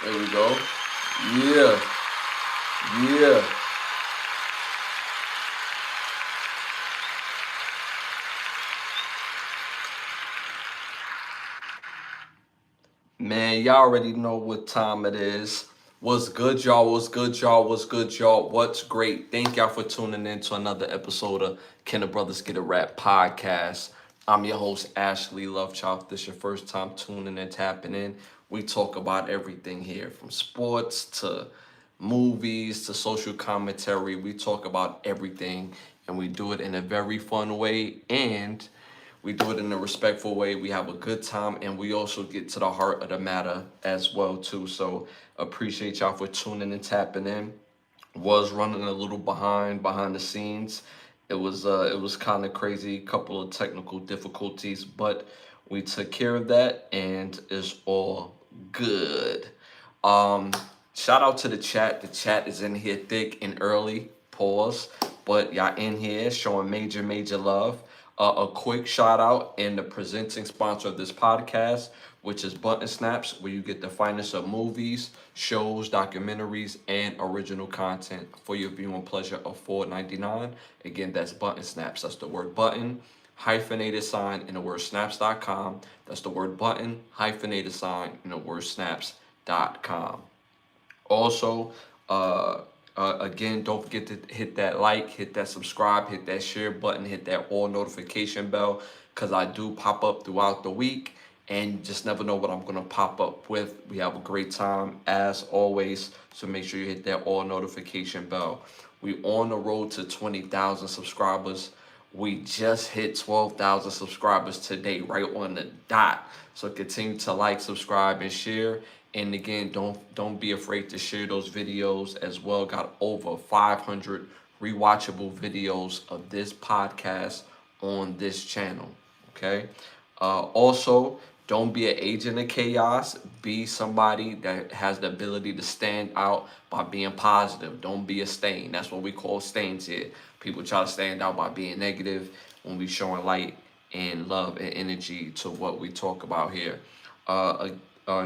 There we go. Yeah. Yeah. Man, y'all already know what time it is. What's good, y'all? What's good, y'all? What's good, y'all? What's great? Thank y'all for tuning in to another episode of Can the Brothers Get a Rap podcast. I'm your host, Ashley Lovechild. If this is your first time tuning in, tapping in. We talk about everything here from sports to movies to social commentary. We talk about everything and we do it in a very fun way and we do it in a respectful way. We have a good time, and we also get to the heart of the matter as well too. So appreciate y'all for tuning and tapping in. Was running a little behind the scenes. It was kind of crazy, couple of technical difficulties, but we took care of that, and it's all good. Um, Shout out to the chat. The chat is in here thick and early. Pause. But y'all in here showing major love. A quick shout out and the presenting sponsor of this podcast, which is Button Snaps, where you get the finest of movies, shows, documentaries, and original content for your viewing pleasure of $4.99. Again, that's Button Snaps. That's the word button hyphenated sign in the word snaps.com. That's the word button hyphenated sign in the word snaps.com. Also, again, don't forget to hit that like, hit that subscribe, hit that share button, hit that all notification bell, because I do pop up throughout the week and you just never know what I'm going to pop up with. We have a great time as always, so make sure you hit that all notification bell. We on the road to 20,000 subscribers. We just hit 12,000 subscribers today, right on the dot. So continue to like, subscribe, and share. And again, don't be afraid to share those videos as well. Got over 500 rewatchable videos of this podcast on this channel. Okay. Also, don't be an agent of chaos. Be somebody that has the ability to stand out by being positive. Don't be a stain. That's what we call stains here. People try to stand out by being negative when we showing light and love and energy to what we talk about here. Uh,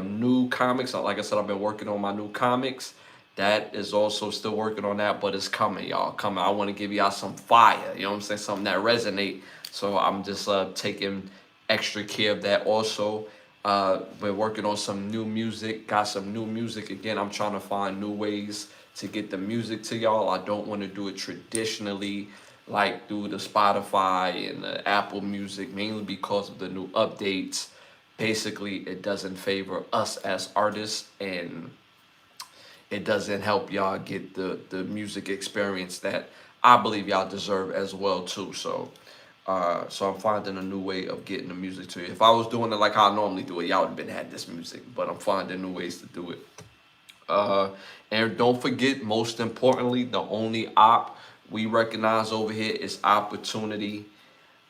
New comics. Like I said, I've been working on my new comics. That is also still working on that, but it's coming, y'all. Coming. I want to give y'all some fire. You know what I'm saying? Something that resonate. So I'm just taking extra care of that. Also, we're working on some new music. Got some new music again. I'm trying to find new ways to get the music to y'all. I don't want to do it traditionally, like through the Spotify and the Apple Music, mainly because of the new updates. Basically, it doesn't favor us as artists, and it doesn't help y'all get the music experience that I believe y'all deserve as well too. So I'm finding a new way of getting the music to you. If I was doing it like I normally do it, y'all would have been had this music. But I'm finding new ways to do it. Uh, and don't forget, most importantly, the only op we recognize over here is opportunity.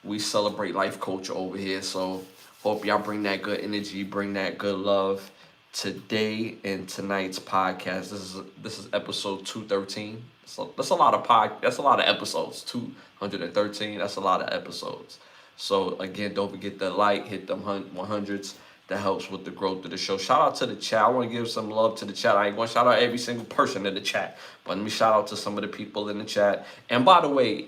We celebrate life culture over here. So hope y'all bring that good energy, bring that good love today in tonight's podcast. This is episode 213. So that's a lot of that's a lot of episodes. 213. That's a lot of episodes. So again, don't forget to like, hit them 100s. That helps with the growth of the show. Shout out to the chat. I want to give some love to the chat. I ain't going to shout out every single person in the chat, but let me shout out to some of the people in the chat. And by the way,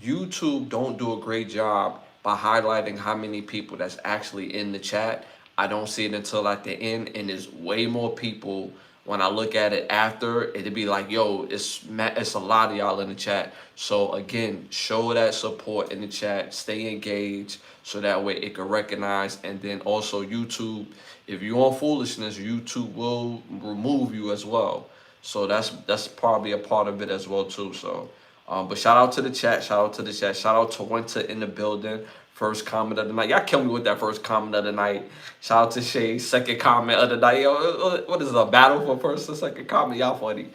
YouTube don't do a great job by highlighting how many people that's actually in the chat. I don't see it until at the end, and there's way more people. When I look at it after, it'd be like, yo, it's a lot of y'all in the chat. So again, show that support in the chat, stay engaged, so that way it can recognize. And then also YouTube, if you're on foolishness, YouTube will remove you as well. So that's probably a part of it as well too. So. But shout out to the chat. Shout out to the chat. Shout out to Winter in the building. First comment of the night. Y'all kill me with that first comment of the night. Shout out to Shay. Second comment of the night. Yo, what is it, a battle for first and second comment? Y'all funny.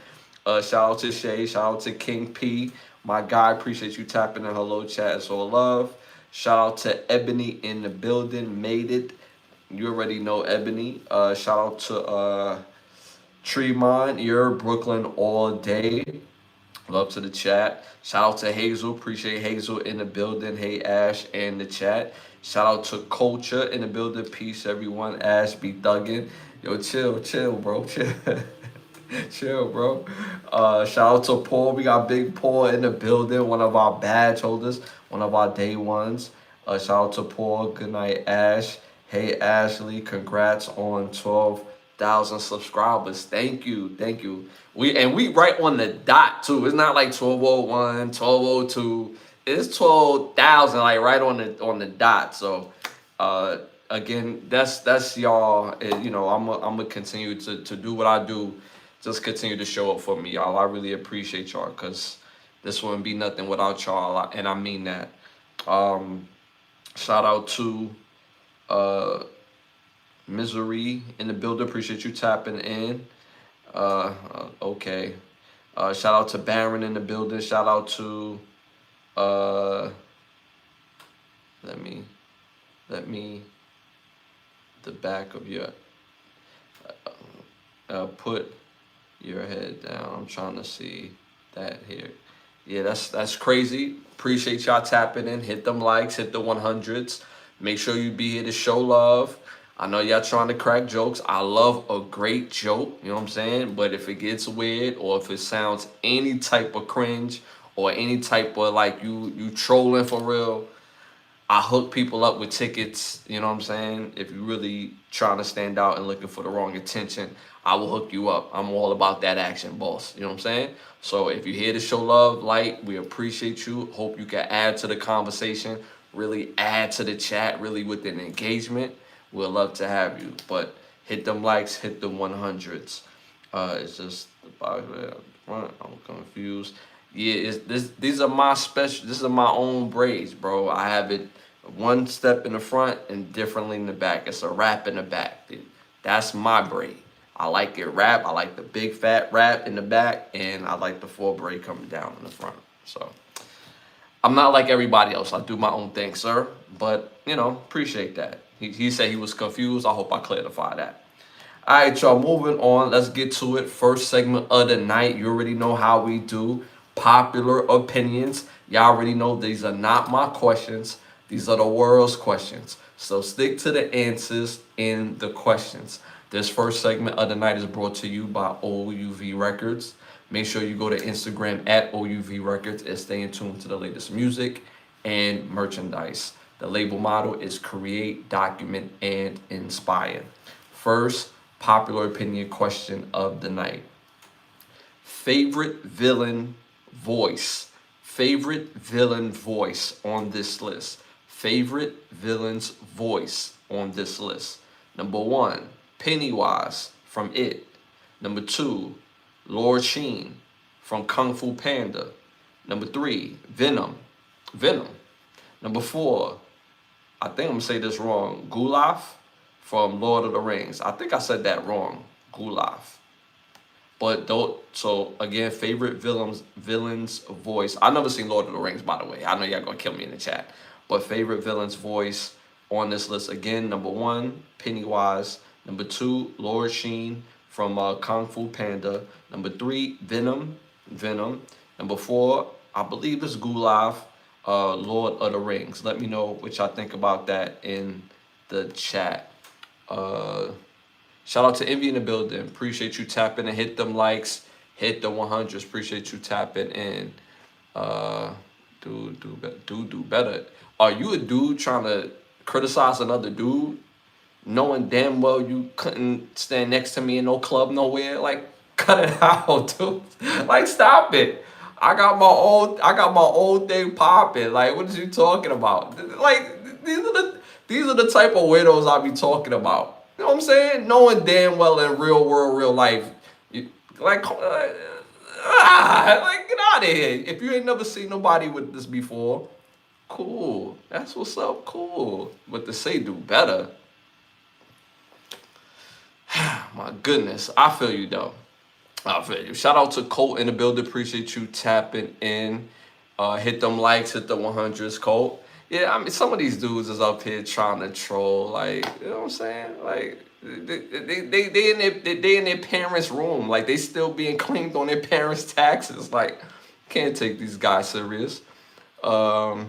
Shout out to Shay. Shout out to King P. My guy. Appreciate you tapping in. Hello, chat. It's all love. Shout out to Ebony in the building. Made it. You already know Ebony. Shout out to Tremont. You're Brooklyn all day. Love to the chat. Shout out to Hazel. Appreciate Hazel in the building. Hey, Ash in the chat. Shout out to Culture in the building. Peace, everyone. Ash be thugging. Yo, chill, bro. Chill. Chill, bro. Shout out to Paul. We got Big Paul in the building, one of our badge holders, one of our day ones. Shout out to Paul. Good night, Ash. Hey, Ashley. Congrats on 12,000 subscribers. Thank you. Thank you. We right on the dot too. It's not like 1201, 1202. It's 12,000, like right on the dot. So again, that's y'all. You know, I'm gonna continue to do what I do. Just continue to show up for me, y'all. I really appreciate y'all, because this wouldn't be nothing without y'all, and I mean that. Shout out to Misery in the building. Appreciate you tapping in. Okay. Shout out to Baron in the building. Shout out to let me the back of your put your head down. I'm trying to see that here. Yeah, that's crazy. Appreciate y'all tapping in. Hit them likes, hit the 100s. Make sure you be here to show love. I know y'all trying to crack jokes. I love a great joke, you know what I'm saying? But if it gets weird, or if it sounds any type of cringe, or any type of like you trolling for real, I hook people up with tickets, you know what I'm saying? If you really trying to stand out and looking for the wrong attention, I will hook you up. I'm all about that action, boss. You know what I'm saying? So if you're here to show love, like, we appreciate you. Hope you can add to the conversation, really add to the chat, really with an engagement. We'd love to have you. But hit them likes, hit the 100s. It's just the box up front. I'm confused. Yeah, these are my special. This is my own braids, bro. I have it one step in the front and differently in the back. It's a wrap in the back, dude. That's my braid. I like it wrap. I like the big fat wrap in the back, and I like the full braid coming down in the front. So I'm not like everybody else. I do my own thing, sir. But you know, appreciate that. He said he was confused. I hope I clarify that. All right, y'all, moving on. Let's get to it. First segment of the night. You already know how we do. Popular opinions. Y'all already know these are not my questions. These are the world's questions. So stick to the answers in the questions. This first segment of the night is brought to you by OUV Records. Make sure you go to Instagram at OUV Records and stay in tune to the latest music and merchandise. The label motto is create, document, and inspire. First, popular opinion question of the night. Favorite villain voice. Favorite villain voice on this list. Favorite villain's voice on this list. Number 1, Pennywise from It. Number 2, Lord Sheen from Kung Fu Panda. Number 3, Venom. Number 4, I think I'm going to say this wrong, Gulaf from Lord of the Rings. I think I said that wrong, Gulaf. But though, so again, favorite villain's voice. I've never seen Lord of the Rings, by the way. I know y'all gonna kill me in the chat. But favorite villain's voice on this list again. Number 1, Pennywise. Number 2, Lord Sheen from Kung Fu Panda. Number 3, Venom. Number 4, I believe it's Gulaf, Lord of the Rings. Let me know what y'all think about that in the chat. Shout out to Envy in the building. Appreciate you tapping in. Hit them likes. Hit the 100s. Appreciate you tapping in. Do better. Are you a dude trying to criticize another dude, knowing damn well you couldn't stand next to me in no club nowhere? Like, cut it out, dude. Like, stop it. I got my own thing popping. Like, what is you talking about? Like, these are the type of weirdos I be talking about. You know what I'm saying? Knowing damn well in real world, real life, like get out of here. If you ain't never seen nobody with this before, cool. That's what's up, cool. But to say do better, my goodness, I feel you though. I feel you. Shout out to Colt in the building. Appreciate you tapping in. Hit them likes, hit the 100s, Colt. Yeah, I mean, some of these dudes is up here trying to troll, like, you know what I'm saying? Like, they in their parents' room, like, they still being claimed on their parents' taxes. Like, can't take these guys serious. All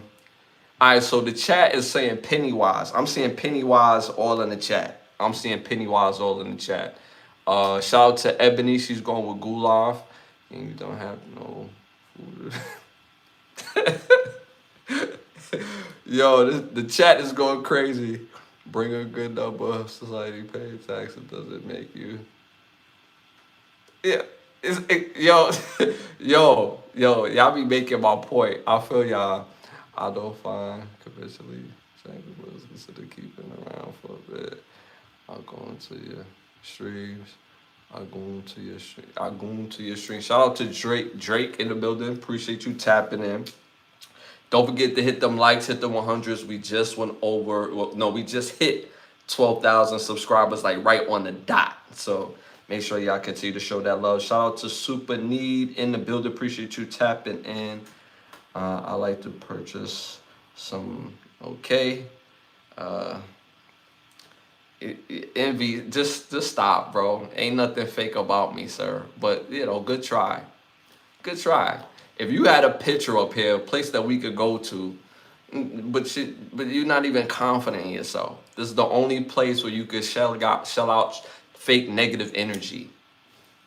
right, so the chat is saying Pennywise. I'm seeing Pennywise all in the chat. I'm seeing Pennywise all in the chat. Shout out to Ebony. She's going with Gulaf. And you don't have no food. Yo, the chat is going crazy. Bring a good number of society paying taxes. Doesn't make you. Yeah. Yo, y'all be making my point. I feel y'all. I don't find conventionally shameful was consider keeping around for a bit. I'll go into your streams. I'll go into your stream. I'll go into your stream. Shout out to Drake in the building. Appreciate you tapping in. Don't forget to hit them likes, hit the 100s. We just went over. Well, no, we just hit 12,000 subscribers, like right on the dot. So make sure y'all continue to show that love. Shout out to Super Need in the building. Appreciate you tapping in. I like to purchase some. Okay. Envy, just stop, bro. Ain't nothing fake about me, sir. But good try. Good try. If you had a picture up here, a place that we could go to, but you're not even confident in yourself. This is the only place where you could shell out fake negative energy.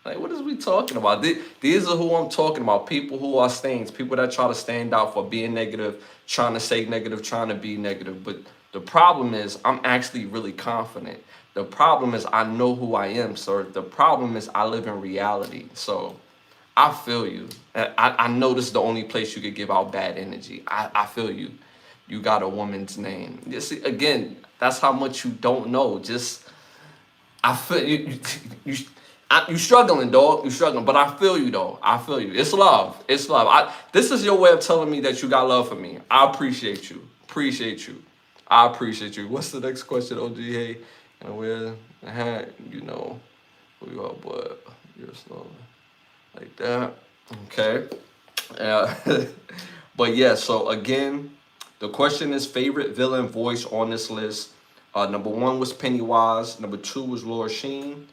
Like, what is we talking about? These are who I'm talking about. People who are stains. People that try to stand out for being negative, trying to say negative, trying to be negative. But the problem is, I'm actually really confident. The problem is, I know who I am, sir. The problem is, I live in reality. So I feel you. I know this is the only place you could give out bad energy. I feel you. You got a woman's name. You see, again, that's how much you don't know. Just, I feel you. You struggling, dog. You struggling, but I feel you though. I feel you. It's love. It's love. This is your way of telling me that you got love for me. I appreciate you. Appreciate you. I appreciate you. What's the next question, OG? Hey, and where the hat? You know who you are, but you're slow like that. Okay. But yeah. So again, the question is favorite villain voice on this list. Number 1 was Pennywise. Number 2 was Laura Sheen.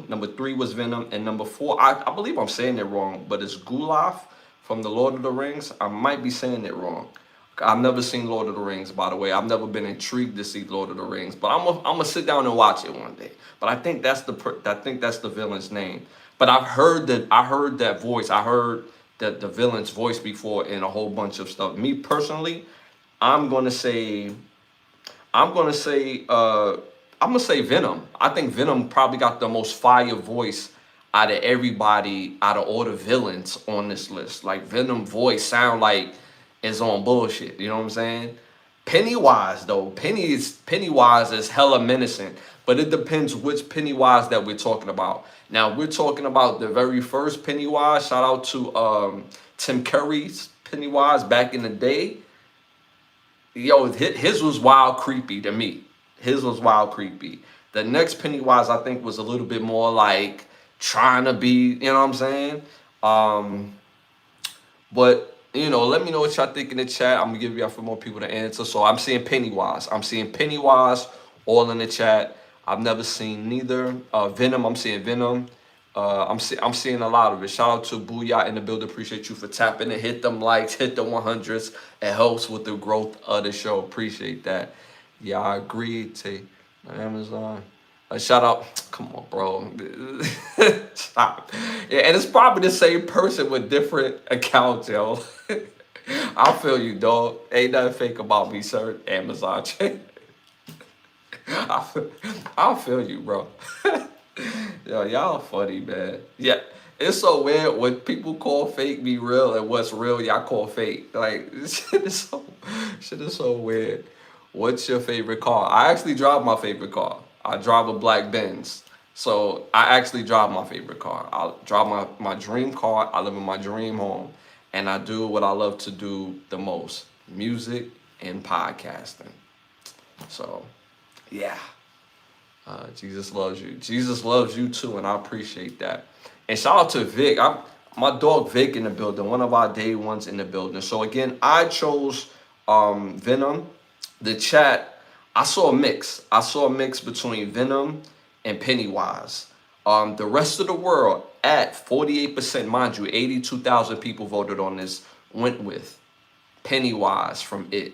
Number 3 was Venom, and number 4, I believe I'm saying it wrong, but it's Gulaf from the Lord of the Rings. I might be saying it wrong. I've never seen Lord of the Rings, by the way. I've never been intrigued to see Lord of the Rings, but I'm gonna sit down and watch it one day. But I think that's the villain's name. But I heard that voice. I heard the villain's voice before in a whole bunch of stuff. Me personally, I'm gonna say Venom. I think Venom probably got the most fire voice out of everybody, out of all the villains on this list. Like, Venom voice sound like it's on bullshit. You know what I'm saying? Pennywise, though. Pennywise is hella menacing. But it depends which Pennywise that we're talking about. Now, we're talking about the very first Pennywise. Shout out to Tim Curry's Pennywise back in the day. Yo, his was wild creepy to me. His was wild creepy. The next Pennywise, I think, was a little bit more like trying to be, you know what I'm saying? But, let me know what y'all think in the chat. I'm going to give y'all for more people to answer. So I'm seeing Pennywise. I'm seeing Pennywise all in the chat. I've never seen neither. Venom, I'm seeing Venom. I'm seeing a lot of it. Shout out to Booyah in the building. Appreciate you for tapping it. Hit them likes, hit the 100s. It helps with the growth of the show. Appreciate that. Yeah, I agree. Take Amazon. Shout out. Come on, bro. Stop. Yeah, and it's probably the same person with different accounts, yo. I feel you, dog. Ain't nothing fake about me, sir. Amazon. I feel you, bro. Yo, y'all funny, man. Yeah, it's so weird when people call fake be real and what's real y'all call fake. Like, shit is so weird. What's your favorite car? I actually drive my favorite car. I drive a black Benz. So I actually drive my favorite car. I drive my dream car. I live in my dream home. And I do what I love to do the most. Music and podcasting. So, yeah. Jesus loves you. Jesus loves you too, and I appreciate that. And shout out to Vic. My dog Vic in the building. One of our day ones in the building. So again, I chose Venom. The chat, I saw a mix. I saw a mix between Venom and Pennywise. The rest of the world at 48%, mind you, 82,000 people voted on this, went with Pennywise from It.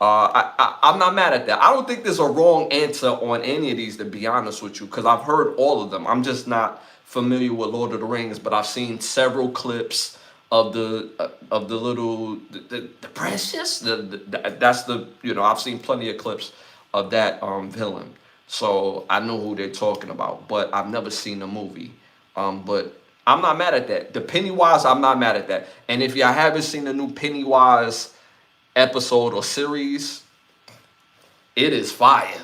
I'm not mad at that. I don't think there's a wrong answer on any of these, to be honest with you, because I've heard all of them. I'm just not familiar with Lord of the Rings, but I've seen several clips of the little the precious. That's the, I've seen plenty of clips of that villain, so I know who they're talking about. But I've never seen the movie. But I'm not mad at that. The Pennywise, I'm not mad at that. And if y'all haven't seen the new Pennywise episode or series, it is fire.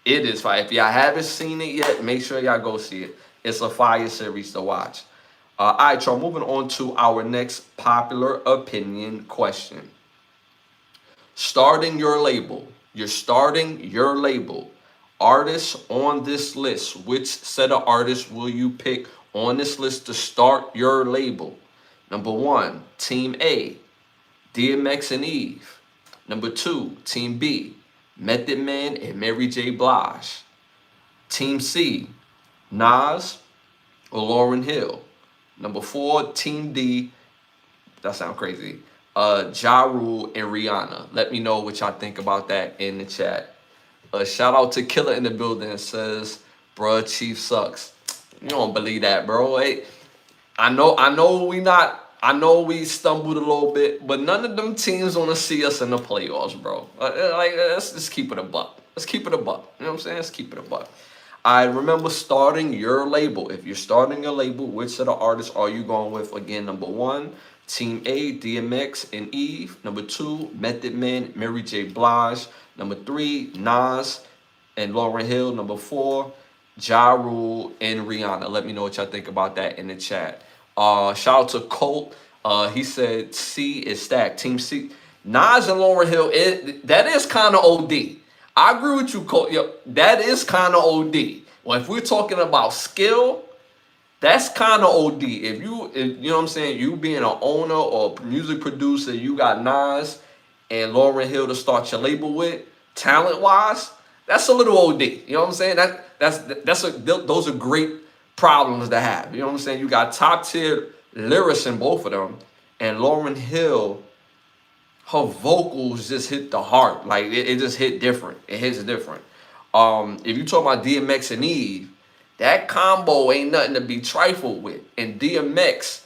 It is fire. If y'all haven't seen it yet, make sure y'all go see it. It's a fire series to watch. All right, y'all, moving on to our next popular opinion question. Starting your label. You're starting your label. Artists on this list. Which set of artists will you pick on this list to start your label? Number 1, Team A, DMX and Eve. Number 2, Team B, Method Man and Mary J. Blige. Team C, Nas or Lauryn Hill. Number 4, Team D, that sounds crazy, Ja Rule and Rihanna. Let me know what y'all think about that in the chat. Shout out to Killer in the building. It says, bruh, Chief sucks. You don't believe that, bro. Hey, I know we stumbled a little bit, but none of them teams want to see us in the playoffs, bro. Let's just keep it a buck. Let's keep it a buck. You know what I'm saying? Let's keep it a buck. I remember starting your label. If you're starting your label, which set of artists are you going with? Again, number 1, Team A, DMX and Eve. Number 2, Method Man, Mary J. Blige. Number 3, Nas and Lauryn Hill. Number 4, Ja Rule and Rihanna. Let me know what y'all think about that in the chat. Shout out to Colt. He said C is stacked. Team C. Nas and Lauryn Hill, that is kind of OD. I agree with you, Colt. Yo, that is kind of OD. Well, if we're talking about skill, that's kind of OD. If you know what I'm saying, you being an owner or music producer, you got Nas and Lauryn Hill to start your label with, talent-wise, that's a little OD. You know what I'm saying? Those are great problems to have. You know what I'm saying? You got top-tier lyrics in both of them, and Lauryn Hill, her vocals just hit the heart. Like, it just hit different. It hits different. If you talk about DMX and Eve, that combo ain't nothing to be trifled with. And DMX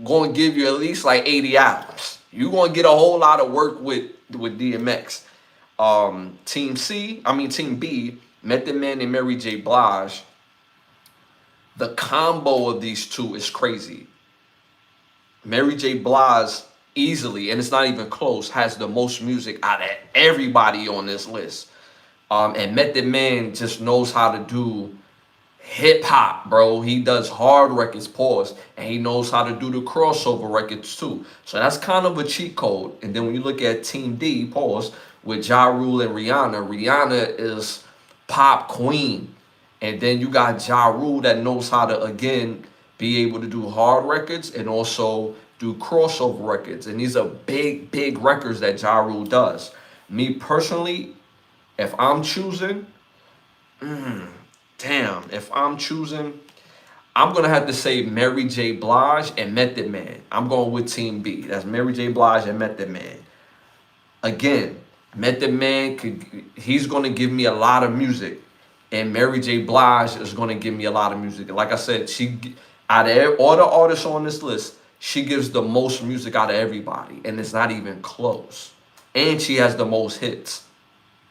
going to give you at least like 80 albums. You're going to get a whole lot of work with DMX. Team B, Method Man and Mary J. Blige. The combo of these two is crazy. Mary J. Blige easily, and it's not even close, has the most music out of everybody on this list. And Method Man just knows how to do hip hop, bro. He does hard records, pause, and he knows how to do the crossover records too. So that's kind of a cheat code. And then when you look at Team D, pause, with Ja Rule and Rihanna is pop queen. And then you got Ja Rule that knows how to, again, be able to do hard records and also do crossover records. And these are big, big records that Ja Rule does. Me personally, if I'm choosing, if I'm choosing, I'm going to have to say Mary J. Blige and Method Man. I'm going with Team B. That's Mary J. Blige and Method Man. Again, Method Man, he's going to give me a lot of music. And Mary J. Blige is going to give me a lot of music. Like I said, out of all the artists on this list, she gives the most music out of everybody. And it's not even close. And she has the most hits.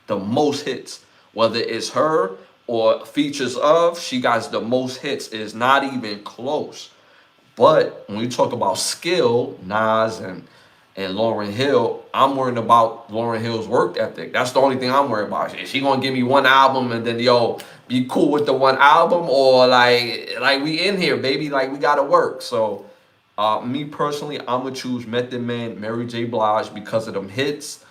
The most hits. Whether it's her or features of, she got the most hits. It's not even close. But when we talk about skill, Nas and Lauryn Hill, I'm worried about Lauryn Hill's work ethic. That's the only thing I'm worried about. Is she gonna give me one album and then be cool with the one album, or like we in here, baby, like we gotta work. So me personally, I'm gonna choose Method Man, Mary J. Blige because of them hits,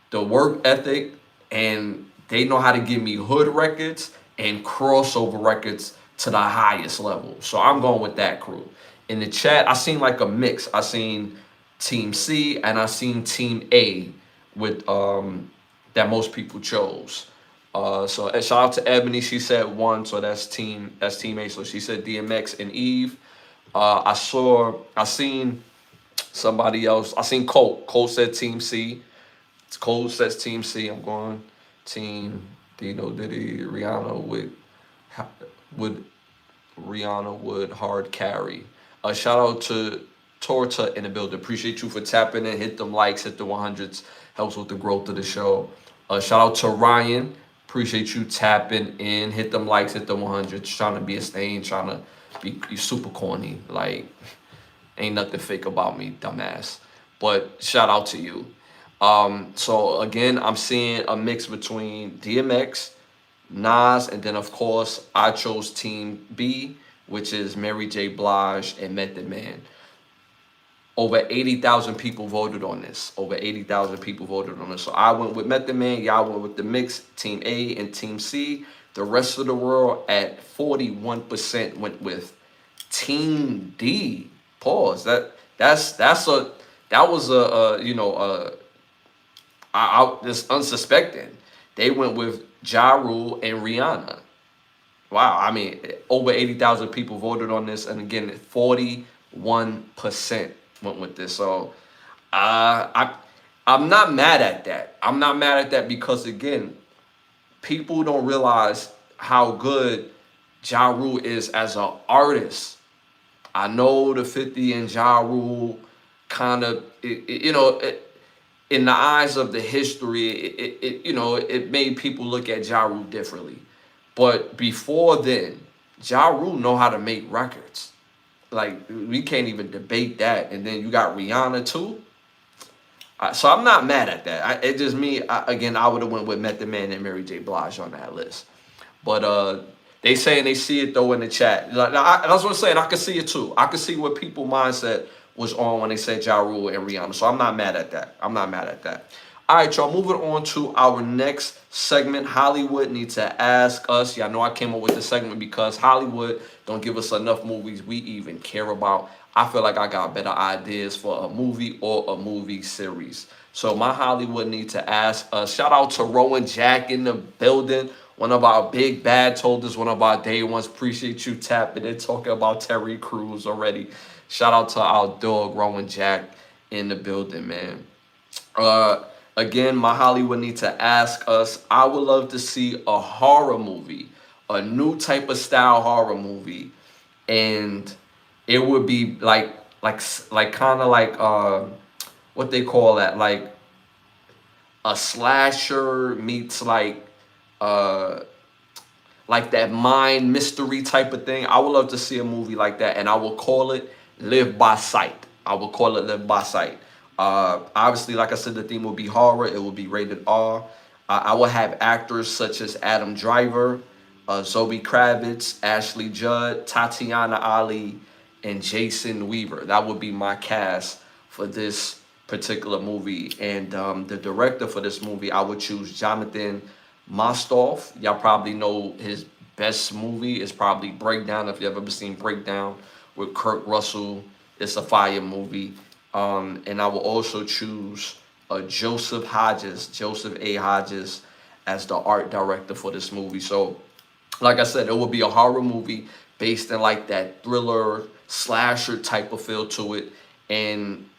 the work ethic, and they know how to give me hood records and crossover records to the highest level. So I'm going with that crew. In the chat, I seen like a mix. I seen Team C and I seen Team A with that most people chose. So shout out to Ebony. She said 1, so that's Team A. So she said DMX and Eve. I seen somebody else. I seen Colt. Colt said Team C. It's Cole says Team C. I'm going Team Dino Diddy Rihanna would Rihanna would hard carry. Shout out to Torta in the building. Appreciate you for tapping in. Hit them likes, hit the 100s. Helps with the growth of the show. Shout out to Ryan. Appreciate you tapping in. Hit them likes, hit the 100s. Trying to be a stain, trying to be you super corny. Like, ain't nothing fake about me, dumbass. But shout out to you. So again, I'm seeing a mix between DMX, Nas, and then of course I chose Team B, which is Mary J. Blige and Method Man. Over 80,000 people voted on this. Over 80,000 people voted on this. So I went with Method Man. Y'all went with the mix, Team A and Team C. The rest of the world at 41% went with Team D. Pause. That was this unsuspecting. They went with Ja Rule and Rihanna. Wow, I mean, over 80,000 people voted on this, and again, 41% went with this. So, I'm not mad at that. I'm not mad at that because again, people don't realize how good Ja Rule is as an artist. I know the 50 and Ja Rule kind of, in the eyes of the history, it made people look at Ja Rule differently. But before then, Ja Rule know how to make records. Like, we can't even debate that. And then you got Rihanna too. So I'm not mad at that. It just me, again, I would have went with Method Man and Mary J. Blige on that list. But they saying they see it though in the chat. That's what I'm saying. I can see it too. I can see what people mindset was on when they said Ja Rule and Rihanna. So I'm not mad at that. I'm not mad at that. All right, y'all. Moving on to our next segment. Hollywood Need to Ask Us. Y'all know I came up with this segment because Hollywood don't give us enough movies we even care about. I feel like I got better ideas for a movie or a movie series. So my Hollywood Need to Ask Us. Shout out to Rowan Jack in the building. One of our big bad told us, one of our day ones. Appreciate you tapping in, talking about Terry Crews already. Shout out to our dog, Rowan Jack, in the building, man. Again, my Hollywood Need to Ask Us. I would love to see a horror movie, a new type of style horror movie, and it would be like kind of like what they call that, like a slasher meets uh like that mind mystery type of thing. I would love to see a movie like that, and I will call it Live by Sight. I will call it Live by Sight. Obviously, like I said, the theme will be horror. It will be rated R. I will have actors such as Adam Driver, Zoe Kravitz, Ashley Judd, Tatiana Ali, and Jason Weaver. That would be my cast for this particular movie. And the director for this movie, I would choose Jonathan Mostoff. Y'all probably know his best movie is probably Breakdown. If you've ever seen Breakdown with Kurt Russell, it's a fire movie. And I will also choose Joseph A. Hodges, as the art director for this movie. So, like I said, it will be a horror movie based in like that thriller slasher type of feel to it. And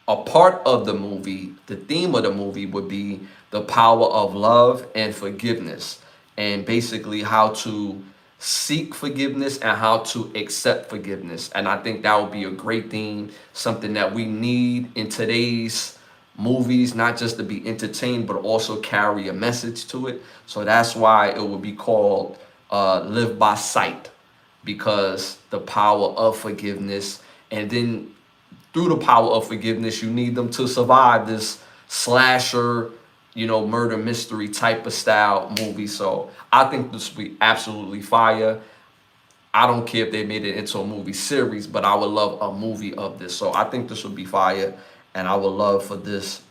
a part of the movie, the theme of the movie would be the power of love and forgiveness, and basically how to seek forgiveness and how to accept forgiveness. And I think that would be a great theme, something that we need in today's movies, not just to be entertained, but also carry a message to it. So that's why it would be called Live by Sight, because the power of forgiveness, and then through the power of forgiveness, you need them to survive this slasher, murder mystery type of style movie. So I think this would be absolutely fire. I don't care if they made it into a movie series, but I would love a movie of this. So I think this would be fire, and I would love for this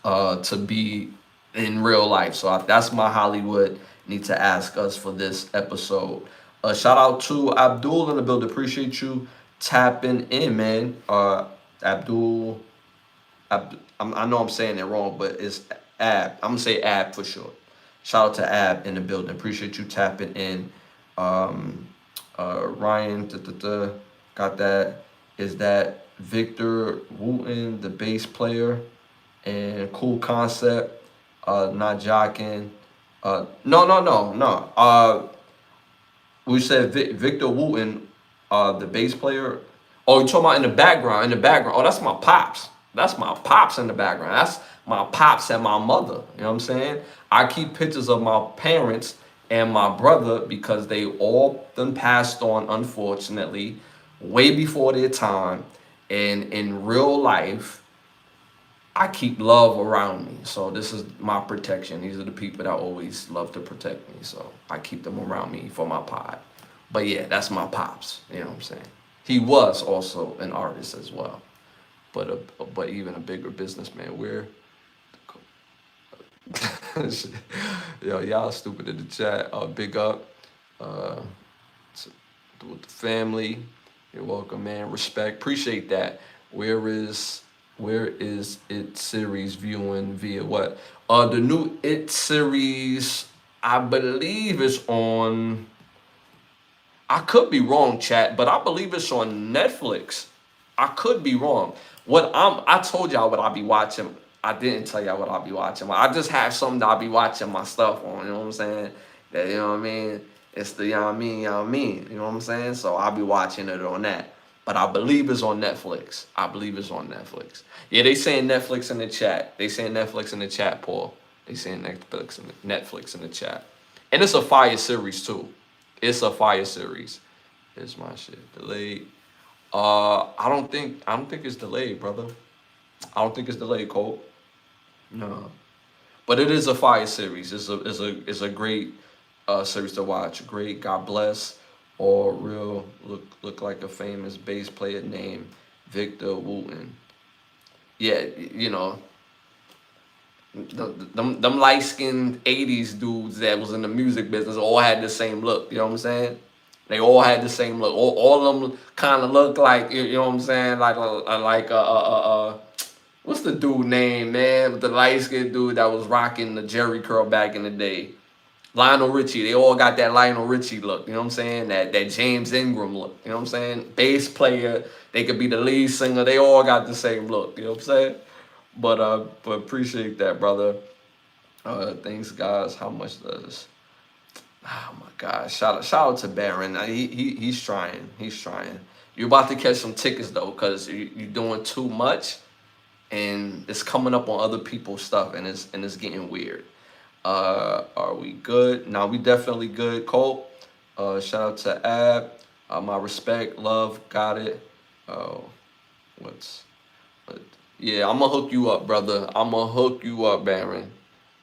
to be in real life. So that's my Hollywood Need to Ask Us for this episode. Shout out to Abdul in the building. Appreciate you tapping in, man. Abdul, I know I'm saying it wrong, but it's Ab. I'm gonna say Ab for sure. Shout out to Ab in the building. Appreciate you tapping in. Ryan, got that. Is that Victor Wooten, the bass player? and cool concept. Not jocking. No. We said Victor Wooten, the bass player. Oh, you talking about in the background? In the background. Oh, that's my pops. That's my pops in the background. That's my pops and my mother. You know what I'm saying? I keep pictures of my parents and my brother because they all then passed on, unfortunately, way before their time. And in real life, I keep love around me. So this is my protection. These are the people that always love to protect me. So I keep them around me for my pod. But yeah, that's my pops. You know what I'm saying? He was also an artist as well, but even a bigger businessman. We're yo, y'all stupid in the chat. Big up uh, with the family. You're welcome, man. Respect. Appreciate that. Where is where is it series viewing via what? The new It series, I believe is on. I could be wrong, chat, but I believe it's on Netflix. I could be wrong. I told y'all what I'll be watching. I didn't tell y'all what I'll be watching. I just have something that I'll be watching my stuff on. You know what I'm saying? That, you know what I mean? It's the, you know what I mean, you know what I mean. You know what I'm saying? So I'll be watching it on that. But I believe it's on Netflix. I believe it's on Netflix. Yeah, they saying Netflix in the chat. They saying Netflix in the chat, Paul. They saying Netflix in the chat. And it's a fire series too. It's a fire series. It's my shit delayed. I don't think it's delayed, brother. I don't think it's delayed, Cole. No, but it is a fire series. It's a great series to watch. Great. God bless. Or real look like a famous bass player named Victor Wooten. Yeah, you know them light skinned '80s dudes that was in the music business all had the same look. You know what I'm saying? They all had the same look. All of them kind of look like you know what I'm saying, what's the dude name, man? The light skinned dude that was rocking the Jerry curl back in the day. Lionel Richie. They all got that Lionel Richie look. You know what I'm saying? That James Ingram look. You know what I'm saying? Bass player. They could be the lead singer. They all got the same look. You know what I'm saying? But appreciate that, brother. Thanks, guys. How much does? Oh my God! Shout out to Baron. He's trying. He's trying. You're about to catch some tickets though, cause you're doing too much, and it's coming up on other people's stuff, and it's getting weird. Are we good? Now we definitely good. Colt. Shout out to Ab. My respect, love, got it. Oh, what's what? Yeah, I'm gonna hook you up, brother. I'm gonna hook you up, Baron.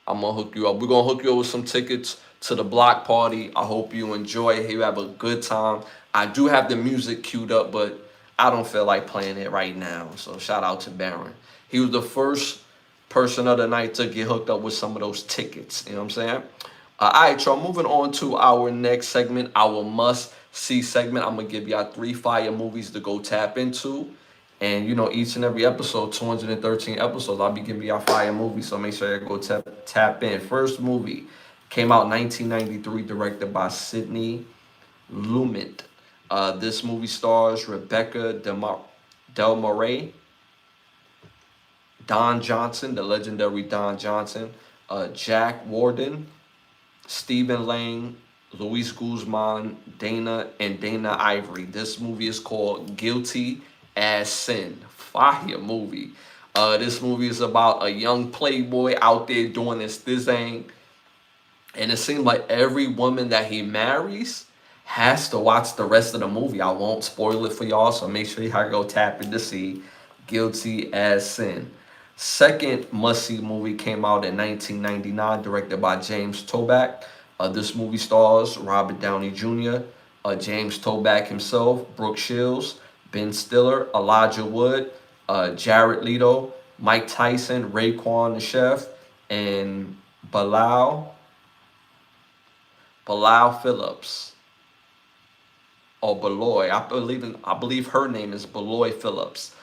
I'm gonna hook you up. We're gonna hook you up with some tickets to the block party. I hope you enjoy it. You have a good time. I do have the music queued up, but I don't feel like playing it right now. So shout out to Baron. He was the first person of the night to get hooked up with some of those tickets. You know what I'm saying? All right, y'all. Moving on to our next segment, our must see segment. I'm gonna give y'all 3 fire movies to go tap into. And you know, each and every episode, 213 episodes, I'll be giving y'all fire movies. So make sure you go tap in. First movie came out 1993, directed by Sidney Lumet. This movie stars Rebecca Del Moray, Don Johnson, the legendary Don Johnson, Jack Warden, Stephen Lang, Luis Guzman, Dana Ivory. This movie is called Guilty as Sin. Fire movie. This movie is about a young playboy out there doing this thing. And it seems like every woman that he marries has to watch the rest of the movie. I won't spoil it for y'all, so make sure you go tap in to see Guilty as Sin. Second must-see movie came out in 1999, directed by James Toback. This movie stars Robert Downey Jr., James Toback himself, Brooke Shields, Ben Stiller, Elijah Wood, Jared Leto, Mike Tyson, Raekwon the Chef, and Bilal Phillips, or Beloy. I believe her name is Beloy Phillips.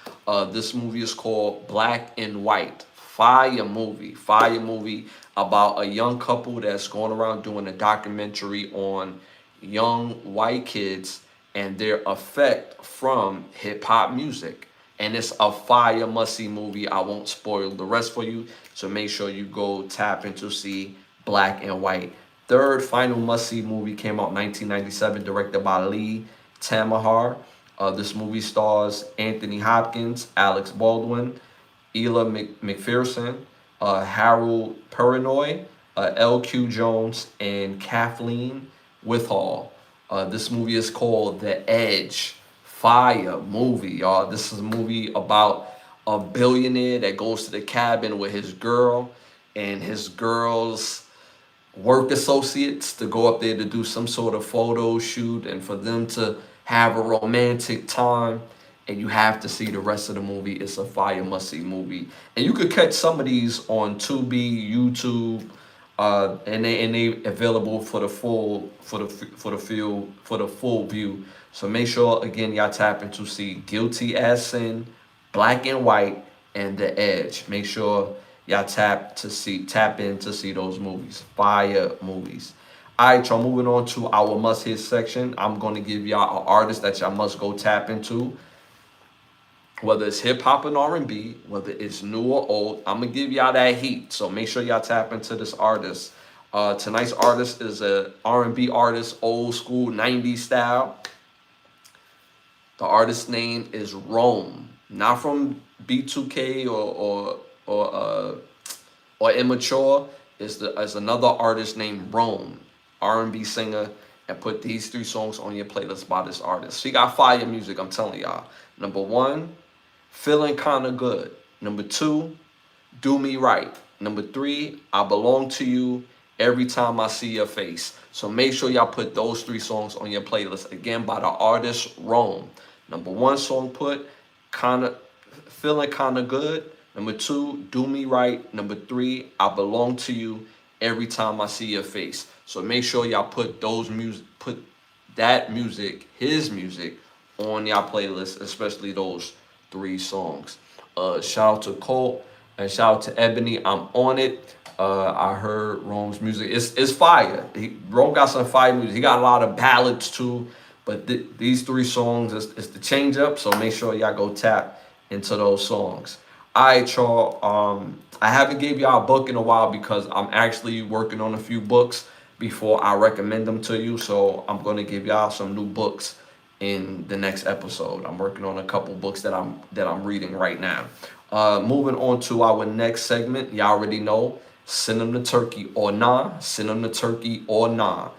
This movie is called Black and White. Fire movie about a young couple that's going around doing a documentary on young white kids and their effect from hip hop music. and it's a fire must-see movie. I won't spoil the rest for you, so make sure you go tap in to see Black and White. Third final must-see movie came out 1997, directed by Lee Tamahar. This movie stars Anthony Hopkins, Alex Baldwin, Ela McPherson, Harold Perrineau, L.Q. Jones, and Kathleen Withall. This movie is called The Edge. Fire movie, y'all. This is a movie about a billionaire that goes to the cabin with his girl and his girl's work associates to go up there to do some sort of photo shoot and for them to have a romantic time. And you have to see the rest of the movie. It's a fire must-see movie, and you could catch some of these on Tubi, YouTube, and they available for the full view. So make sure again y'all tap in to see Guilty as Sin, Black and White, and The Edge. Make sure y'all tap in to see those movies. Fire movies. All right, y'all. Moving on to our must hit section. I'm gonna give y'all an artist that y'all must go tap into. Whether it's hip hop and R&B, whether it's new or old, I'm gonna give y'all that heat. So make sure y'all tap into this artist. Tonight's artist is a R&B artist, old school 90s style. The artist's name is Rome, not from B2K or Immature. Is another artist named Rome, R&B singer, and put these 3 songs on your playlist by this artist. She got fire music, I'm telling y'all. Number 1, Feeling Kinda Good. Number 2, Do Me Right. Number 3, I Belong to You, Every Time I See Your Face. So make sure y'all put those 3 songs on your playlist. Again, by the artist Rome. Number 1 song put, Feeling Kinda Good. Number 2, Do Me Right. Number 3, I Belong to You, Every Time I See Your Face. So make sure y'all put his music on y'all playlist, especially those 3 songs. Shout out to Colt and shout out to Ebony. I'm on it. I heard Rome's music. It's fire. Rome got some fire music. He got a lot of ballads too. But these 3 songs is the change up. So make sure y'all go tap into those songs. All right, y'all. I haven't gave y'all a book in a while because I'm actually working on a few books before I recommend them to you. So I'm gonna give y'all some new books in the next episode. I'm working on a couple books that I'm reading right now. Moving on to our next segment. Y'all already know, send them to Turkey or nah. Send them to Turkey or nah.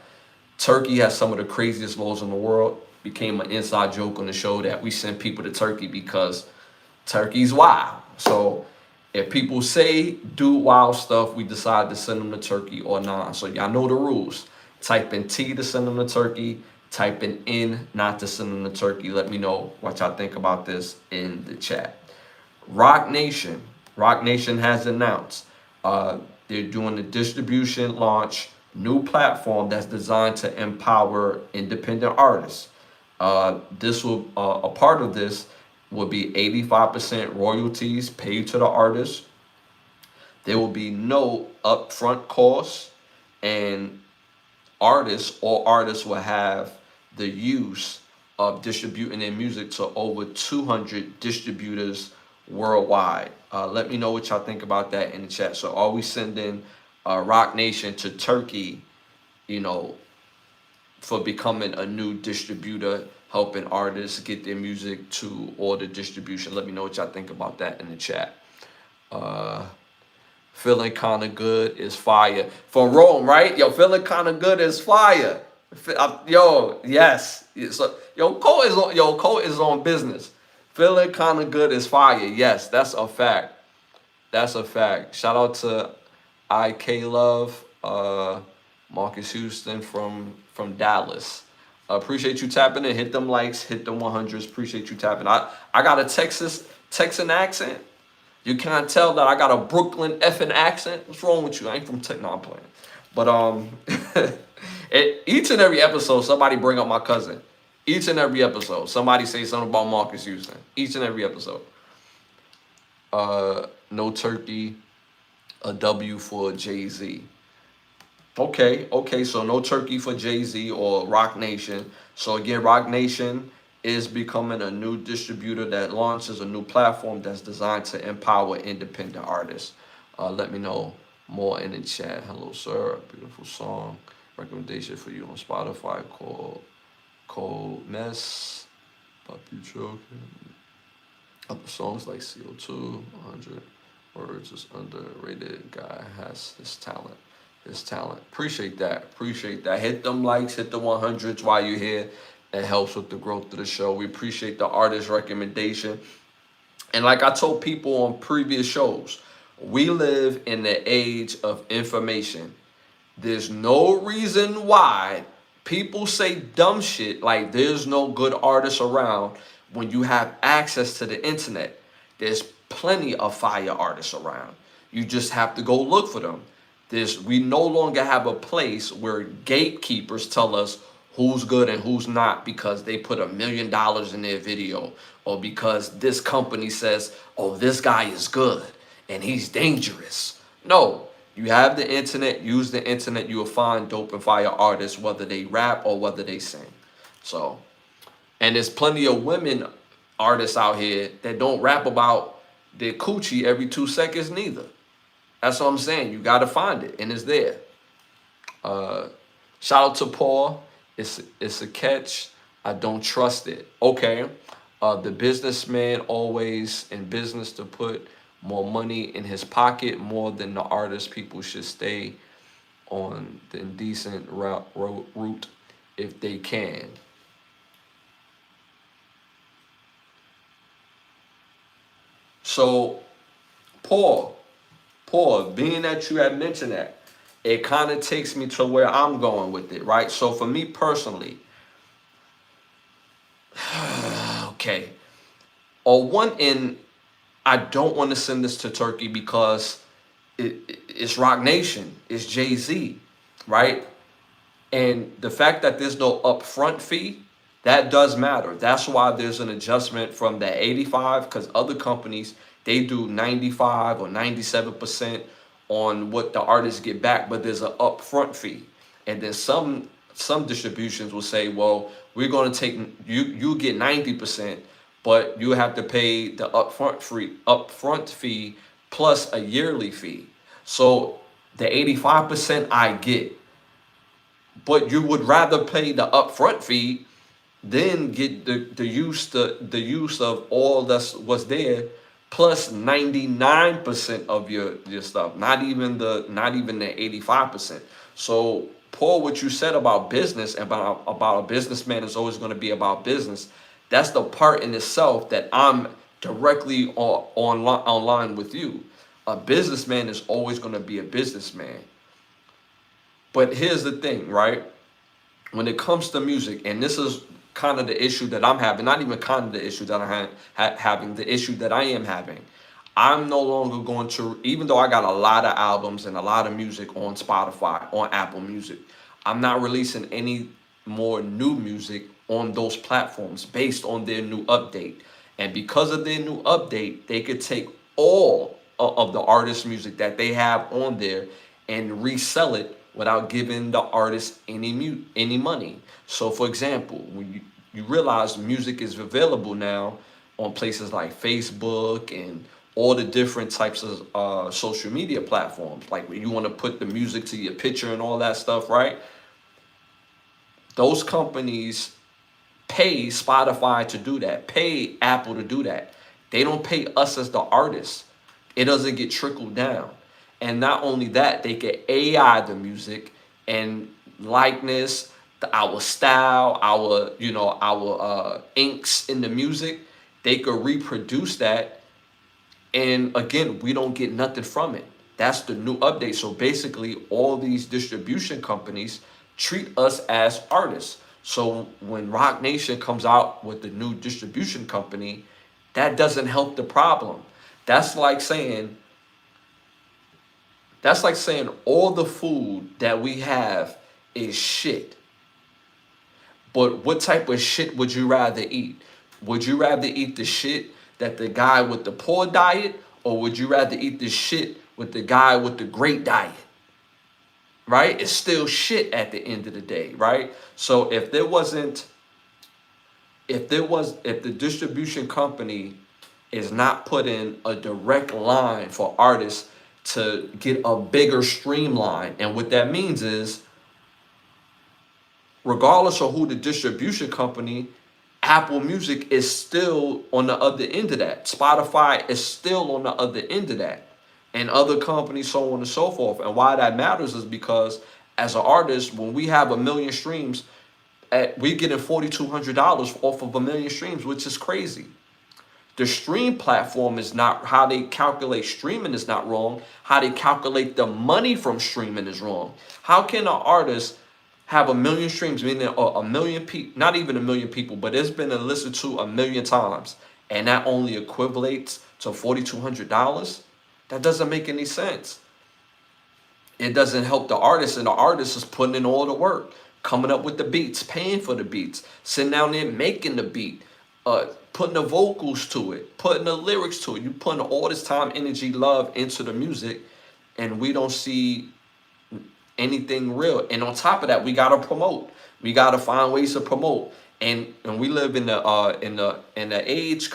Turkey has some of the craziest laws in the world. Became an inside joke on the show that we send people to Turkey because Turkey's wild. So if people say do wild stuff, we decide to send them to Turkey or nah. So y'all know the rules. Type in T to send them to Turkey. Type in N not to send them to Turkey. Let me know what y'all think about this in the chat. Rock Nation has announced they're doing a distribution launch, new platform that's designed to empower independent artists. A part of this will be 85% royalties paid to the artist. There will be no upfront costs, and artists will have the use of distributing their music to over 200 distributors worldwide. Let me know what y'all think about that in the chat. So are we sending Rock Nation to Turkey, for becoming a new distributor, helping artists get their music to all the distribution? Let me know what y'all think about that in the chat. Feeling Kinda Good is fire. For Rome, right? Yo, Feeling Kinda Good is fire. Yo, yes. So, Cole is on business. Feeling Kinda Good is fire. Yes, that's a fact. That's a fact. Shout out to IK Love, Marcus Houston from Dallas. Appreciate you tapping in. Hit them likes, hit them 100s. Appreciate you tapping. I got a Texan accent. You can't tell that I got a Brooklyn effing accent. What's wrong with you? I ain't from Texas. No, I'm playing. But each and every episode, somebody bring up my cousin. Each and every episode, somebody say something about Marcus Houston. Each and every episode. No Turkey, a W for Jay-Z. Okay, so no Turkey for Jay-Z or Rock Nation. So again, Rock Nation is becoming a new distributor that launches a new platform that's designed to empower independent artists. Let me know more in the chat. Hello, sir. Beautiful song. Recommendation for you on Spotify called Cold Mess by Future. Other songs like CO2, 100 Words is underrated. Guy has his talent. His talent. Appreciate that. Appreciate that. Hit them likes, hit the 100s while you're here. It helps with the growth of the show. We appreciate the artist recommendation. And like I told people on previous shows, we live in the age of information. There's no reason why people say dumb shit like there's no good artists around when you have access to the internet. There's plenty of fire artists around. You just have to go look for them. We no longer have a place where gatekeepers tell us who's good and who's not because they put $1 million in their video, or because this company says, oh, this guy is good and he's dangerous. No, you have the internet, use the internet, you will find dope and fire artists, whether they rap or whether they sing. So, and there's plenty of women artists out here that don't rap about their coochie every 2 seconds neither. That's what I'm saying. You got to find it, and it's there. Shout out to Paul. It's a catch. I don't trust it. Okay. The businessman always in business to put more money in his pocket more than the artist. People should stay on the indecent route if they can. So, Paul, being that you had mentioned that, it kind of takes me to where I'm going with it, right? So for me personally, okay, on one end, I don't want to send this to Turkey because it's Rock Nation, it's Jay-Z, right? And the fact that there's no upfront fee, that does matter. That's why there's an adjustment from the 85, because other companies, they do 95 or 97% on what the artists get back, but there's an upfront fee. And then some distributions will say, well, we're going to take you get 90%, but you have to pay the upfront fee plus a yearly fee. So the 85% I get, but you would rather pay the upfront fee than get the use of all that's what's there plus 99% of your stuff, not even the 85%. So Paul, what you said about business, about a businessman is always going to be about business. That's the part in itself that I'm directly online with you. A businessman is always going to be a businessman. But here's the thing, right? When it comes to music, and this is kind of the issue that I'm having, not even kind of the issue that I'm having, the issue that I am having. I'm no longer going to, even though I got a lot of albums and a lot of music on Spotify, on Apple Music, I'm not releasing any more new music on those platforms based on their new update. And because of their new update, they could take all of the artist music that they have on there and resell it without giving the artist any money. So for example, when you realize music is available now on places like Facebook and all the different types of social media platforms, like when you want to put the music to your picture and all that stuff, right? Those companies pay Spotify to do that, pay Apple to do that. They don't pay us as the artists. It doesn't get trickled down. And not only that, they can AI the music and likeness, our style, our inks in the music. They could reproduce that, and again, we don't get nothing from it. That's the new update. So basically, all these distribution companies treat us as artists. So when Rock Nation comes out with the new distribution company, that doesn't help the problem. That's like saying all the food that we have is shit. But what type of shit would you rather eat? Would you rather eat the shit that the guy with the poor diet, or would you rather eat the shit with the guy with the great diet? Right? It's still shit at the end of the day, right? So if there wasn't if the distribution company is not putting a direct line for artists to get a bigger streamline, and what that means is, regardless of who the distribution company, Apple Music is still on the other end of that. Spotify is still on the other end of that. And other companies, so on and so forth. And why that matters is because as an artist, when we have 1 million streams, we getting $4,200 off of 1 million streams, which is crazy. The stream platform is not how they calculate streaming is not wrong. How they calculate the money from streaming is wrong. How can an artist have 1 million streams, meaning 1 million people, not even 1 million people, but it's been listened to 1 million times, and that only equivalates to $4,200? That doesn't make any sense. It doesn't help the artist, and the artist is putting in all the work, coming up with the beats, paying for the beats, sitting down there making the beat, putting the vocals to it, putting the lyrics to it. You putting all this time, energy, love into the music, and we don't see anything real. And on top of that, we gotta promote. We gotta find ways to promote. And we live in the age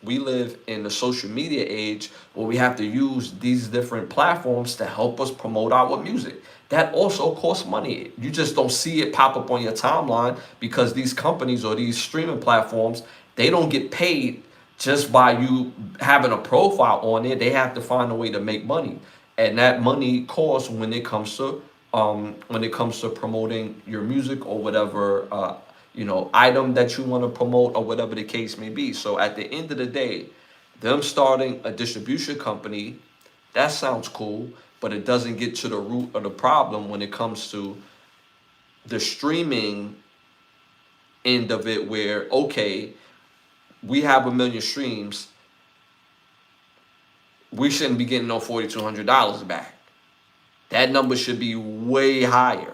we live in the social media age where we have to use these different platforms to help us promote our music. That also costs money. You just don't see it pop up on your timeline because these companies or these streaming platforms, they don't get paid just by you having a profile on it. They have to find a way to make money, and that money costs when it comes to promoting your music or whatever item that you want to promote or whatever the case may be. So at the end of the day, them starting a distribution company, that sounds cool, but it doesn't get to the root of the problem when it comes to the streaming end of it, where, okay, we have 1 million streams, we shouldn't be getting no $4,200 back. That number should be way higher,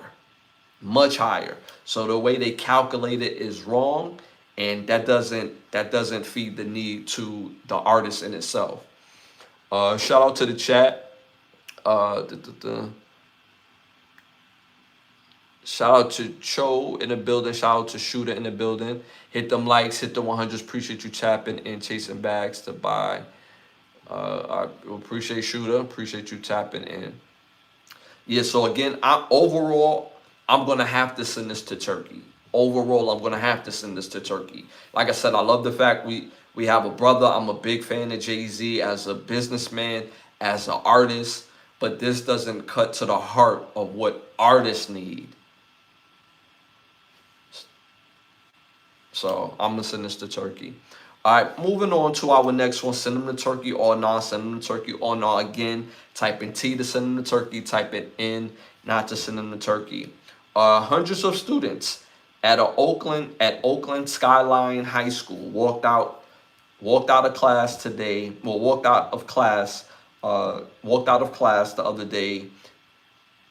much higher. So the way they calculate it is wrong, and that doesn't feed the need to the artist in itself. Shout out to the chat. Shout out to Cho in the building. Shout out to Shooter in the building. Hit them likes, hit the 100s. Appreciate you tapping and chasing bags to buy. I appreciate Shooter. Appreciate you tapping in. Yeah, so again, I'm going to have to send this to Turkey. Overall, I'm going to have to send this to Turkey. Like I said, I love the fact we have a brother. I'm a big fan of Jay-Z as a businessman, as an artist. But this doesn't cut to the heart of what artists need. So I'm going to send this to Turkey. All right, moving on to our next one. Send them to Turkey or not. Send them to Turkey or not. Again, type in T to send them to Turkey. Type it in not to send them to Turkey. Hundreds of students at Oakland Skyline High School walked out of class today. Well, walked out of class the other day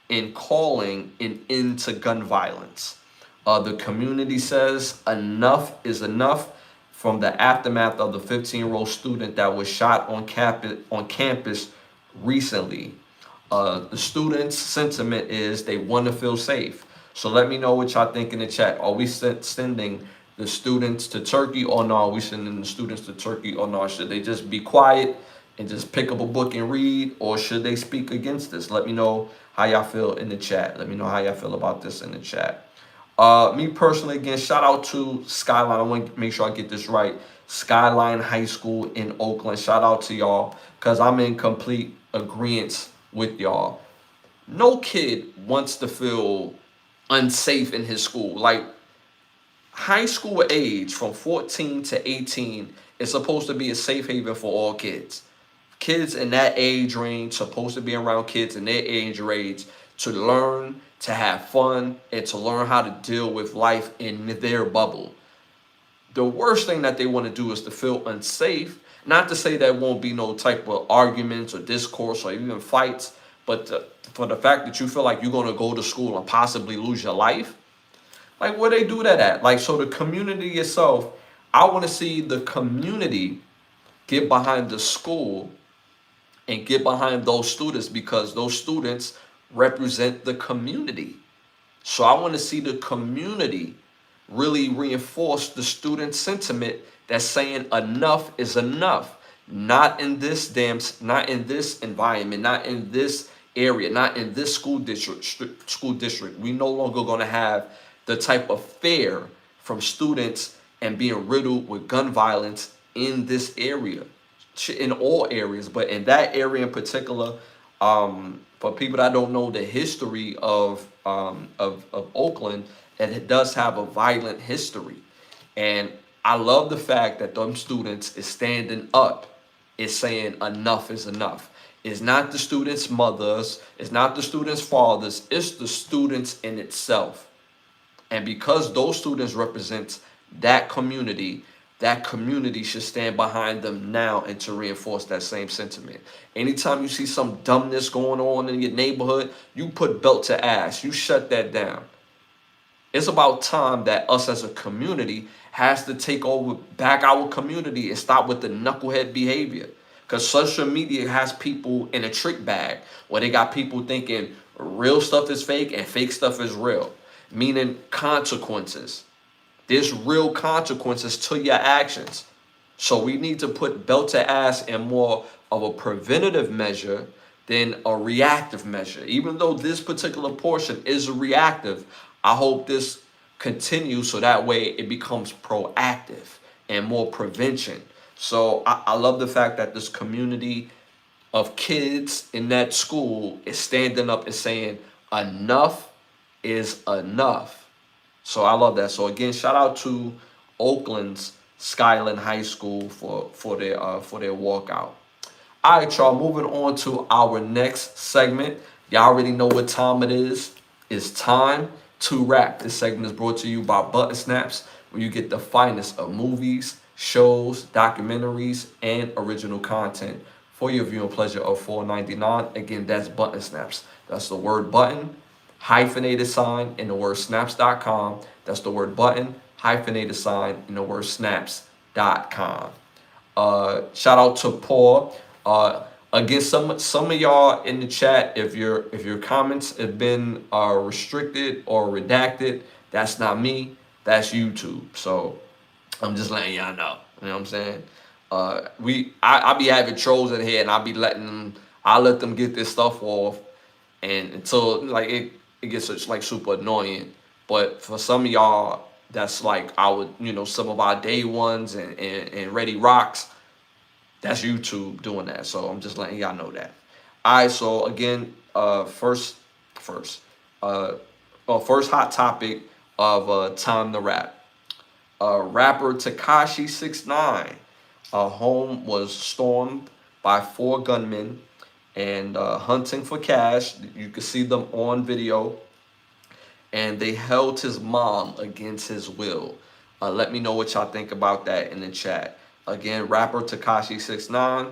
in calling an end to gun violence. The community says enough is enough from the aftermath of the 15-year-old student that was shot on campus recently. The students' sentiment is they want to feel safe. So let me know what y'all think in the chat. Are we sending the students to Turkey or no? Are we sending the students to Turkey or no? Should they just be quiet and just pick up a book and read, or should they speak against this? Let me know how y'all feel in the chat. Let me know how y'all feel about this in the chat. Me personally, again, shout out to Skyline. I want to make sure I get this right. Skyline High School in Oakland. Shout out to y'all, because I'm in complete agreement with y'all. No kid wants to feel unsafe in his school. Like, high school age from 14 to 18 is supposed to be a safe haven for all kids. Kids in that age range supposed to be around kids in their age range to learn, to have fun, and to learn how to deal with life in their bubble. The worst thing that they want to do is to feel unsafe. Not to say there won't be no type of arguments or discourse or even fights, but for the fact that you feel like you're going to go to school and possibly lose your life. Like, where they do that at? Like, so the community itself, I want to see the community get behind the school and get behind those students, because those students represent the community. So I want to see the community really reinforce the student sentiment that's saying enough is enough. Not in this not in this environment, not in this area, not in this school district. We no longer going to have the type of fear from students and being riddled with gun violence in this area, in all areas, but in that area in particular. For people that don't know the history of Oakland, and it does have a violent history. And I love the fact that them students is standing up, is saying enough is enough. It's not the students' mothers, it's not the students' fathers, it's the students in itself. And because those students represent that community should stand behind them now and to reinforce that same sentiment. Anytime you see some dumbness going on in your neighborhood, you put belt to ass, you shut that down. It's about time that us as a community has to take over back our community and stop with the knucklehead behavior. Because social media has people in a trick bag where they got people thinking real stuff is fake and fake stuff is real, meaning consequences. There's real consequences to your actions. So we need to put belt to ass in more of a preventative measure than a reactive measure. Even though this particular portion is reactive, I hope this continues so that way it becomes proactive and more prevention. So I love the fact that this community of kids in that school is standing up and saying enough is enough. So I love that. So again, shout out to Oakland's Skyland High School for their walkout. All right, y'all. Moving on to our next segment. Y'all already know what time it is. It's time to rap. This segment is brought to you by Button Snaps, where you get the finest of movies, shows, documentaries, and original content for your viewing pleasure of $4.99. Again, that's Button Snaps. That's the word button, hyphenated sign, in the word snaps.com. That's the word button, hyphenated sign, in the word snaps.com. Shout out to Paul. Again, some of y'all in the chat, if your comments have been restricted or redacted, that's not me, that's YouTube. So I'm just letting y'all know. You know what I'm saying? I be having trolls in here, and I let them get this stuff off, and until like it gets like super annoying. But for some of y'all, that's like some of our day ones and Ready Rocks, that's YouTube doing that. So I'm just letting y'all know that. All right. So again, first hot topic of time to rap. Rapper Tekashi 6ix9ine. Home was stormed by 4 gunmen and hunting for cash. You can see them on video. And they held his mom against his will. Let me know what y'all think about that in the chat. Again, rapper Tekashi 6ix9ine,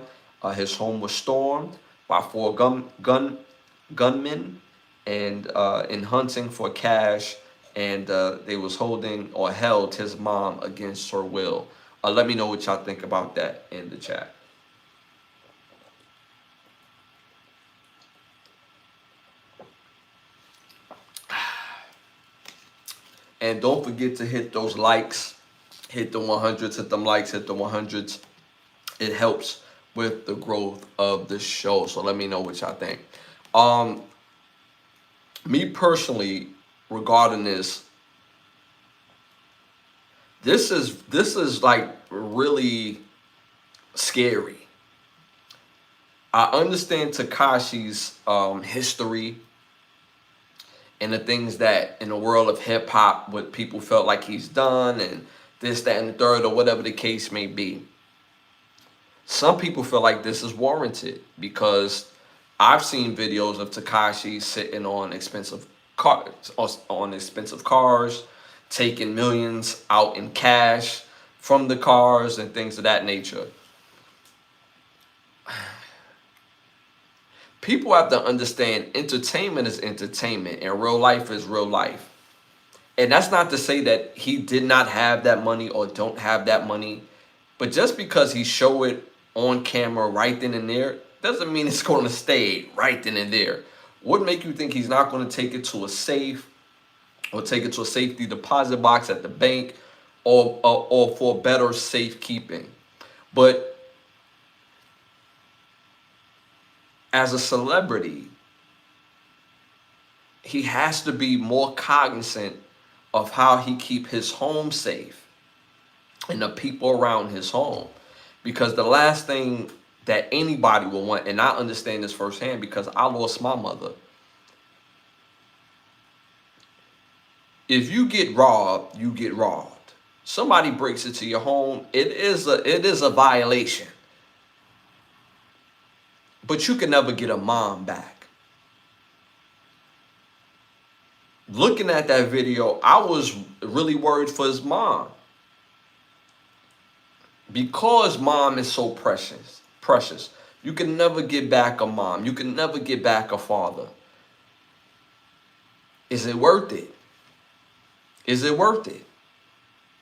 his home was stormed by 4 gunmen and in hunting for cash, and they was holding or held his mom against her will. Let me know what y'all think about that in the chat. And don't forget to hit those likes, hit the 100s, hit them likes, hit the 100s. It helps with the growth of the show. So let me know what y'all think. Me personally, regarding this is like really scary. I understand Tekashi's history and the things that in the world of hip hop, what people felt like he's done, and this, that, and the third, or whatever the case may be. Some people feel like this is warranted because I've seen videos of Tekashi sitting on expensive cars, taking millions out in cash from the cars and things of that nature. People have to understand entertainment is entertainment and real life is real life. And that's not to say that he did not have that money or don't have that money. But just because he showed it on camera right then and there doesn't mean it's going to stay right then and there. What make you think he's not going to take it to a safe or take it to a safety deposit box at the bank, or for better safekeeping. But as a celebrity, he has to be more cognizant of how he keep his home safe and the people around his home. Because the last thing that anybody will want, and I understand this firsthand because I lost my mother. If you get robbed, you get robbed. Somebody breaks into your home, it is a violation. But you can never get a mom back. Looking at that video, I was really worried for his mom. Because mom is so precious. You can never get back a mom. You can never get back a father. Is it worth it? Is it worth it?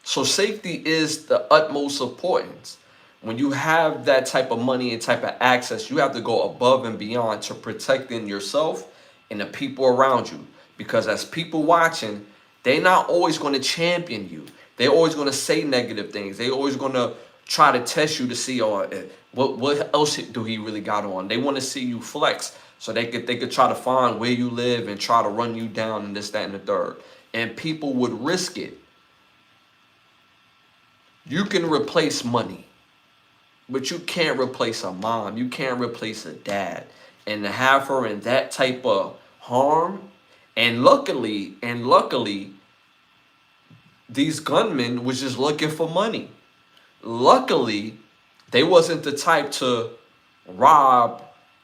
So safety is the utmost importance. When you have that type of money and type of access, you have to go above and beyond to protecting yourself and the people around you. Because as people watching, they're not always going to champion you. They're always going to say negative things. They're always going to try to test you to see, what else do he really got on. They want to see you flex so they could try to find where you live and try to run you down and this, that, and the third. And people would risk it. You can replace money, but you can't replace a mom. You can't replace a dad. And to have her in that type of harm, and luckily, these gunmen was just looking for money. Luckily, they wasn't the type to rob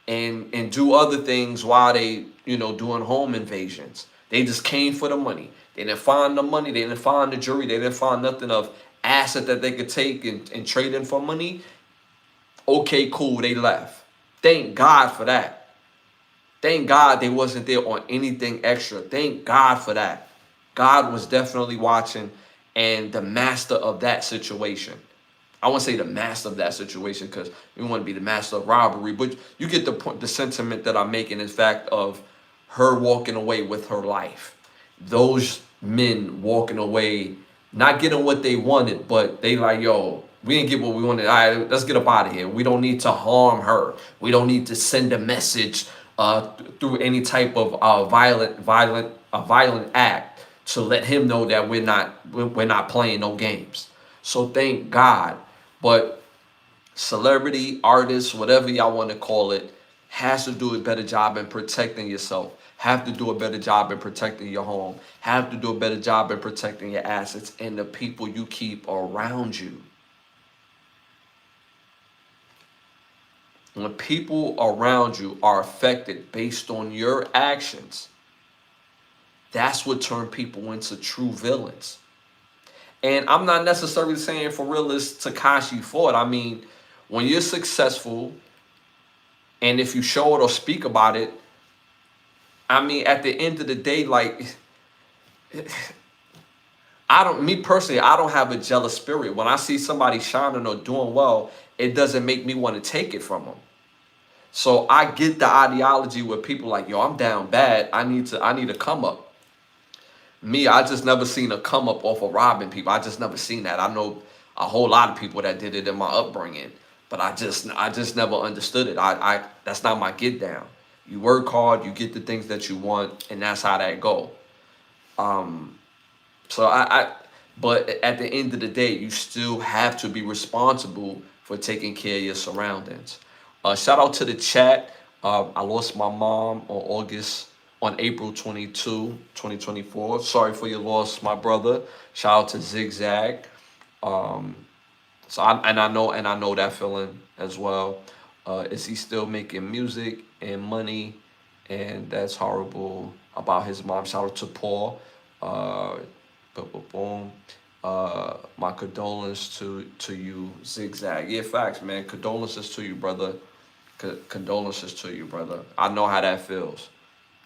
and do other things while they, doing home invasions. They just came for the money. They didn't find the money. They didn't find the jewelry. They didn't find nothing of asset that they could take and trade in for money. Okay, cool. They left. Thank God for that. Thank God they wasn't there on anything extra. Thank God for that. God was definitely watching and the master of that situation. I won't say the master of that situation because we want to be the master of robbery, but you get the point, the sentiment that I'm making in fact of her walking away with her life. Those men walking away, not getting what they wanted, but they like, yo, we didn't get what we wanted. All right, let's get up out of here. We don't need to harm her. We don't need to send a message through any type of violent act to let him know that we're not playing no games. So thank God. But celebrity, artists, whatever y'all want to call it, has to do a better job in protecting yourself. Have to do a better job in protecting your home. Have to do a better job in protecting your assets and the people you keep around you. When people around you are affected based on your actions, that's what turns people into true villains. And I'm not necessarily saying for real is Tekashi Ford. I mean, when you're successful and if you show it or speak about it, I mean, at the end of the day, like, me personally, I don't have a jealous spirit. When I see somebody shining or doing well, it doesn't make me want to take it from them. So I get the ideology where people like, yo, I'm down bad. I need to come up. Me, I just never seen a come up off of robbing people. I just never seen that. I know a whole lot of people that did it in my upbringing, but I just never understood it. I that's not my get down. You work hard, you get the things that you want, and that's how that go. But at the end of the day, you still have to be responsible for taking care of your surroundings. Shout out to the chat. I lost my mom on April 22, 2024. Sorry for your loss, my brother. Shout out to Zigzag. I know that feeling as well. Is he still making music and money? And that's horrible about his mom. Shout out to Paul. My condolences to you, Zigzag. Yeah, facts, man. Condolences to you, brother. Condolences to you, brother. I know how that feels.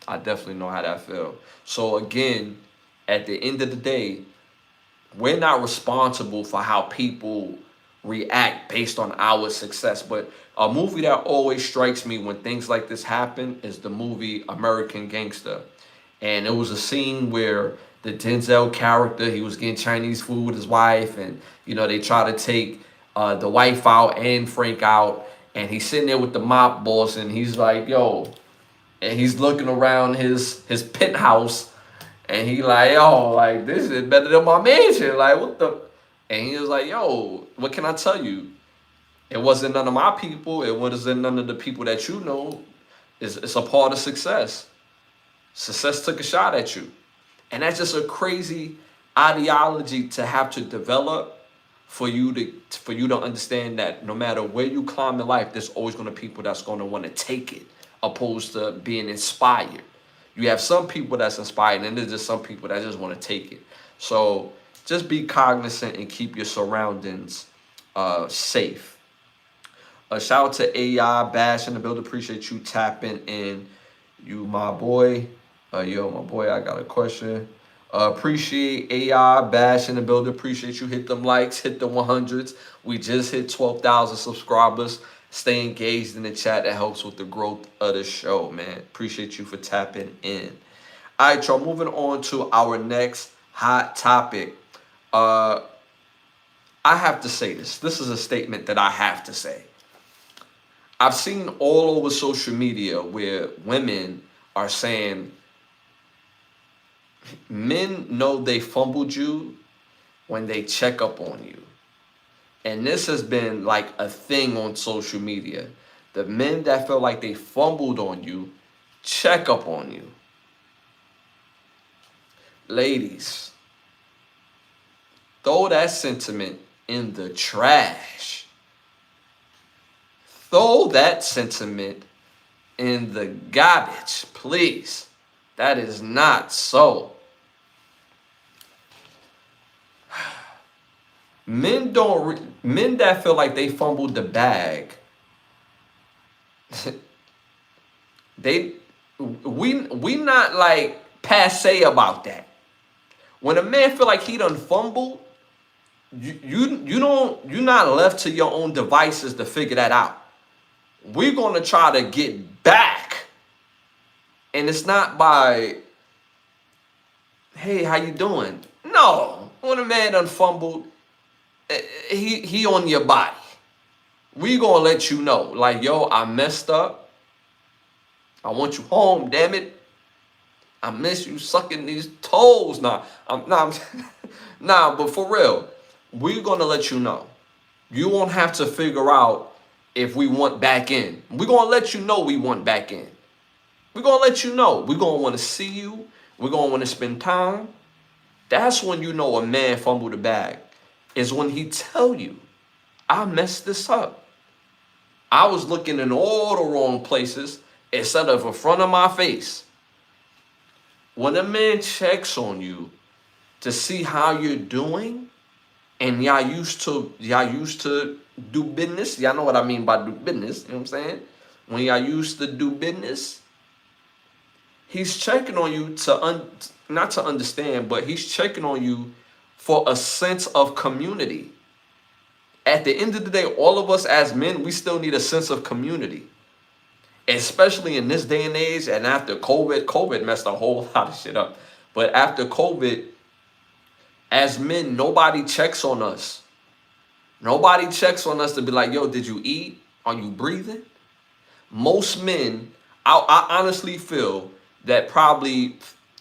I definitely know how that feels. So again, at the end of the day, we're not responsible for how people react based on our success. But a movie that always strikes me when things like this happen is the movie American Gangster. And it was a scene where the Denzel character. He was getting Chinese food with his wife, and they try to take the wife out and Frank out, and he's sitting there with the mob boss, and he's like, "Yo," and he's looking around his penthouse, and he like, "Yo, like this is better than my mansion. Like what the?" And he was like, "Yo, what can I tell you? It wasn't none of my people. It wasn't none of the people that you know. It's a part of success. Success took a shot at you." And that's just a crazy ideology to have to develop for you to understand that no matter where you climb in life, there's always going to be people that's going to want to take it, opposed to being inspired. You have some people that's inspired, and there's just some people that just want to take it. So just be cognizant and keep your surroundings safe. Shout out to AI Bash in the build. Appreciate you tapping in. You my boy. Yo, my boy, I got a question. Appreciate AI Bash in the build. Appreciate you. Hit them likes, hit the 100s. We just hit 12,000 subscribers. Stay engaged in the chat. That helps with the growth of the show, man. Appreciate you for tapping in. All right, y'all. Moving on to our next hot topic. I have to say this. This is a statement that I have to say. I've seen all over social media where women are saying, men know they fumbled you when they check up on you. And this has been like a thing on social media. The men that feel like they fumbled on you, check up on you. Ladies, throw that sentiment in the trash. Throw that sentiment in the garbage, please. That is not so. Men that feel like they fumbled the bag, we not like passe about that. When a man feel like he done fumbled, you're not left to your own devices to figure that out. We're gonna try to get back, and it's not by, "Hey, how you doing?" No, when a man done fumbled, he on your body. We gonna let you know, like, "Yo, I messed up. I want you home, damn it. I miss you sucking these toes." Nah, but for real, we're gonna let you know. You won't have to figure out if we want back in. We're gonna let you know we want back in. We're gonna let you know. We're gonna want to see you. We're gonna want to spend time. That's when you know a man fumbled the bag. Is when he tell you, "I messed this up. I was looking in all the wrong places instead of in front of my face." When a man checks on you to see how you're doing, and y'all used to do business. Y'all know what I mean by do business. You know what I'm saying? When y'all used to do business, he's checking on you not to understand, but he's checking on you for a sense of community. At the end of the day, all of us as men, we still need a sense of community. Especially in this day and age, and after COVID messed a whole lot of shit up. But after COVID, as men, nobody checks on us. Nobody checks on us to be like, "Yo, did you eat? Are you breathing?" Most men, I honestly feel that probably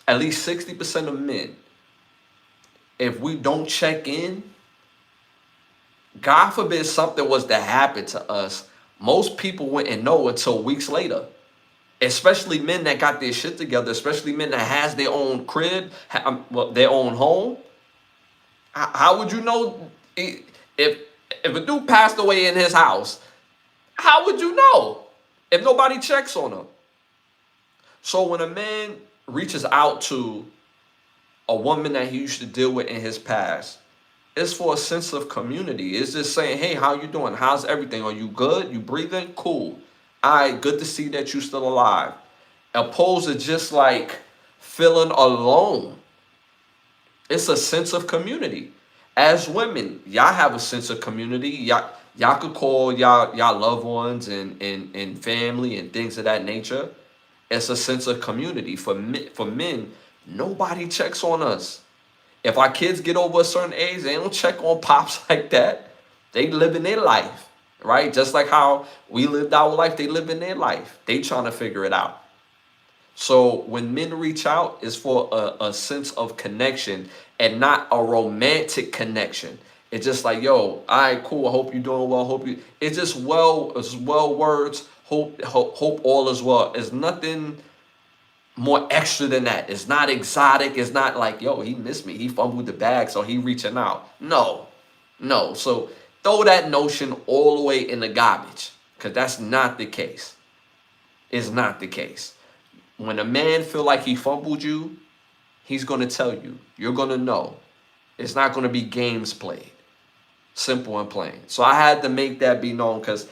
at least 60% of men, if we don't check in, God forbid something was to happen to us, most people wouldn't know until weeks later. Especially men that got their shit together, especially men that has their own crib, their own home. How would you know if a dude passed away in his house? How would you know if nobody checks on him? So when a man reaches out to a woman that he used to deal with in his past, it's for a sense of community. It's just saying, "Hey, how you doing? How's everything? Are you good? You breathing? Cool. All right, good to see that you still alive." Opposed to just like feeling alone. It's a sense of community. As women, y'all have a sense of community. Y'all could call y'all loved ones and family and things of that nature. It's a sense of community. For men, Nobody checks on us. If our kids get over a certain age, they don't check on pops like that. They living their life, right? Just like how we lived our life, they live in their life. They trying to figure it out. So when men reach out, it's for a sense of connection and not a romantic connection. It's just like, yo, all right, cool. I hope you're doing well. Hope you. It's just well words. Hope all is well. It's nothing more extra than that. It's not exotic. It's not like, yo, he missed me. He fumbled the bag, so he reaching out. No, no. So throw that notion all the way in the garbage, because that's not the case. It's not the case. When a man feel like he fumbled you, he's going to tell you. You're going to know. It's not going to be games played. Simple and plain. So I had to make that be known, because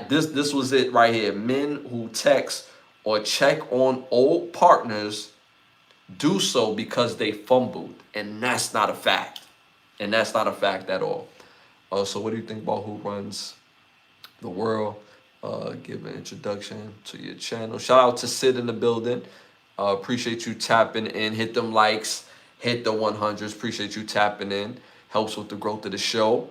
this was it right here. Men who text or check on old partners do so because they fumbled. And that's not a fact. And that's not a fact at all. So what do you think about who runs the world? Give an introduction to your channel. Shout out to Sid in the building. Appreciate you tapping in. Hit them likes. Hit the 100s. Appreciate you tapping in. Helps with the growth of the show.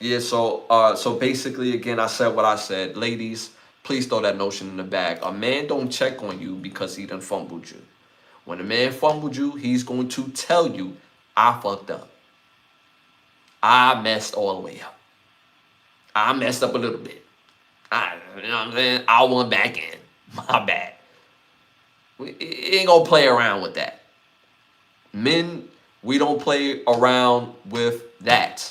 Yeah, so basically, again, I said what I said. Ladies, please throw that notion in the bag. A man don't check on you because he done fumbled you. When a man fumbled you, he's going to tell you, I fucked up. I messed all the way up. I messed up a little bit. You know what I'm saying? I went back in. My bad. We ain't gonna play around with that. Men, we don't play around with that.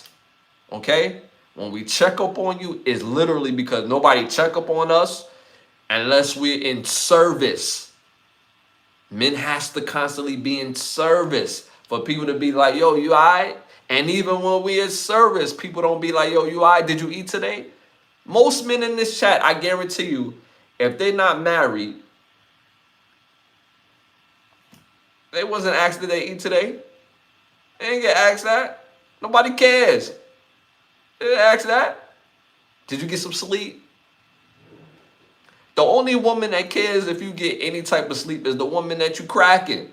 Okay? When we check up on you, it's literally because nobody check up on us unless we're in service. Men has to constantly be in service for people to be like, yo, you all right? And even when we in service, people don't be like, yo, you all right? Did you eat today? Most men in this chat, I guarantee you, if they're not married, they wasn't asked, did they eat today? They didn't get asked that. Nobody cares. They didn't ask that. Did you get some sleep? The only woman that cares if you get any type of sleep is the woman that you cracking.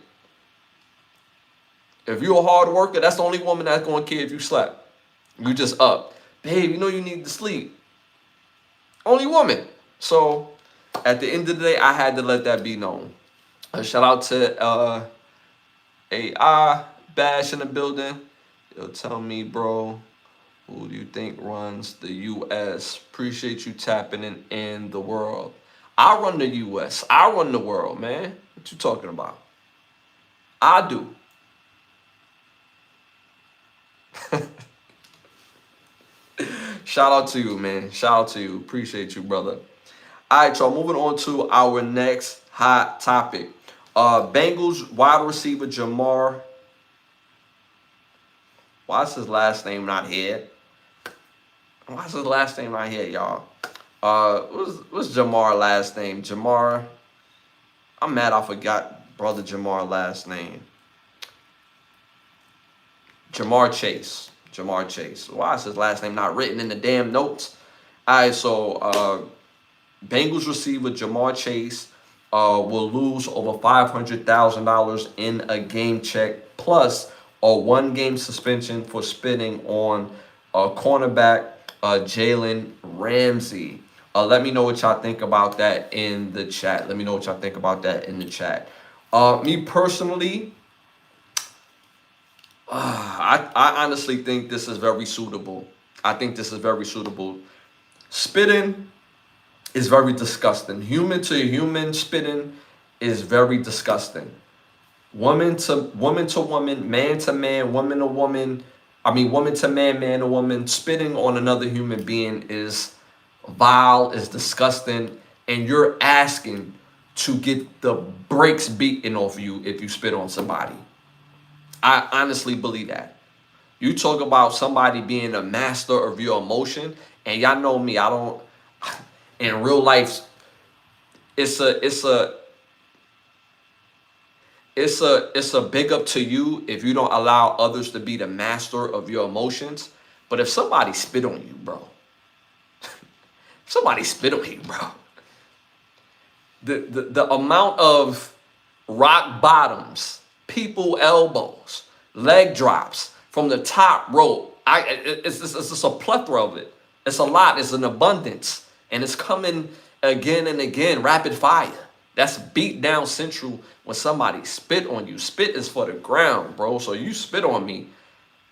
If you're a hard worker, that's the only woman that's going to care if you slept. You just up. Babe, you know you need to sleep. Only woman. So at the end of the day, I had to let that be known. Shout out to AI Bash in the building. Yo, tell me, bro, who do you think runs the U.S.? Appreciate you tapping in the world. I run the U.S. I run the world, man. What you talking about? I do. Shout out to you, man. Shout out to you. Appreciate you, brother. All right, y'all. Moving on to our next hot topic. Bengals wide receiver Jamar. Why is his last name not here? Why is his last name not here, y'all? What's Jamar last name? Jamar. I'm mad I forgot brother Jamar last name. Jamar Chase. Jamar Chase. Why is his last name not written in the damn notes? All right, so Bengals receiver Jamar Chase will lose over $500,000 in a game check, plus a 1-game suspension for spitting on cornerback Jalen Ramsey. Let me know what y'all think about that in the chat. Let me know what y'all think about that in the chat. Me personally, I honestly think this is very suitable. I think this is very suitable. Spitting is very disgusting. Human to human spitting is very disgusting. Woman to woman, man to man, woman to woman. I mean, woman to man, man to woman. Spitting on another human being is vile, is disgusting, and you're asking to get the brakes beaten off you if you spit on somebody. I honestly believe that. You talk about somebody being a master of your emotion, and y'all know me, I don't, in real life, it's a big up to you if you don't allow others to be the master of your emotions. But if somebody spit on you, bro, the amount of rock bottoms people elbows, leg drops from the top rope. It's just a plethora of it. It's a lot. It's an abundance. And it's coming again and again, rapid fire. That's beat down central when somebody spit on you. Spit is for the ground, bro. So you spit on me,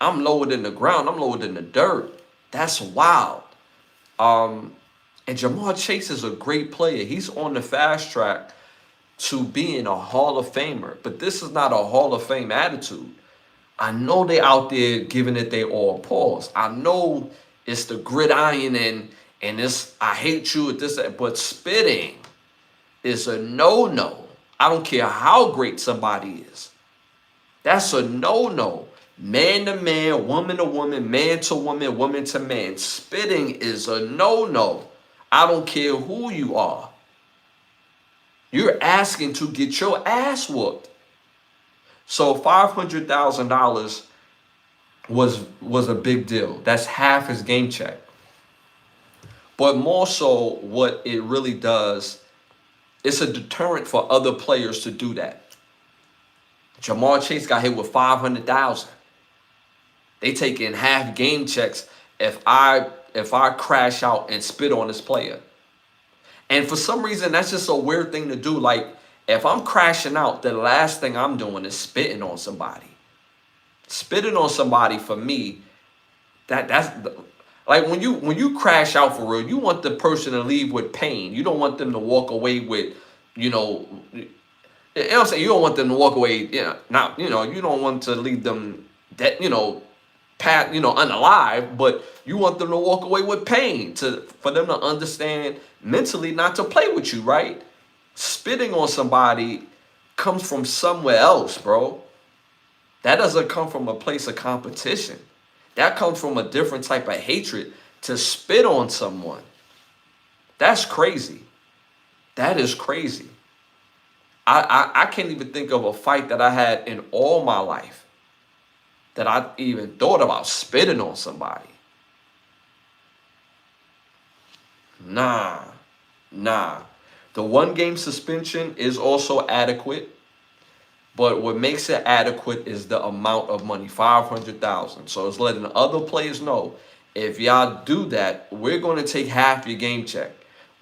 I'm lower than the ground. I'm lower than the dirt. That's wild. And Ja'Marr Chase is a great player. He's on the fast track to being a Hall of Famer. But this is not a Hall of Fame attitude. I know they out there giving it their all. Pause. I know it's the gridiron and it's I hate you at this, but spitting is a no-no. I don't care how great somebody is. That's a no-no. Man to man, woman to woman, man to woman, woman to man. Spitting is a no-no. I don't care who you are. You're asking to get your ass whooped. So $500,000 was a big deal. That's half his game check. But more so, what it really does, it's a deterrent for other players to do that. Ja'Marr Chase got hit with $500,000. They take in half game checks if I crash out and spit on this player. And for some reason, that's just a weird thing to do. Like, if I'm crashing out, the last thing I'm doing is spitting on somebody. Spitting on somebody, for me, that's like when you crash out for real, you want the person to leave with pain. You don't want them to walk away with, you know what I'm saying? You don't want them to walk away, you don't want to leave them dead, unalive, but you want them to walk away with pain, for them to understand mentally not to play with you, right? Spitting on somebody comes from somewhere else, bro. That doesn't come from a place of competition. That comes from a different type of hatred. To spit on someone, that's crazy. That is crazy. I can't even think of a fight that I had in all my life that I even thought about spitting on somebody. Nah. The 1-game suspension is also adequate, but what makes it adequate is the amount of money, $500,000. So it's letting other players know, if y'all do that, we're going to take half your game check.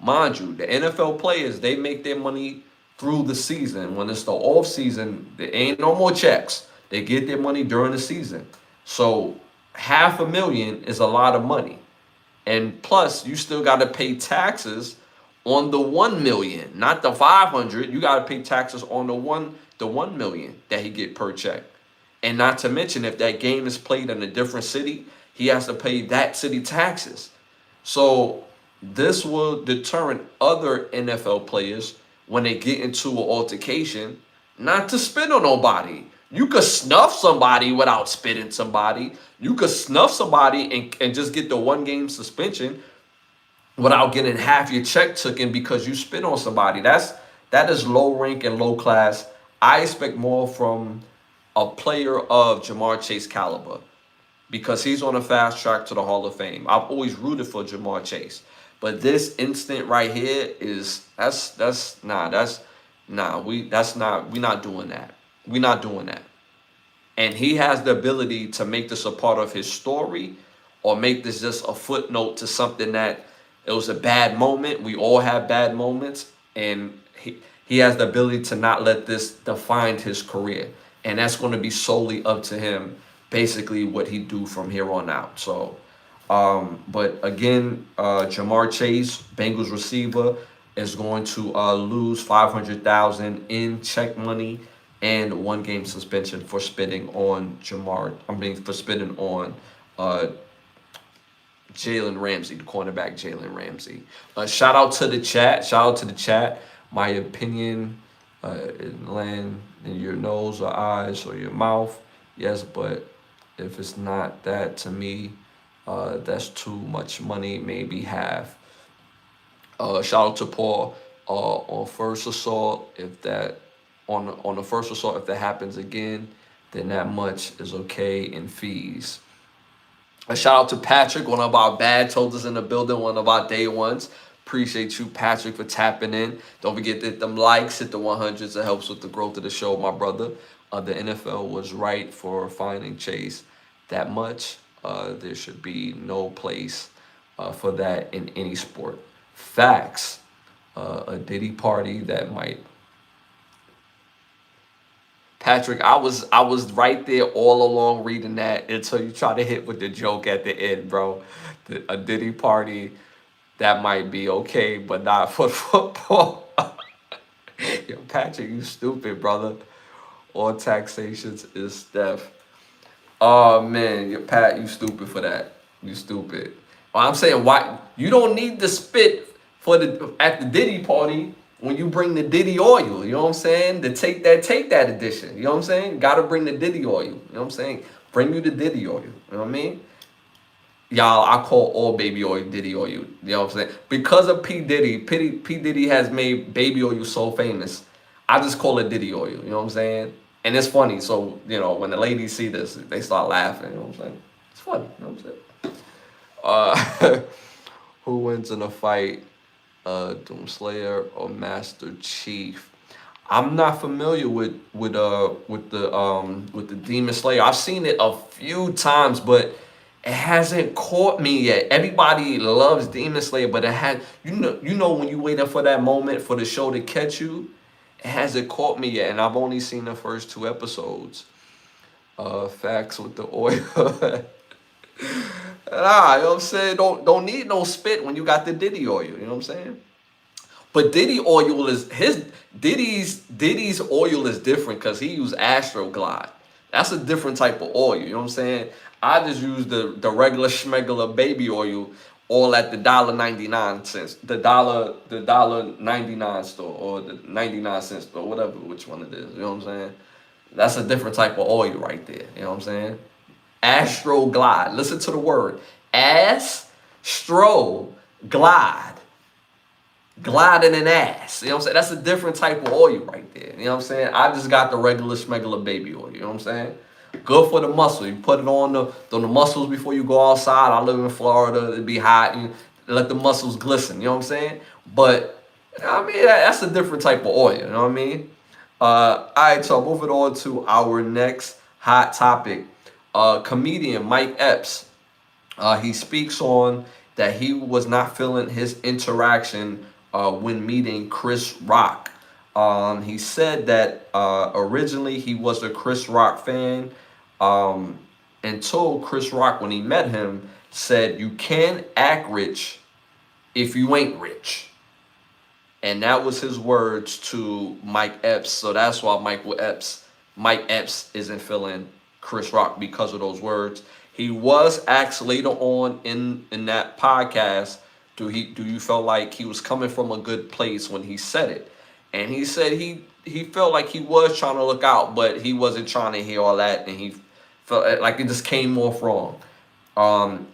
Mind you, the NFL players, they make their money through the season. When it's the off season, there ain't no more checks. They get their money during the season. So $500,000 is a lot of money. And plus, you still got to pay taxes on the 1 million, not the 500. You got to pay taxes on the 1 million that he get per check. And not to mention, if that game is played in a different city, he has to pay that city taxes. So this will deter other NFL players when they get into an altercation not to spit on nobody. You could snuff somebody without spitting somebody. You could snuff somebody and just get the 1-game suspension without getting half your check taken because you spit on somebody. That is low rank and low class. I expect more from a player of Ja'Marr Chase caliber because he's on a fast track to the Hall of Fame. I've always rooted for Ja'Marr Chase. But this instant right here is we're not doing that. We're not doing that. And he has the ability to make this a part of his story or make this just a footnote to something that it was a bad moment. We all have bad moments. And he has the ability to not let this define his career. And that's going to be solely up to him, basically what he do from here on out. So, but again, Ja'Marr Chase, Bengals receiver, is going to lose $500,000 in check money and 1-game suspension for spitting on Jalen Ramsey, the cornerback Jalen Ramsey. Shout out to the chat. My opinion, land in your nose or eyes or your mouth. Yes, but if it's not that, to me, that's too much money, maybe half. Shout out to Paul on first assault. If that on the first assault, if that happens again, then that much is okay in fees. A shout out to Patrick, one of our bad totals in the building, one of our day ones. Appreciate you, Patrick, for tapping in. Don't forget to hit them likes, hit the 100s. It helps with the growth of the show, my brother. The NFL was right for fining Chase that much. There should be no place for that in any sport. Facts. A Diddy party that might. Patrick, I was right there all along reading that until you try to hit with the joke at the end, bro. A Diddy party that might be okay, but not for football. Yo, Patrick, you stupid, brother. All taxations is theft. Oh man, Pat, you stupid for that. You stupid. I'm saying, why you don't need to spit for the at the Diddy party when you bring the Diddy oil. You know what I'm saying? To take that edition. You know what I'm saying? Gotta bring the Diddy oil. You know what I'm saying? Bring you the Diddy oil. You know what I mean? Y'all, I call all baby oil Diddy oil. You know what I'm saying? Because of P Diddy has made baby oil so famous. I just call it Diddy oil. You know what I'm saying? And it's funny. So, when the ladies see this, they start laughing. You know what I'm saying? It's funny. You know what I'm saying? Who wins in a fight? Doomslayer or Master Chief? I'm not familiar with the Demon Slayer. I've seen it a few times, but it hasn't caught me yet. Everybody loves Demon Slayer, but it had when you waiting for that moment for the show to catch you, it hasn't caught me yet, and I've only seen the first 2 episodes. Facts with the oil. You know what I'm saying? Don't need no spit when you got the Diddy oil. You know what I'm saying? But Diddy's oil is different because he used Astroglide. That's a different type of oil. You know what I'm saying? I just use the regular schmegular baby oil, all at the $1.99. The $1.99 store, or the 99-cent store, whatever, which one it is. You know what I'm saying? That's a different type of oil right there. You know what I'm saying? Astroglide. Listen to the word. Astroglide. Gliding an ass. You know what I'm saying? That's a different type of oil right there. You know what I'm saying? I just got the regular schmegular baby oil. You know what I'm saying? Good for the muscle. You put it on the muscles before you go outside. I live in Florida. It'd be hot. You let the muscles glisten. You know what I'm saying? But, I mean, that's a different type of oil. You know what I mean? All right, so moving on to our next hot topic. Comedian Mike Epps. He speaks on that he was not feeling his interaction when meeting Chris Rock. He said that originally he was a Chris Rock fan and told Chris Rock when he met him, said, "You can't act rich if you ain't rich." And that was his words to Mike Epps. So that's why Mike Epps isn't feeling Chris Rock because of those words. He was asked later on in that podcast, do you feel like he was coming from a good place when he said it? And he said he felt like he was trying to look out, but he wasn't trying to hear all that, and he felt like it just came off wrong. And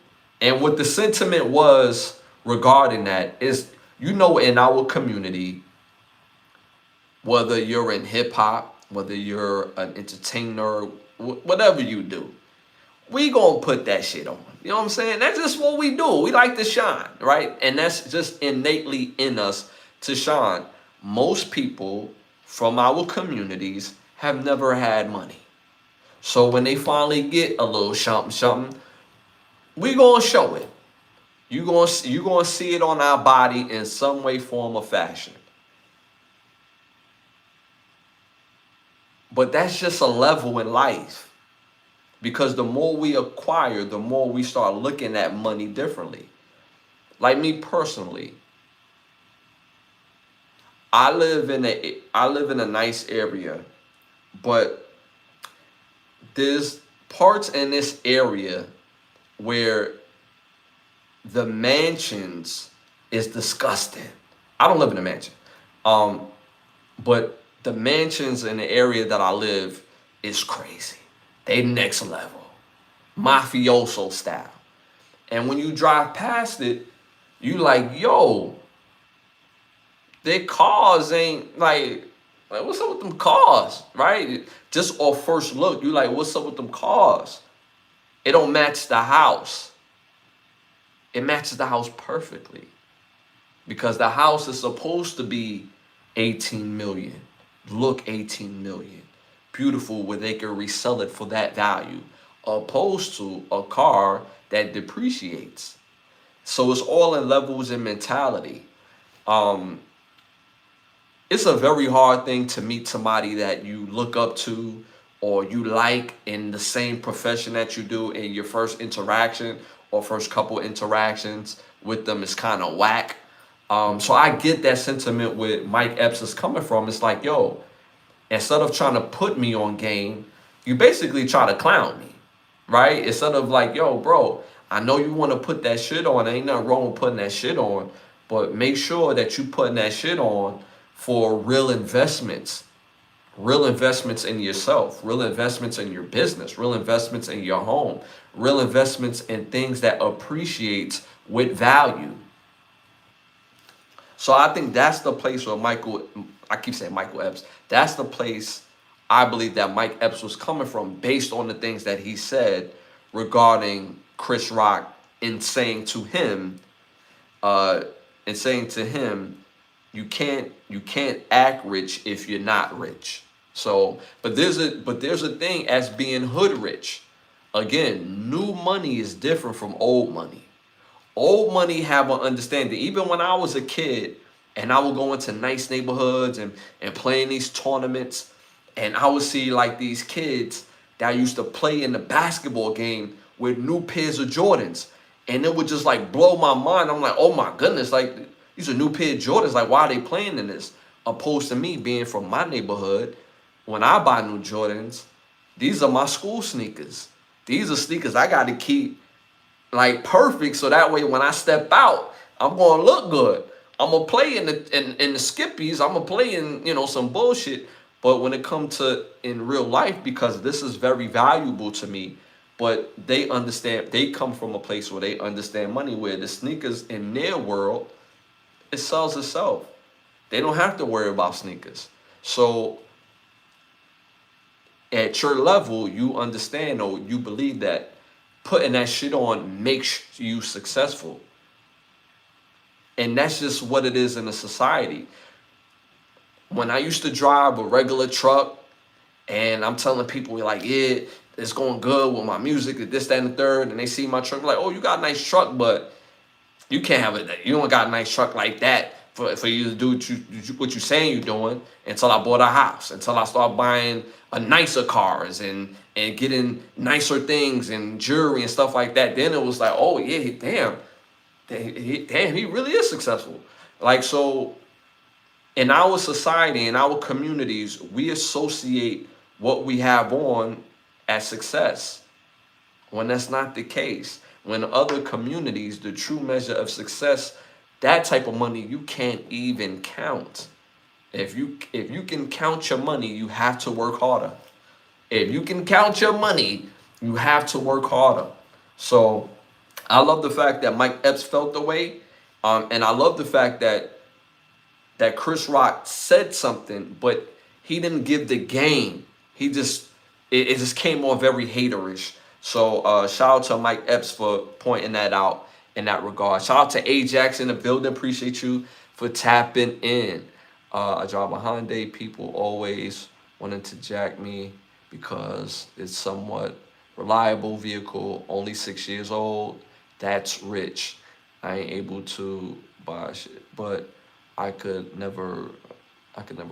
what the sentiment was regarding that is, in our community, whether you're in hip hop, whether you're an entertainer, whatever you do, we gonna put that shit on. You know what I'm saying? That's just what we do. We like to shine, right? And that's just innately in us to shine. Most people from our communities have never had money. So when they finally get a little something, we gonna show it. You gonna see it on our body in some way, form, or fashion. But that's just a level in life. Because the more we acquire, the more we start looking at money differently. Like me personally, I live in a nice area, but there's parts in this area where the mansions is disgusting. I don't live in a mansion, but the mansions in the area that I live is crazy. They next level, mafioso style. And when you drive past it, you like, yo, their cars ain't like what's up with them cars, right? Just off first look, you like, what's up with them cars? It don't match the house. It matches the house perfectly because the house is supposed to be 18 million. Look 18 million. beautiful where they can resell it for that value, opposed to a car that depreciates. So it's all in levels and mentality. Um, it's a very hard thing to meet somebody that you look up to or you like in the same profession that you do, in your first interaction or first couple interactions with them is kind of whack. So I get that sentiment with Mike Epps is coming from. It's like, yo, instead of trying to put me on game, you basically try to clown me, right? Instead of like, yo, bro, I know you want to put that shit on. Ain't nothing wrong with putting that shit on, but make sure that you putting that shit on for real investments in yourself, real investments in your business, real investments in your home, real investments in things that appreciates with value. So I think that's the place where I keep saying Michael Epps, that's the place I believe that Mike Epps was coming from based on the things that he said regarding Chris Rock in saying to him, uh, in saying to him, you can't act rich if you're not rich. So, but there's a thing as being hood rich. Again, new money is different from old money. Old money have an understanding. Even when I was a kid and I would go into nice neighborhoods and play in these tournaments, and I would see like these kids that used to play in the basketball game with new pairs of Jordans. And it would just like blow my mind. I'm like, oh my goodness, like these are new pair of Jordans. Like, why are they playing in this? Opposed to me being from my neighborhood, when I buy new Jordans, these are my school sneakers. These are sneakers I got to keep like perfect, so that way when I step out, I'm gonna look good. I'm gonna play in the skippies. I'm gonna play in some bullshit. But when it comes to in real life, because this is very valuable to me, but they understand. They come from a place where they understand money, where the sneakers in their world, it sells itself. They don't have to worry about sneakers. So at your level, you understand or you believe that putting that shit on makes you successful. And that's just what it is in a society. When I used to drive a regular truck and I'm telling people like, yeah, it's going good with my music, this, that, and the third, and they see my truck like, oh, you got a nice truck, but you can't have it. You don't got a nice truck like that for you to do what you saying you're doing, until I bought a house, until I start buying a nicer cars and getting nicer things and jewelry and stuff like that. Then it was like, oh yeah, damn, he really is successful. Like, so in our society, in our communities, we associate what we have on as success, when that's not the case. When other communities, the true measure of success, that type of money you can't even count. If you can count your money, you have to work harder. If you can count your money, you have to work harder. So I love the fact that Mike Epps felt the way, and I love the fact that Chris Rock said something, but he didn't give the game. He just it just came off very haterish. So shout out to Mike Epps for pointing that out in that regard. Shout out to Ajax in the building. Appreciate you for tapping in. I drive a Hyundai. People always wanted to jack me because it's somewhat reliable vehicle. Only 6 years old. That's rich. I ain't able to buy shit, but I could never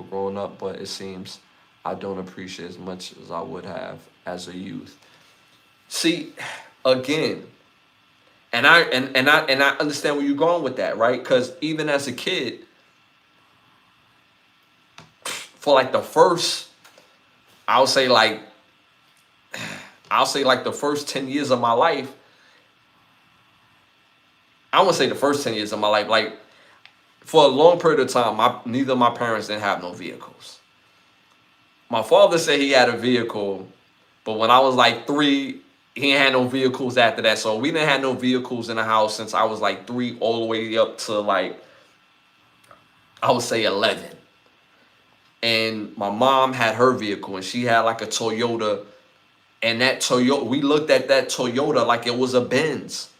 growing up. But it seems I don't appreciate as much as I would have as a youth. See, again, and I understand where you're going with that, right? Because even as a kid, for like the first, I'll say like the first 10 years of my life. I won't say the first 10 years of my life, like for a long period of time, neither of my parents didn't have no vehicles. My father said he had a vehicle, but when I was like 3, he ain't had no vehicles after that. So we didn't have no vehicles in the house since I was like 3 all the way up to like, I would say 11. And my mom had her vehicle and she had like a Toyota. And that Toyota, we looked at that Toyota like it was a Benz.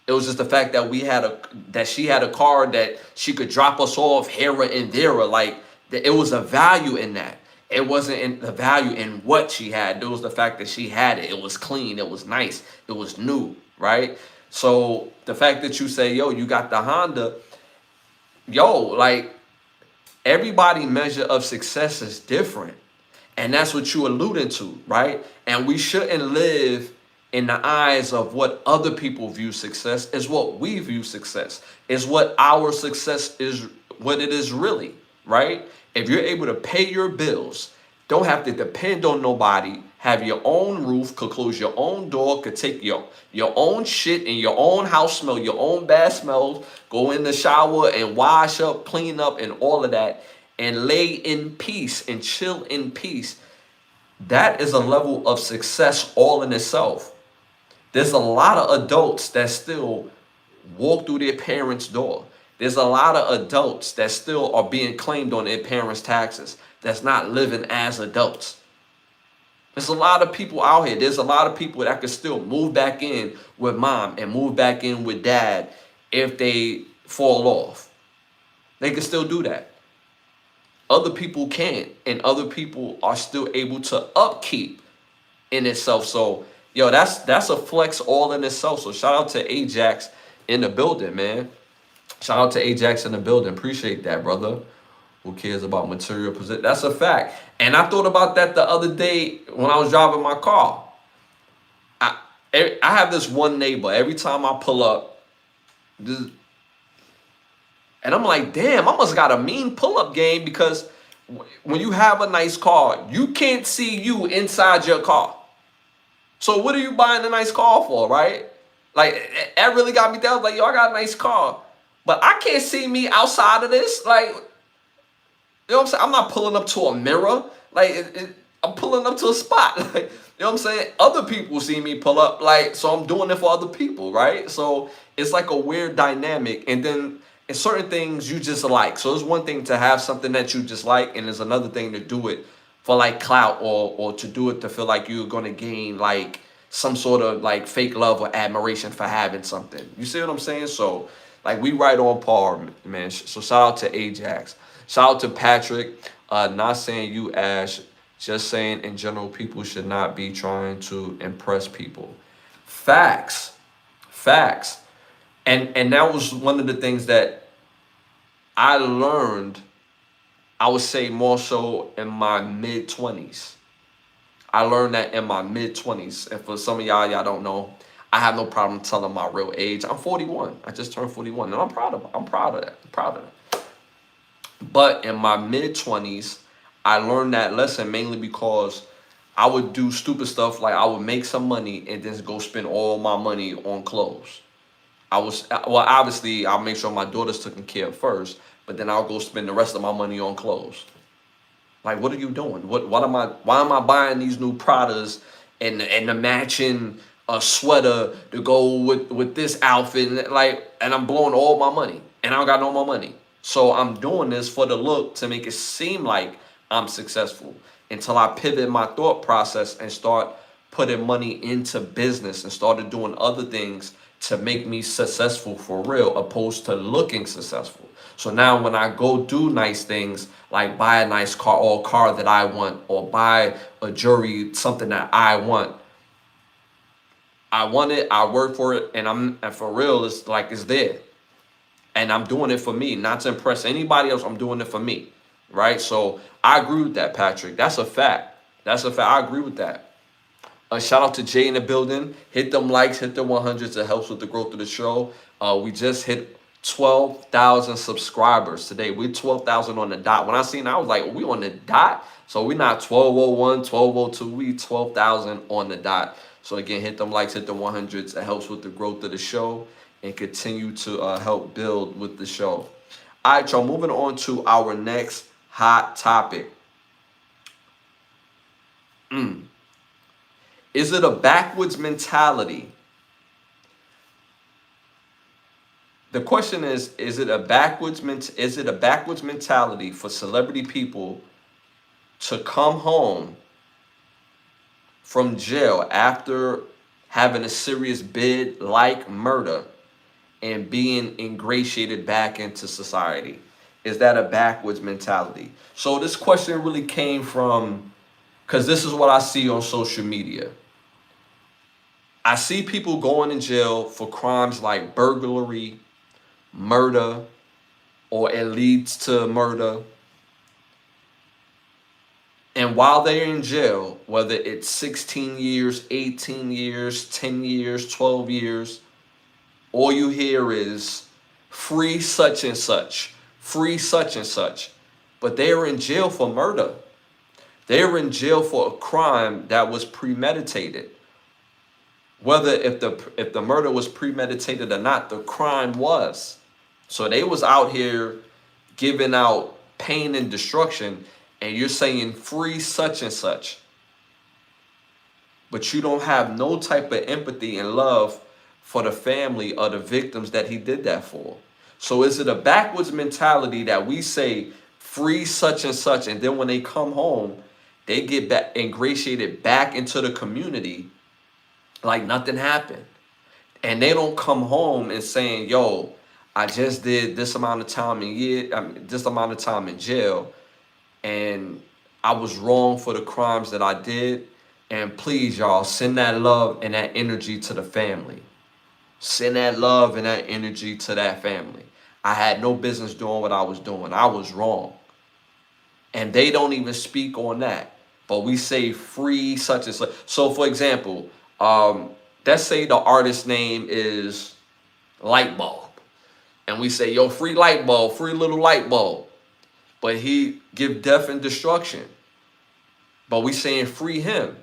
It was just the fact that she had a car that she could drop us off here and there. Like, it was a value in that. It wasn't in the value in what she had. It was the fact that she had it. It was clean. It was nice. It was new, right? So the fact that you say, yo, you got the Honda, yo, like everybody measure of success is different. And that's what you alluding to, right? And we shouldn't live in the eyes of what other people view success. Is what we view success. Is what our success is, what it is really, right? If you're able to pay your bills, don't have to depend on nobody, have your own roof, could close your own door, could take your own shit in your own house, smell your own bad smells, go in the shower and wash up, clean up, and all of that, and lay in peace and chill in peace. That is a level of success all in itself. There's a lot of adults that still walk through their parents' door. There's a lot of adults that still are being claimed on their parents' taxes, that's not living as adults. There's a lot of people out here. There's a lot of people that could still move back in with mom and move back in with dad if they fall off. They can still do that. Other people can't, and other people are still able to upkeep in itself. So, yo, that's a flex all in itself. So shout out to Ajax in the building, man. Shout out to Ajax in the building. Appreciate that, brother. Who cares about material possession? That's a fact. And I thought about that the other day when I was driving my car. I have this one neighbor. Every time I pull up, and I'm like, damn, I must got a mean pull-up game, because when you have a nice car, you can't see you inside your car. So what are you buying a nice car for, right? Like, that really got me down. Like, yo, I got a nice car, but I can't see me outside of this. Like, you know what I'm saying? I'm not pulling up to a mirror. Like, I'm pulling up to a spot. Like, you know what I'm saying? Other people see me pull up. Like, so I'm doing it for other people, right? So it's like a weird dynamic. And then in certain things you just like. So it's one thing to have something that you just like, and there's another thing to do it for like clout, or to do it to feel like you're going to gain like some sort of like fake love or admiration for having something. You see what I'm saying? So like we right on par, man. So shout out to Ajax. Shout out to Patrick. Not saying you, Ash. Just saying in general, people should not be trying to impress people. Facts. Facts. And that was one of the things that I learned, I would say more so in my mid-20s. I learned that in my mid-20s. And for some of y'all don't know, I have no problem telling my real age. I'm 41. I just turned 41. And I'm proud of that. I'm proud of that. But in my mid-20s, I learned that lesson mainly because I would do stupid stuff. Like I would make some money and then go spend all my money on clothes. Obviously, I'll make sure my daughter's taken care of first, but then I'll go spend the rest of my money on clothes. Like, what are you doing? Why am I buying these new Pradas and the matching sweater to go with this outfit? And I'm blowing all my money, and I don't got no more money. So I'm doing this for the look to make it seem like I'm successful, until I pivot my thought process and start putting money into business and started doing other things to make me successful for real, opposed to looking successful. So now when I go do nice things, like buy a nice car or a car that I want, or buy a jewelry, something that I want it, I work for it, and for real, it's like it's there. And I'm doing it for me, not to impress anybody else. I'm doing it for me, right? So I agree with that, Patrick. That's a fact. That's a fact. I agree with that. Shout out to Jay in the building. Hit them likes, hit the 100s. It helps with the growth of the show. We just hit 12,000 subscribers today. We're 12,000 on the dot. When I seen it, I was like, we on the dot? So we're not 1201, 1202. We 12,000 on the dot. So again, hit them likes, hit the 100s. It helps with the growth of the show and continue to help build with the show. All right, y'all, moving on to our next hot topic. Is it a backwards mentality? The question is it a backwards mentality for celebrity people to come home from jail after having a serious bid like murder and being ingratiated back into society? Is that a backwards mentality? So this question really came from, because this is what I see on social media. I see people going in jail for crimes like burglary, murder, or it leads to murder. And while they're in jail, whether it's 16 years, 18 years, 10 years, 12 years, all you hear is free such and such, free such and such. But they are in jail for murder. They were in jail for a crime that was premeditated. Whether if the murder was premeditated or not, the crime was. So they was out here giving out pain and destruction, and you're saying free such and such. But you don't have no type of empathy and love for the family or the victims that he did that for. So is it a backwards mentality that we say free such and such, and then when they come home, they get back ingratiated back into the community like nothing happened? And they don't come home and saying, yo, I just did this amount of time this amount of time in jail, and I was wrong for the crimes that I did. And please, y'all, send that love and that energy to the family. Send that love and that energy to that family. I had no business doing what I was doing. I was wrong. And they don't even speak on that. But we say free such and such. So for example, let's say the artist's name is Lightbulb. And we say, yo, free Lightbulb, free little Lightbulb. But he give death and destruction. But we saying free him.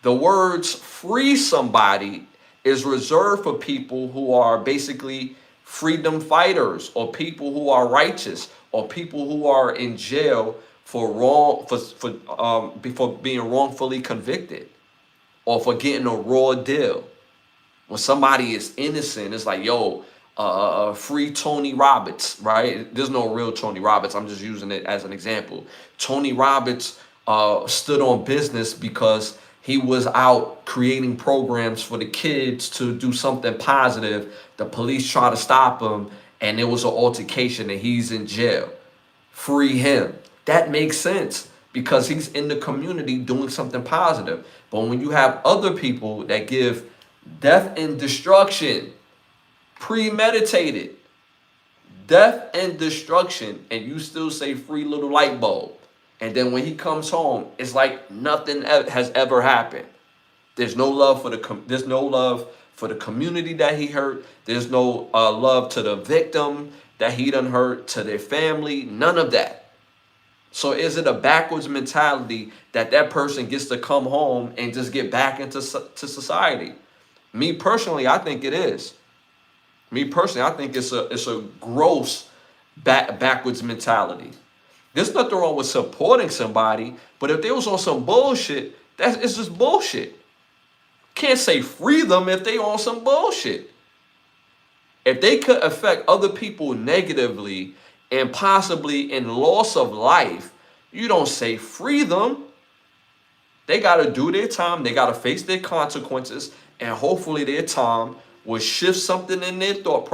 The words free somebody is reserved for people who are basically freedom fighters, or people who are righteous, or people who are in jail for being wrongfully convicted, or for getting a raw deal. When somebody is innocent, it's like, yo, free Tony Roberts, right? There's no real Tony Roberts. I'm just using it as an example. Tony Roberts stood on business because he was out creating programs for the kids to do something positive. The police try to stop him, and there was an altercation, and he's in jail. Free him. That makes sense because he's in the community doing something positive. But when you have other people that give death and destruction, premeditated death and destruction, and you still say free little Lightbulb, and then when he comes home, it's like nothing has ever happened. There's no love for the community that he hurt. There's no love to the victim that he done hurt, to their family. None of that. So is it a backwards mentality that person gets to come home and just get back into society? Me personally, I think it is. Me personally, I think it's a gross backwards mentality. There's nothing wrong with supporting somebody, but if they was on some bullshit, it's just bullshit. Can't say free them if they on some bullshit. If they could affect other people negatively and possibly in loss of life, you don't say free them. They got to do their time. They got to face their consequences, and hopefully their time will shift something in their thought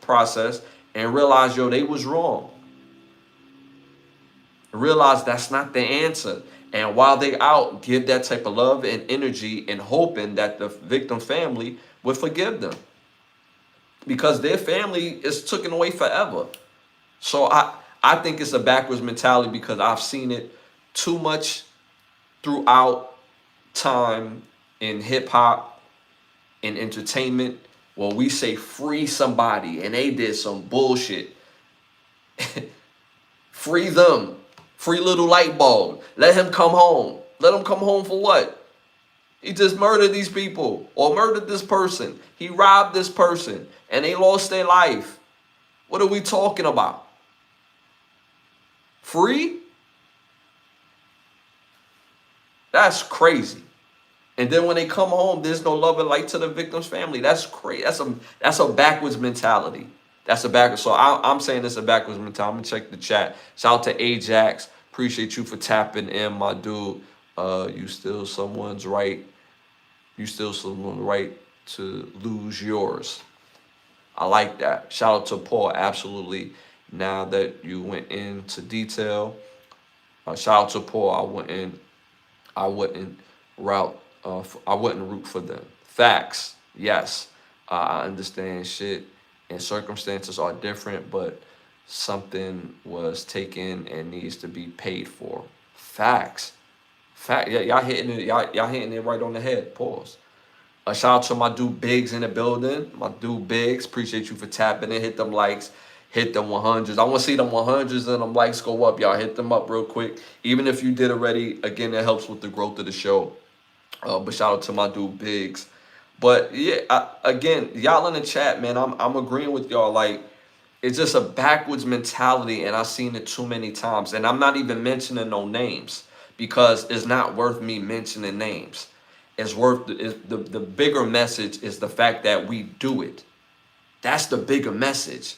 process and realize, yo, they was wrong. Realize that's not the answer. And while they out, give that type of love and energy and hoping that the victim's family would forgive them. Because their family is taken away forever. So I think it's a backwards mentality because I've seen it too much throughout time in hip hop, in entertainment, where we say free somebody and they did some bullshit. Free them. Free little Lightbulb. Let him come home. Let him come home for what? He just murdered these people or murdered this person. He robbed this person and they lost their life. What are we talking about? Free? That's crazy. And then when they come home, there's no love and light to the victim's family. That's crazy. That's a backwards mentality. That's a backwards. So I'm saying it's a backwards mentality. I'm gonna check the chat. Shout out to Ajax. Appreciate you for tapping in, my dude. You still someone's right. You still someone's right to lose yours. I like that. Shout out to Paul. Absolutely. Now that you went into detail, shout out to Paul. I wouldn't I wouldn't root for them. Facts, yes. I understand shit and circumstances are different, but something was taken and needs to be paid for. Facts. Fact. Yeah, y'all hitting it. Y'all hitting it right on the head. Pause. A shout out to my dude Biggs in the building. My dude Biggs, appreciate you for tapping in. Hit them likes, hit them 100s. I want to see them 100s and them likes go up. Y'all hit them up real quick. Even if you did already, again, it helps with the growth of the show. But shout out to my dude Biggs. But yeah, again, y'all in the chat, man, I'm agreeing with y'all. Like, it's just a backwards mentality, and I've seen it too many times. And I'm not even mentioning no names because it's not worth me mentioning names. It's worth the bigger message is the fact that we do it. That's the bigger message.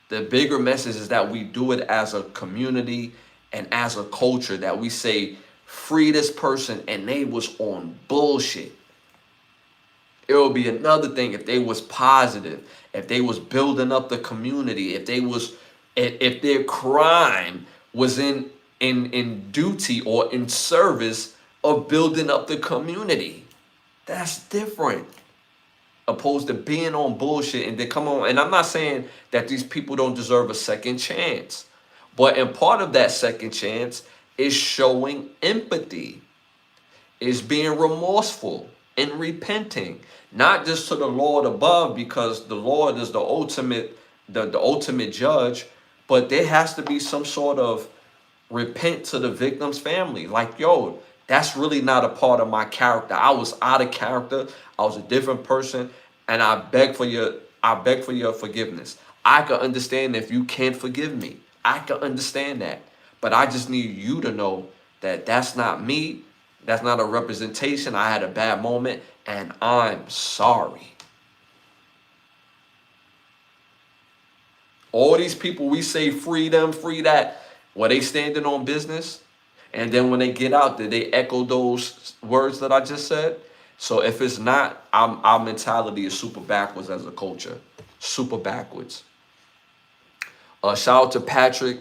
The bigger message is that we do it as a community and as a culture, that we say, free this person, and they was on bullshit. It would be another thing if they was positive, if they was building up the community, if their crime was in duty or in service of building up the community. That's different. Opposed to being on bullshit and then come on. And I'm not saying that these people don't deserve a second chance, but in part of that second chance is showing empathy, is being remorseful and repenting, not just to the Lord above, because the Lord is the ultimate judge, but there has to be some sort of repent to the victim's family. Like, yo, that's really not a part of my character. I was out of character. I was a different person, and I beg for your forgiveness. I can understand if you can't forgive me. I can understand that. But I just need you to know that that's not me. That's not a representation. I had a bad moment, and I'm sorry. All these people we say free them, free that, well, they standing on business. And then when they get out there, they echo those words that I just said. So if it's not, our mentality is super backwards as a culture. Super backwards. Shout out to Patrick.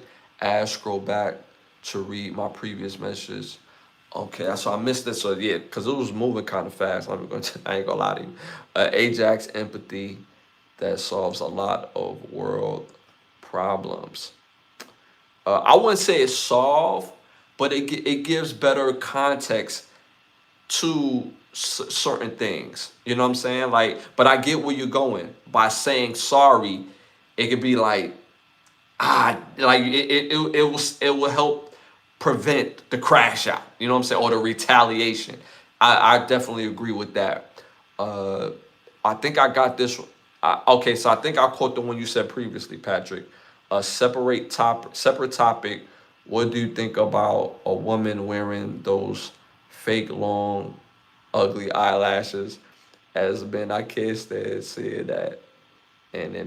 Scroll back to read my previous messages. Okay, so I missed this. So yeah, because it was moving kind of fast. I ain't gonna lie to you. Ajax empathy that solves a lot of world problems. I wouldn't say it's solved, but it gives better context to certain things. You know what I'm saying? Like, but I get where you're going. By saying sorry, it could be like, like it will help prevent the crash out. You know what I'm saying? Or the retaliation. I definitely agree with that. I think I got this. Okay, so I think I caught the one you said previously, Patrick. Separate topic. What do you think about a woman wearing those fake long, ugly eyelashes? As been, I can't stand seeing that, and the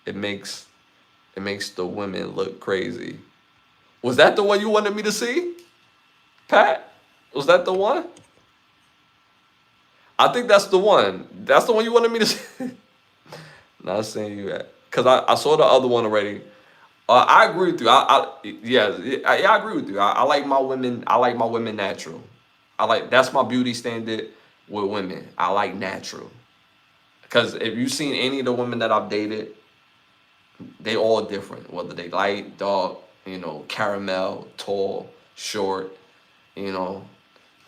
it makes it makes the women look crazy. Was that the one you wanted me to see, Pat? Was that the one? I think that's the one. That's the one you wanted me to see. Not saying you that, because I saw the other one already. I agree with you. I agree with you. I like my women. I like my women natural. That's my beauty standard with women. I like natural. Because if you've seen any of the women that I've dated, they all different. Whether they light, dark, caramel, tall, short,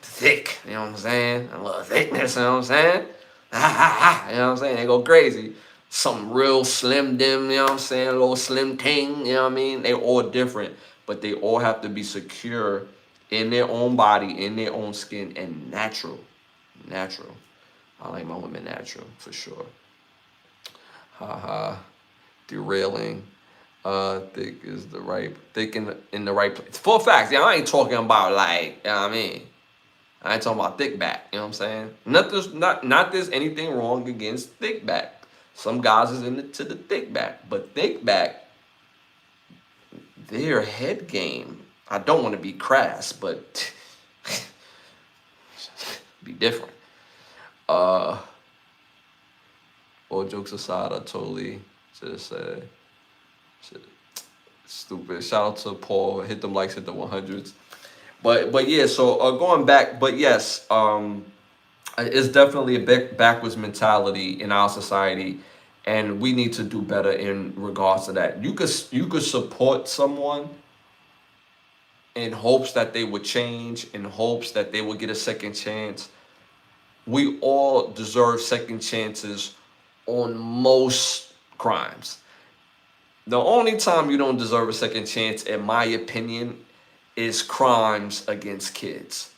thick. You know what I'm saying? A little thickness. You know what I'm saying? You know what I'm saying? They go crazy. Something real slim dim, you know what I'm saying? A little slim ting, you know what I mean? They all different, but they all have to be secure in their own body, in their own skin, and natural. Natural. I like my women natural, for sure. Haha. Derailing. Thick is the right, thick in the right place. Full facts. Yeah, I ain't talking about like, you know what I mean? I ain't talking about thick back, you know what I'm saying? Not there's anything wrong against thick back. Some guys is into the thick back, but thick back, their head game, I don't want to be crass, but be different. All jokes aside, I totally just said Stupid. Shout out to Paul. Hit them likes, hit the 100s. But yeah. So going back. But yes. It's definitely a backwards mentality in our society, and we need to do better in regards to that. You could support someone in hopes that they would change, in hopes that they would get a second chance. We all deserve second chances on most crimes. The only time you don't deserve a second chance, in my opinion, is crimes against kids.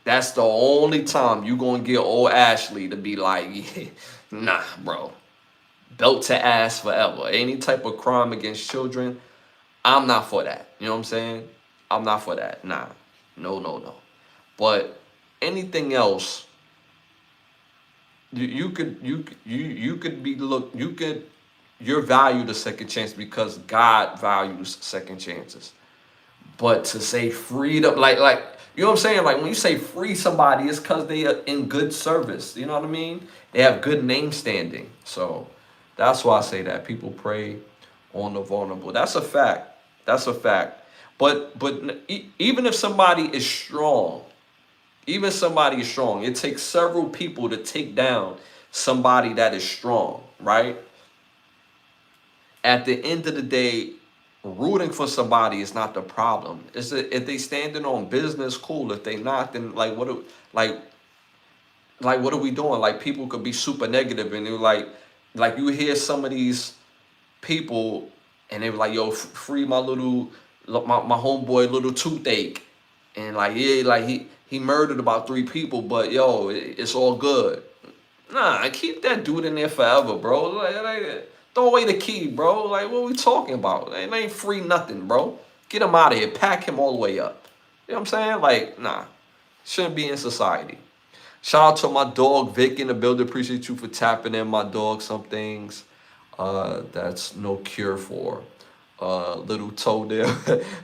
That's the only time you gonna get old Ashley to be like, yeah, nah, bro, belt to ass forever. Any type of crime against children, I'm not for that. You know what I'm saying? I'm not for that. Nah, no, no, no. But anything else, you could be you're valued a second chance because God values second chances. But to say freedom, like you know what I'm saying? Like when you say free somebody, it's because they are in good service. You know what I mean? They have good name standing. So that's why I say that people prey on the vulnerable. That's a fact. That's a fact. But even if somebody is strong, it takes several people to take down somebody that is strong, right? At the end of the day, rooting for somebody is not the problem. It's that if they standing on business, cool. If they not, then like what are we doing? Like people could be super negative, and they're like you hear some of these people, and they were like, "Yo, free my my homeboy little toothache," and like yeah, like he murdered about 3 people, but yo, it's all good. Nah, keep that dude in there forever, bro. Throw away the key, bro. Like, what are we talking about? It ain't free nothing, bro. Get him out of here. Pack him all the way up. You know what I'm saying? Like, nah. Shouldn't be in society. Shout out to my dog, Vic, in the building. Appreciate you for tapping in, my dog. Some things that's no cure for. Little toe there.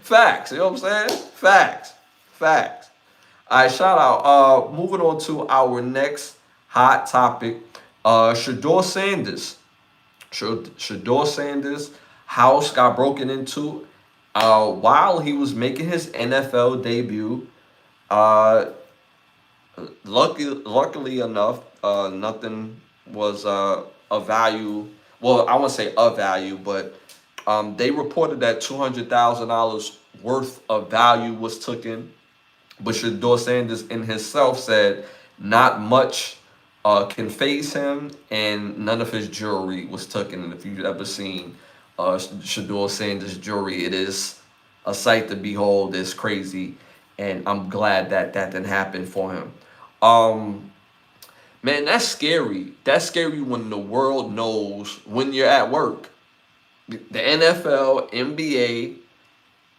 Facts. You know what I'm saying? Facts. Facts. All right, shout out. Moving on to our next hot topic. Shador Sanders. Shador Sanders' house got broken into while he was making his NFL debut. Uh, luckily enough, nothing was of value. Well, I won't say of value, but they reported that $200,000 worth of value was taken. But Shador Sanders in himself said not much can phase him, and none of his jewelry was taken. And if you've ever seen Shador Sanders' jewelry, it is a sight to behold. It's crazy, and I'm glad that that didn't happen for him. Um, Man, that's scary. That's scary when the world knows when you're at work. The NFL, NBA,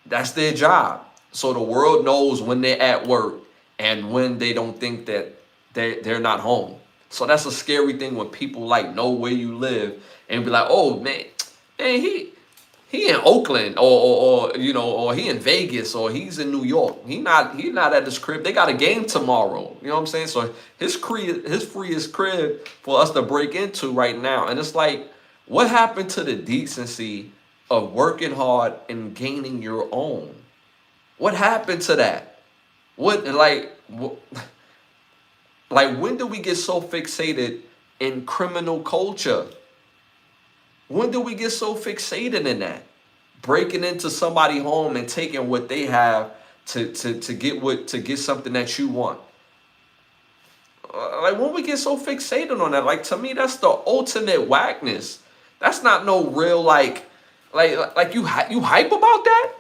that's their job. So the world knows when they're at work and when they don't think that they're not home. So that's a scary thing when people like know where you live and be like, oh man, he in Oakland or you know, or he in Vegas or he's in New York. He not at his crib. They got a game tomorrow. You know what I'm saying? So his freest crib for us to break into right now. And it's like, what happened to the decency of working hard and gaining your own? What happened to that? Like when do we get so fixated in criminal culture? When do we get so fixated in that? Breaking into somebody's home and taking what they have to get something that you want. Like when we get so fixated on that, like to me that's the ultimate whackness. That's not no real like you hype about that?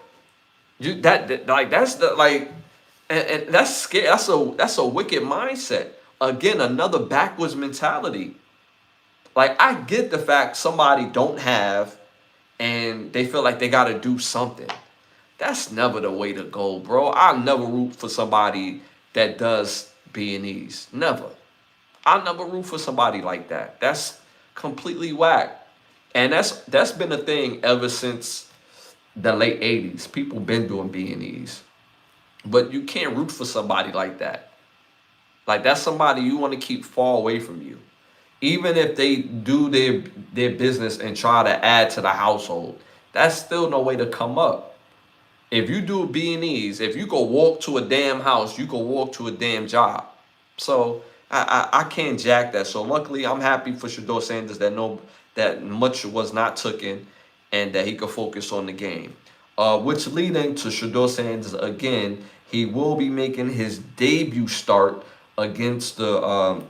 Like that's the like and that's scary. That's a wicked mindset. Again, another backwards mentality. Like I get the fact somebody don't have and they feel like they got to do something. That's never the way to go, bro. I'll never root for somebody that does B&Es. Never. I'll never root for somebody like that. That's completely whack. And that's been a thing ever since the late 80s. People been doing B&Es. But you can't root for somebody like that. Like that's somebody you want to keep far away from you. Even if they do their business and try to add to the household, That's still no way to come up. If you do B&Es, if you go walk to a damn house, you go walk to a damn job. So I can't jack that. So luckily, I'm happy for Shador Sanders that much was not taken, and that he could focus on the game. Which leading to Shador Sanders again, he will be making his debut start against the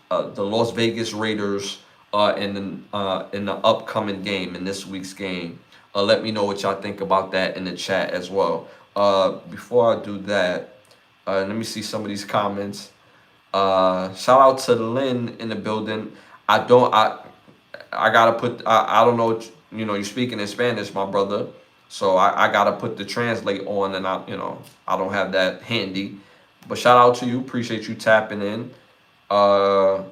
Las Vegas Raiders in the upcoming game, in this week's game. Let me know what y'all think about that in the chat as well. Before I do that, let me see some of these comments. Shout out to Lynn in the building. I gotta put, I don't know, you're speaking in Spanish, my brother. So I gotta put the translate on, and I don't have that handy. But shout out to you. Appreciate you tapping in. Shout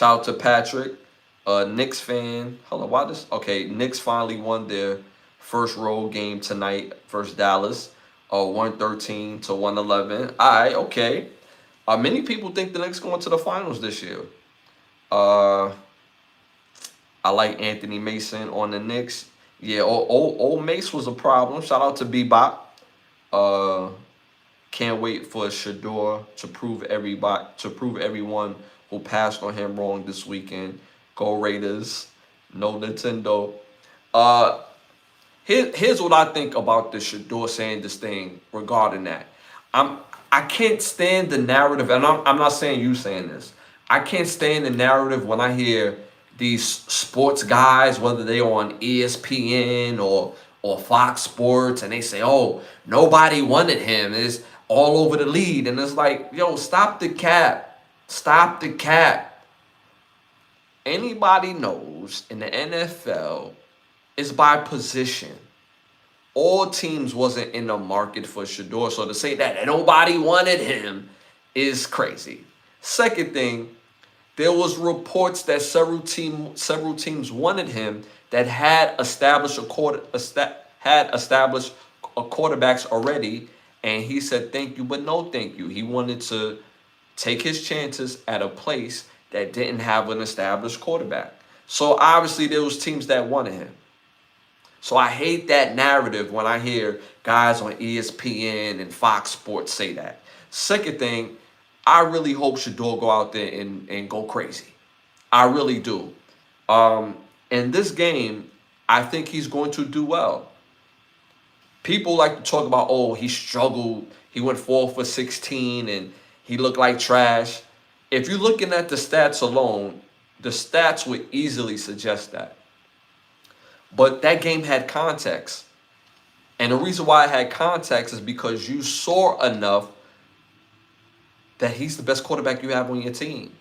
out to Patrick, Knicks fan. Hold on, why this? Okay, Knicks finally won their first road game tonight versus Dallas, 113 to 111. All right, okay. Many people think the Knicks going to the finals this year. I like Anthony Mason on the Knicks. Yeah, old Mace was a problem. Shout out to Bebop. Can't wait for Shador to prove everyone who passed on him wrong this weekend. Go Raiders. No Nintendo. Here's what I think about the Shador Sanders thing regarding that. I can't stand the narrative, and I'm not saying you saying this. I can't stand the narrative when I hear these sports guys, whether they on ESPN or Fox Sports, and they say, "Oh, nobody wanted him." It's all over the lead, and it's like, yo, stop the cap. Stop the cap. Anybody knows in the NFL, it's by position. All teams wasn't in the market for Shador, so to say that nobody wanted him is crazy. Second thing, there was reports that several teams wanted him that had established quarterbacks already, and he said thank you, but no thank you. He wanted to take his chances at a place that didn't have an established quarterback. So obviously there was teams that wanted him. So I hate that narrative when I hear guys on ESPN and Fox Sports say that. Second thing, I really hope Shador go out there and go crazy. I really do. In this game, I think he's going to do well. People like to talk about, oh, he struggled. He went 4 for 16 and he looked like trash. If you're looking at the stats alone, the stats would easily suggest that. But that game had context. And the reason why it had context is because you saw enough that he's the best quarterback you have on your team.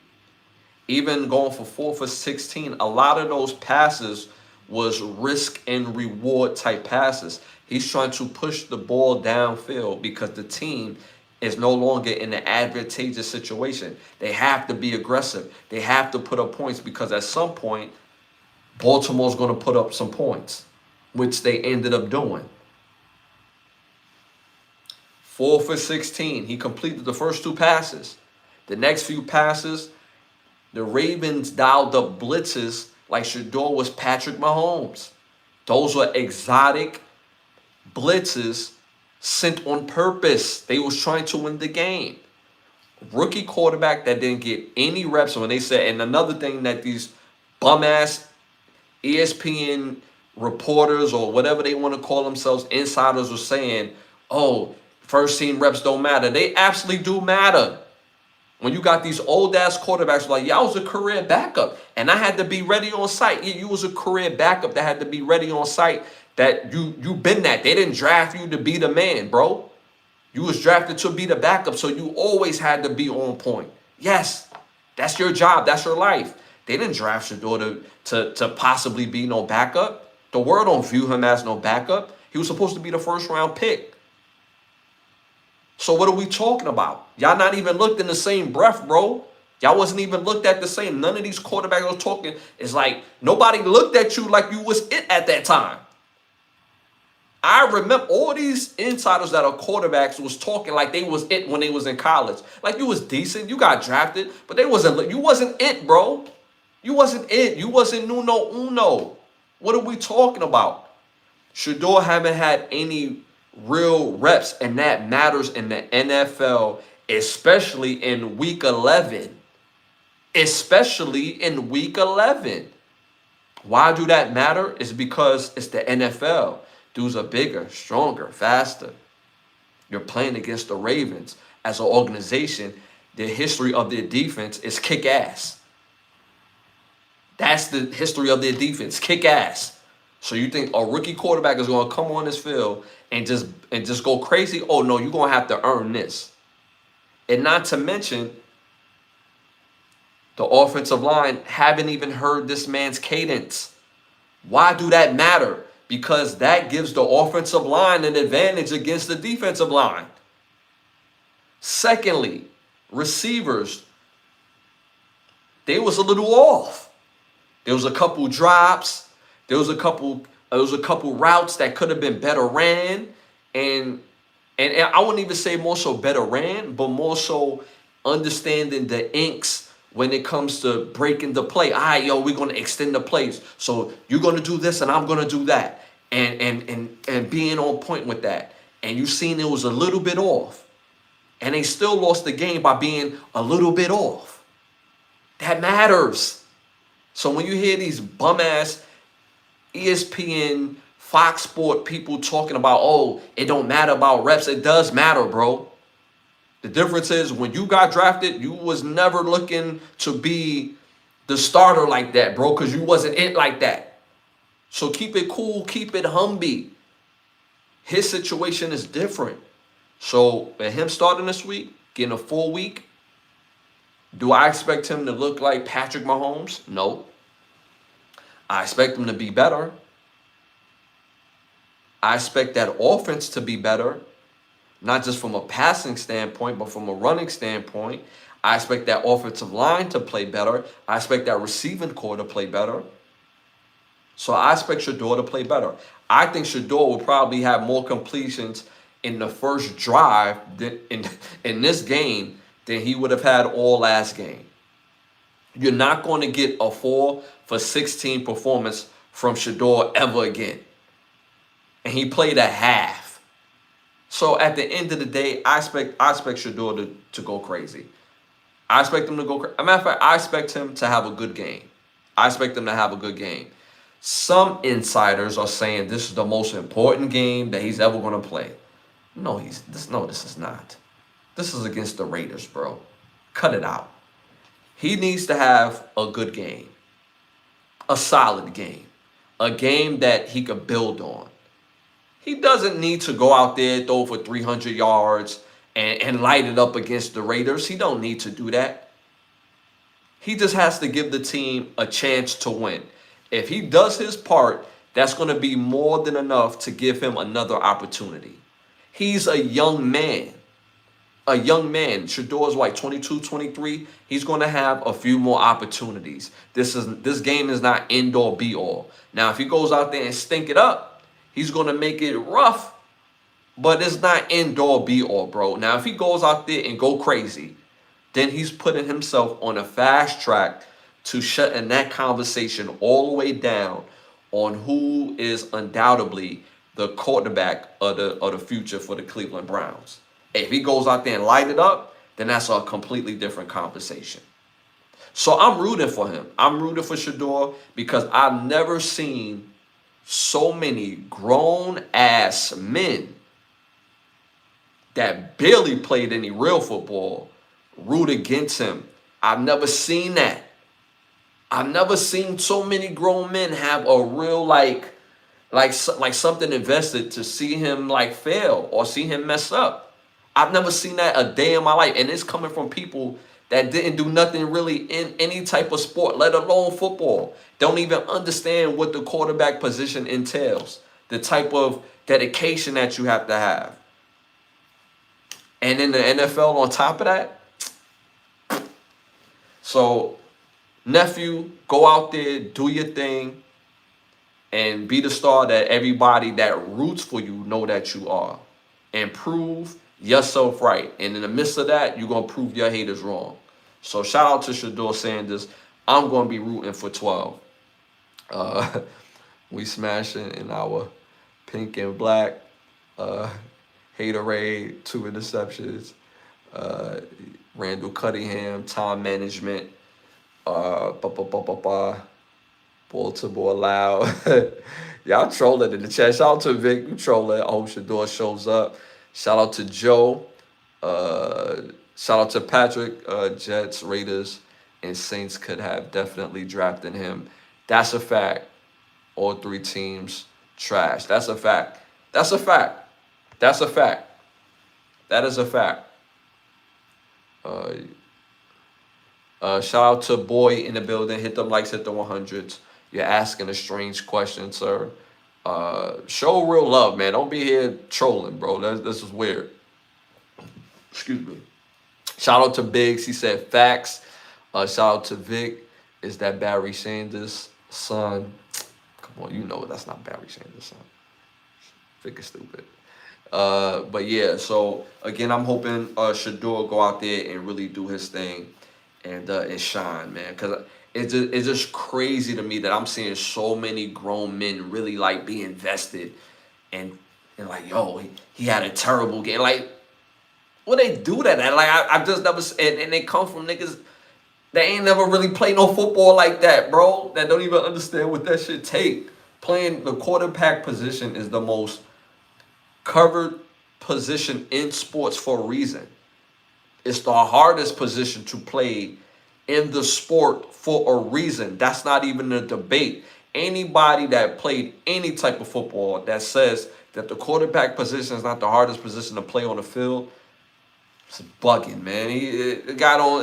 Even going for 4 for 16, a lot of those passes was risk and reward type passes. He's trying to push the ball downfield because the team is no longer in an advantageous situation. They have to be aggressive. They have to put up points because at some point, Baltimore's going to put up some points, which they ended up doing. 4 for 16. He completed the first 2 passes. The next few passes, the Ravens dialed up blitzes like Shador was Patrick Mahomes. Those were exotic blitzes sent on purpose. They was trying to win the game. Rookie quarterback that didn't get any reps. When they said, and another thing that these bum-ass ESPN reporters or whatever they want to call themselves, insiders, were saying, oh, first team reps don't matter. They absolutely do matter. When you got these old-ass quarterbacks like, yeah, I was a career backup, and I had to be ready on site. You was a career backup that had to be ready on site, that you been that. They didn't draft you to be the man, bro. You was drafted to be the backup, so you always had to be on point. Yes, that's your job. That's your life. They didn't draft Shador to possibly be no backup. The world don't view him as no backup. He was supposed to be the first-round pick. So what are we talking about? Y'all not even looked in the same breath, bro. Y'all wasn't even looked at the same. None of these quarterbacks was talking. It's like nobody looked at you like you was it at that time. I remember all these insiders that are quarterbacks was talking like they was it when they was in college. Like you was decent, you got drafted, but you wasn't it, bro. You wasn't it. You wasn't numero uno. What are we talking about? Shador haven't had any real reps, and that matters in the NFL, especially in week 11. Especially in week 11. Why do that matter? It's because it's the NFL. Dudes are bigger, stronger, faster. You're playing against the Ravens. As an organization, the history of their defense is kick ass. That's the history of their defense, kick ass. So you think a rookie quarterback is going to come on this field and just go crazy? Oh no, you're going to have to earn this. And not to mention, the offensive line haven't even heard this man's cadence. Why do that matter? Because that gives the offensive line an advantage against the defensive line. Secondly, receivers, they was a little off. There was a couple drops. There was a couple routes that could have been better ran. And I wouldn't even say more so better ran, but more so understanding the inks when it comes to breaking the play. All right, yo, we're going to extend the plays. So you're going to do this and I'm going to do that. And being on point with that. And you seen it was a little bit off. And they still lost the game by being a little bit off. That matters. So when you hear these bum-ass ESPN, Fox Sport people talking about, oh, it don't matter about reps. It does matter, bro. The difference is when you got drafted, you was never looking to be the starter like that, bro, because you wasn't it like that. So keep it cool, keep it humby. His situation is different. So with him starting this week, getting a full week, do I expect him to look like Patrick Mahomes? No. I expect him to be better. I expect that offense to be better, not just from a passing standpoint, but from a running standpoint. I expect that offensive line to play better. I expect that receiving core to play better. So I expect Shador to play better. I think Shador will probably have more completions in the first drive in this game than he would have had all last game. You're not going to get a 4 for 16 performance from Shador ever again. And he played a half. So at the end of the day, I expect Shador to go crazy. I expect him to go crazy. As a matter of fact, I expect him to have a good game. I expect him to have a good game. Some insiders are saying this is the most important game that he's ever going to play. No, this is not. This is against the Raiders, bro. Cut it out. He needs to have a good game. A solid game. A game that he could build on. He doesn't need to go out there, throw for 300 yards and light it up against the Raiders. He don't need to do that. He just has to give the team a chance to win. If he does his part, that's going to be more than enough to give him another opportunity. He's a young man. A young man. Shador's like 22, 23. He's going to have a few more opportunities. This game is not end all be all. Now, if he goes out there and stink it up, he's going to make it rough, but it's not end all be all, bro. Now, if he goes out there and go crazy, then he's putting himself on a fast track to shutting that conversation all the way down on who is undoubtedly the quarterback of the future for the Cleveland Browns. If he goes out there and light it up, then that's a completely different conversation. So I'm rooting for him. I'm rooting for Shador because I've never seen so many grown-ass men that barely played any real football root against him. I've never seen that. I've never seen so many grown men have a real like something invested to see him like fail or see him mess up. I've never seen that a day in my life. And it's coming from people that didn't do nothing really in any type of sport, let alone football. Don't even understand what the quarterback position entails, the type of dedication that you have to have. And in the NFL on top of that. So, nephew, go out there, do your thing, and be the star that everybody that roots for you know that you are. And prove yourself right. And in the midst of that, you're going to prove your haters wrong. So shout out to Shador Sanders. I'm going to be rooting for 12. We smashing in our pink and black. Haterade, 2 interceptions. Uh, Randall Cunningham, time management. Ba ba ba ba ba. Baltimore loud. Y'all trolling in the chat. Shout out to Vic. You trolling. I hope Shador shows up. Shout out to Joe. Uh, Shout out to Patrick. Jets, Raiders, and Saints could have definitely drafted him. That's a fact. All 3 teams trash. That's a fact. That's a fact. That's a fact. That is a fact. Uh, Shout out to Boy in the building. Hit them likes, hit the 100s. You're asking a strange question, sir. Show real love, man. Don't be here trolling, bro. This is weird. Excuse me. Shout out to Biggs. He said facts. Shout out to Vic. Is that Barry Sanders' son? Come on, you know that's not Barry Sanders' son. Vic is stupid. But yeah, so again, I'm hoping Shador go out there and really do his thing and shine, man. Because it's just crazy to me that I'm seeing so many grown men really like be invested and like, yo, he had a terrible game. Like, well, they do that. Like, I just never, and they come from niggas that ain't never really played no football like that, bro. That don't even understand what that shit take. Playing the quarterback position is the most covered position in sports for a reason. It's the hardest position to play in the sport for a reason. That's not even a debate. Anybody that played any type of football that says that the quarterback position is not the hardest position to play on the field, it's bugging, man. He got on.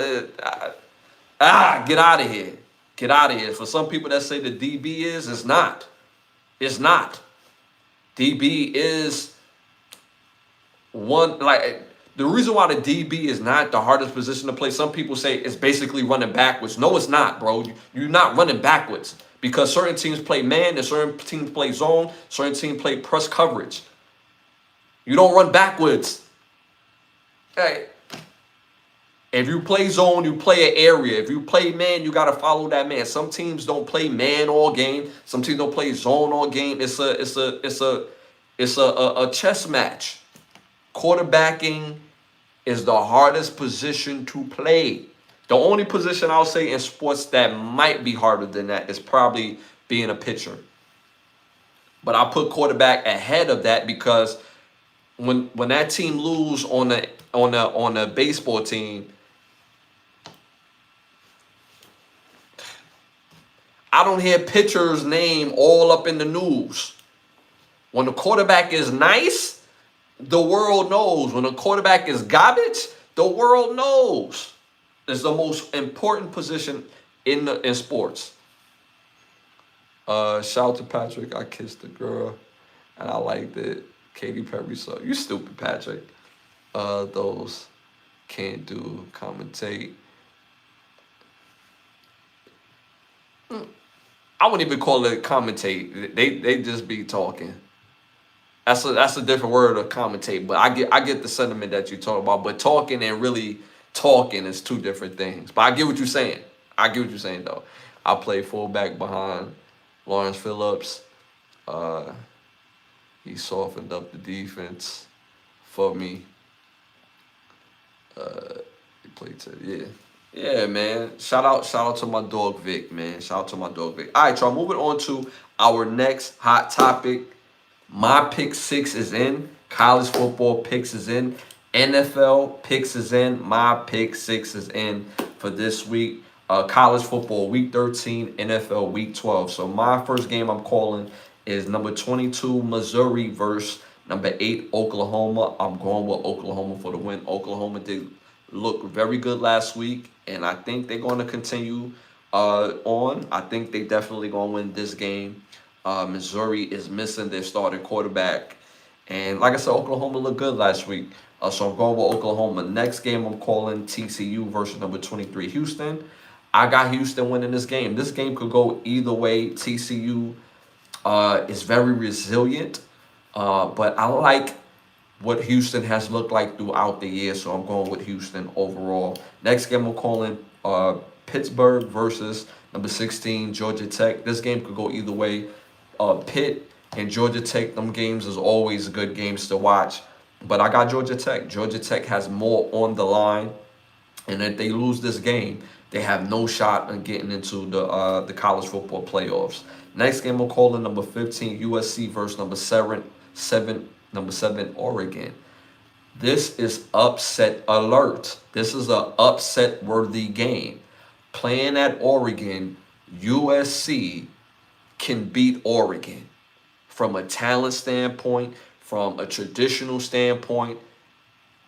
Get out of here. Get out of here. For some people that say the DB is, it's not. It's not. DB is one, like, the reason why the DB is not the hardest position to play, some people say it's basically running backwards. No, it's not, bro. You're not running backwards because certain teams play man and certain teams play zone, certain teams play press coverage. You don't run backwards. Hey, if you play zone, you play an area. If you play man, you got to follow that man. Some teams don't play man all game. Some teams don't play zone all game. It's a chess match. Quarterbacking is the hardest position to play. The only position I'll say in sports that might be harder than that is probably being a pitcher. But I put quarterback ahead of that because when that team lose on a baseball team, I don't hear pitcher's name all up in the news. When the quarterback is nice, the world knows. When a quarterback is garbage, the world knows. It's the most important position in sports. Shout out to Patrick. I kissed the girl, and I liked it. Katy Perry, so you stupid, Patrick. Those can't do commentate. I wouldn't even call it commentate. They just be talking. That's a different word to commentate, but I get the sentiment that you talk about. But talking and really talking is 2 different things. But I get what you're saying. I get what you're saying though. I play fullback behind Lawrence Phillips. He softened up the defense for me. He played yeah, man. Shout out to my dog Vic, man. Shout out to my dog Vic. All right, y'all. Moving on to our next hot topic. My pick 6 is in. College football picks is in. NFL picks is in. My pick 6 is in for this week. College football week 13, NFL week 12. So my first game I'm calling is number 22 Missouri versus number 8 Oklahoma. I'm going with Oklahoma for the win. Oklahoma did look very good last week, and I think they're going to continue on. I think they definitely going to win this game. Missouri is missing their starting quarterback. And like I said, Oklahoma looked good last week. So I'm going with Oklahoma. Next game, I'm calling TCU versus number 23 Houston. I got Houston winning this game. This game could go either way. TCU is very resilient. But I like what Houston has looked like throughout the year. So I'm going with Houston overall. Next game, I'm calling Pittsburgh versus number 16 Georgia Tech. This game could go either way. Pitt and Georgia Tech, them games is always good games to watch. But I got Georgia Tech. Georgia Tech has more on the line, and if they lose this game, they have no shot in getting into the college football playoffs. Next game we'll call in number 15 USC versus number seven Oregon. This is upset alert. This is a upset worthy game. Playing at Oregon, USC can beat Oregon from a talent standpoint, from a traditional standpoint.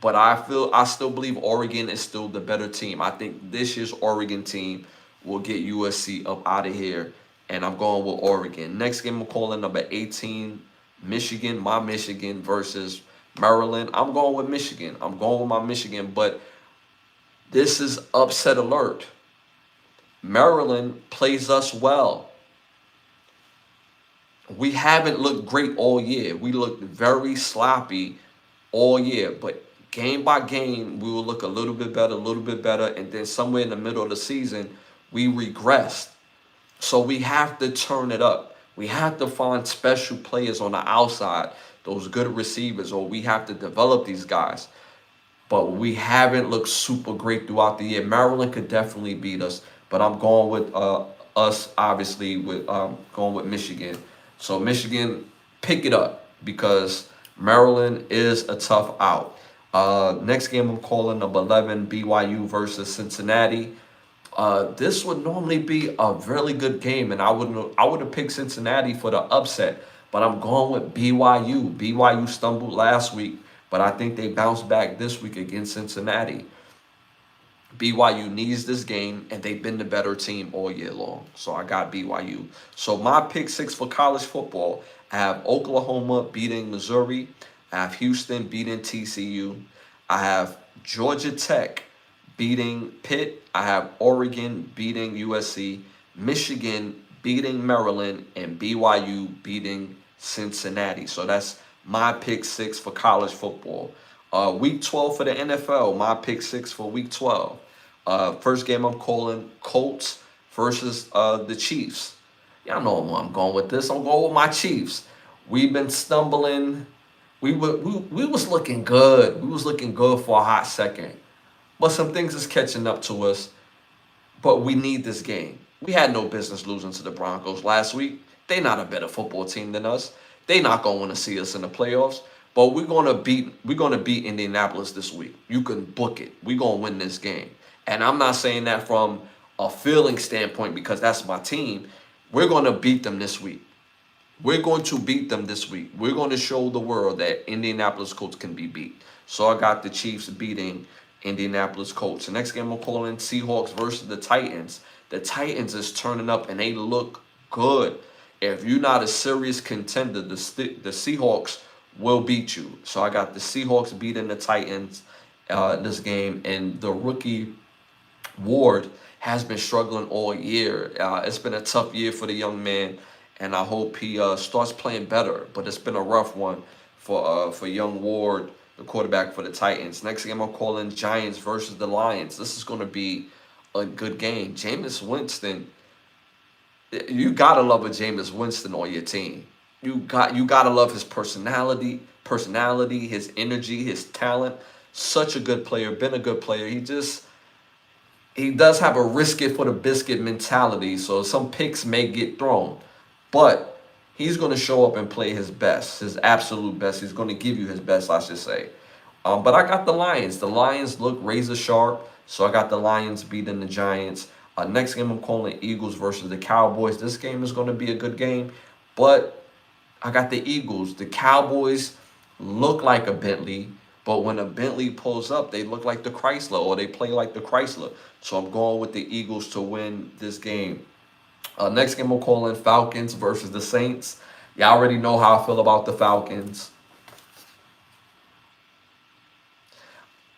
But I still believe Oregon is still the better team. I think this year's Oregon team will get USC up out of here, and I'm going with Oregon. Next game I'm calling number 18, Michigan, my Michigan versus Maryland. I'm going with Michigan. I'm going with my Michigan, but this is upset alert. Maryland plays us well. We haven't looked great all year. We looked very sloppy all year, but game by game, we will look a little bit better, and then somewhere in the middle of the season, we regressed. So we have to turn it up. We have to find special players on the outside, those good receivers, or we have to develop these guys. But we haven't looked super great throughout the year. Maryland could definitely beat us, but I'm going with us, obviously, with going with Michigan. So Michigan, pick it up because Maryland is a tough out. Next game I'm calling number 11, BYU versus Cincinnati. This would normally be a really good game, and I would have picked Cincinnati for the upset, but I'm going with BYU. BYU stumbled last week, but I think they bounced back this week against Cincinnati. BYU needs this game, and they've been the better team all year long. So I got BYU. So my pick six for college football, I have Oklahoma beating Missouri. I have Houston beating TCU. I have Georgia Tech beating Pitt. I have Oregon beating USC. Michigan beating Maryland. And BYU beating Cincinnati. So that's my pick six for college football. Week 12 for the NFL, my pick six for week 12. First game I'm calling Colts versus the Chiefs. Y'all know where I'm going with this. I'm going with my Chiefs. We've been stumbling. We was looking good. We was looking good for a hot second. But some things is catching up to us. But we need this game. We had no business losing to the Broncos last week. They're not a better football team than us. They're not going to want to see us in the playoffs. But we're gonna beat Indianapolis this week. You can book it. We're gonna win this game. And I'm not saying that from a feeling standpoint because that's my team. We're gonna beat them this week. We're going to beat them this week. We're going to show the world that Indianapolis Colts can be beat. So I got the Chiefs beating Indianapolis Colts. The next game I'm calling Seahawks versus the Titans. The Titans is turning up and they look good. If you're not a serious contender, the Seahawks will beat you. So I got the Seahawks beating the Titans this game. And the rookie Ward has been struggling all year. It's been a tough year for the young man. And I hope he starts playing better. But it's been a rough one for young Ward, the quarterback for the Titans. Next game I'm calling Giants versus the Lions. This is going to be a good game. Jameis Winston, you got to love a Jameis Winston on your team. You gotta love his personality, his energy, his talent. Such a good player, been a good player. He does have a risk it for the biscuit mentality. So some picks may get thrown, but he's gonna show up and play his best, his absolute best. He's gonna give you his best, I should say. But I got the Lions. The Lions look razor sharp, so I got the Lions beating the Giants. Next game I'm calling Eagles versus the Cowboys. This game is gonna be a good game, but I got the Eagles. The Cowboys look like a Bentley, but when a Bentley pulls up, they look like the Chrysler or they play like the Chrysler. So I'm going with the Eagles to win this game. Next game I'm calling Falcons versus the Saints. Y'all already know how I feel about the Falcons.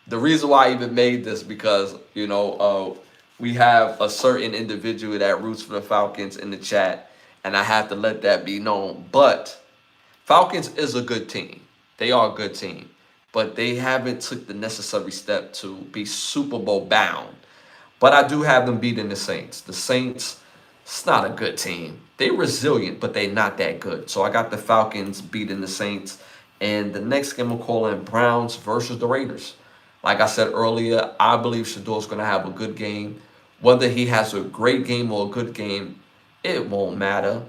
The reason why I even made this because, we have a certain individual that roots for the Falcons in the chat, and I have to let that be known. But Falcons is a good team. They are a good team. But they haven't took the necessary step to be Super Bowl bound. But I do have them beating the Saints. The Saints, It's not a good team. They resilient, but they not that good. So I got the Falcons beating the Saints. And the next game I'm calling Browns versus the Raiders. Like I said earlier, I believe Shador's going to have a good game. Whether he has a great game or a good game, it won't matter.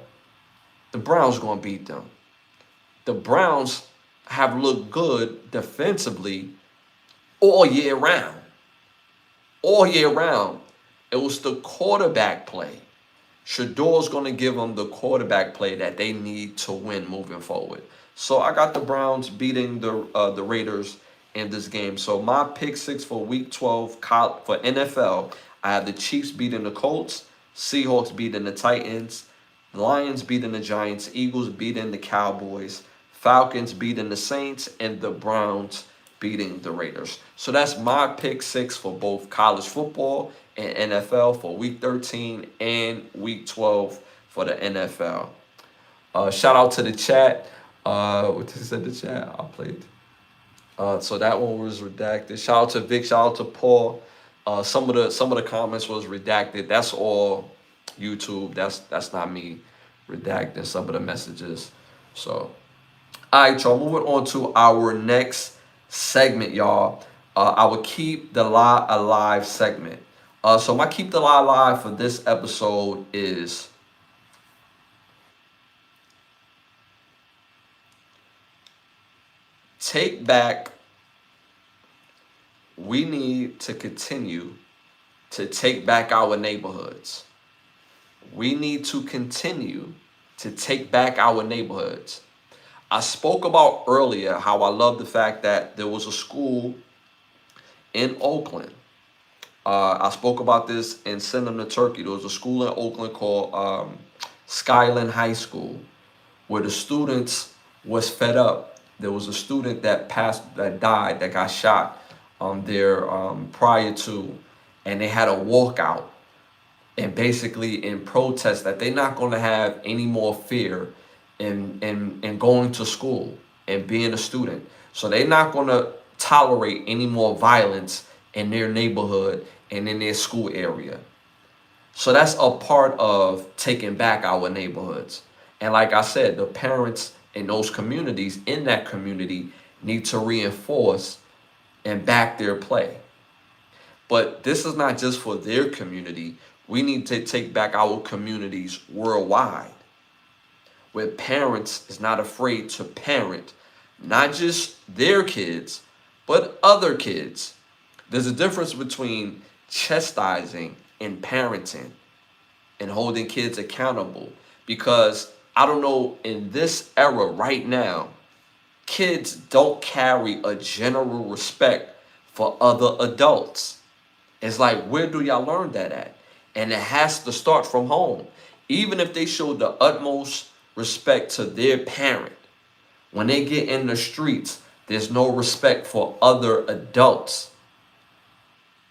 The Browns are going to beat them. The Browns have looked good defensively all year round. All year round. It was the quarterback play. Shador's going to give them the quarterback play that they need to win moving forward. So I got the Browns beating the Raiders in this game. So my pick six for Week 12 for NFL, I have the Chiefs beating the Colts, Seahawks beating the Titans, Lions beating the Giants, Eagles beating the Cowboys, Falcons beating the Saints, and the Browns beating the Raiders. So that's my pick six for both college football and NFL for Week 13 and Week 12 for the NFL. Shout out to the chat. What did you say in the chat? I played. So that one was redacted. Shout out to Vic. Shout out to Paul. Some of the comments was redacted. That's all YouTube. That's not me redacting some of the messages. So, all right, y'all. Moving on to our next segment, y'all. Our Keep the Lie Alive segment. So my Keep the Lie Alive for this episode is take back. We need to continue to take back our neighborhoods. We need to continue to take back our neighborhoods. I spoke about earlier how I love the fact that there was a school in Oakland. I spoke about this in Send Them to Turkey. There was a school in Oakland called Skyland High School where the students was fed up. There was a student that died, that got shot there prior to, and they had a walkout and basically in protest that they're not going to have any more fear in going to school and being a student. So they're not going to tolerate any more violence in their neighborhood and in their school area. So that's a part of taking back our neighborhoods. And like I said, the parents in those communities, in that community, need to reinforce and back their play. But this is not just for their community. We need to take back our communities worldwide, where parents is not afraid to parent not just their kids, but other kids. There's a difference between chastising and parenting and holding kids accountable, because I don't know, in this era right now, kids don't carry a general respect for other adults. It's like, where do y'all learn that at? And it has to start from home. Even if they show the utmost respect to their parent, when they get in the streets, there's no respect for other adults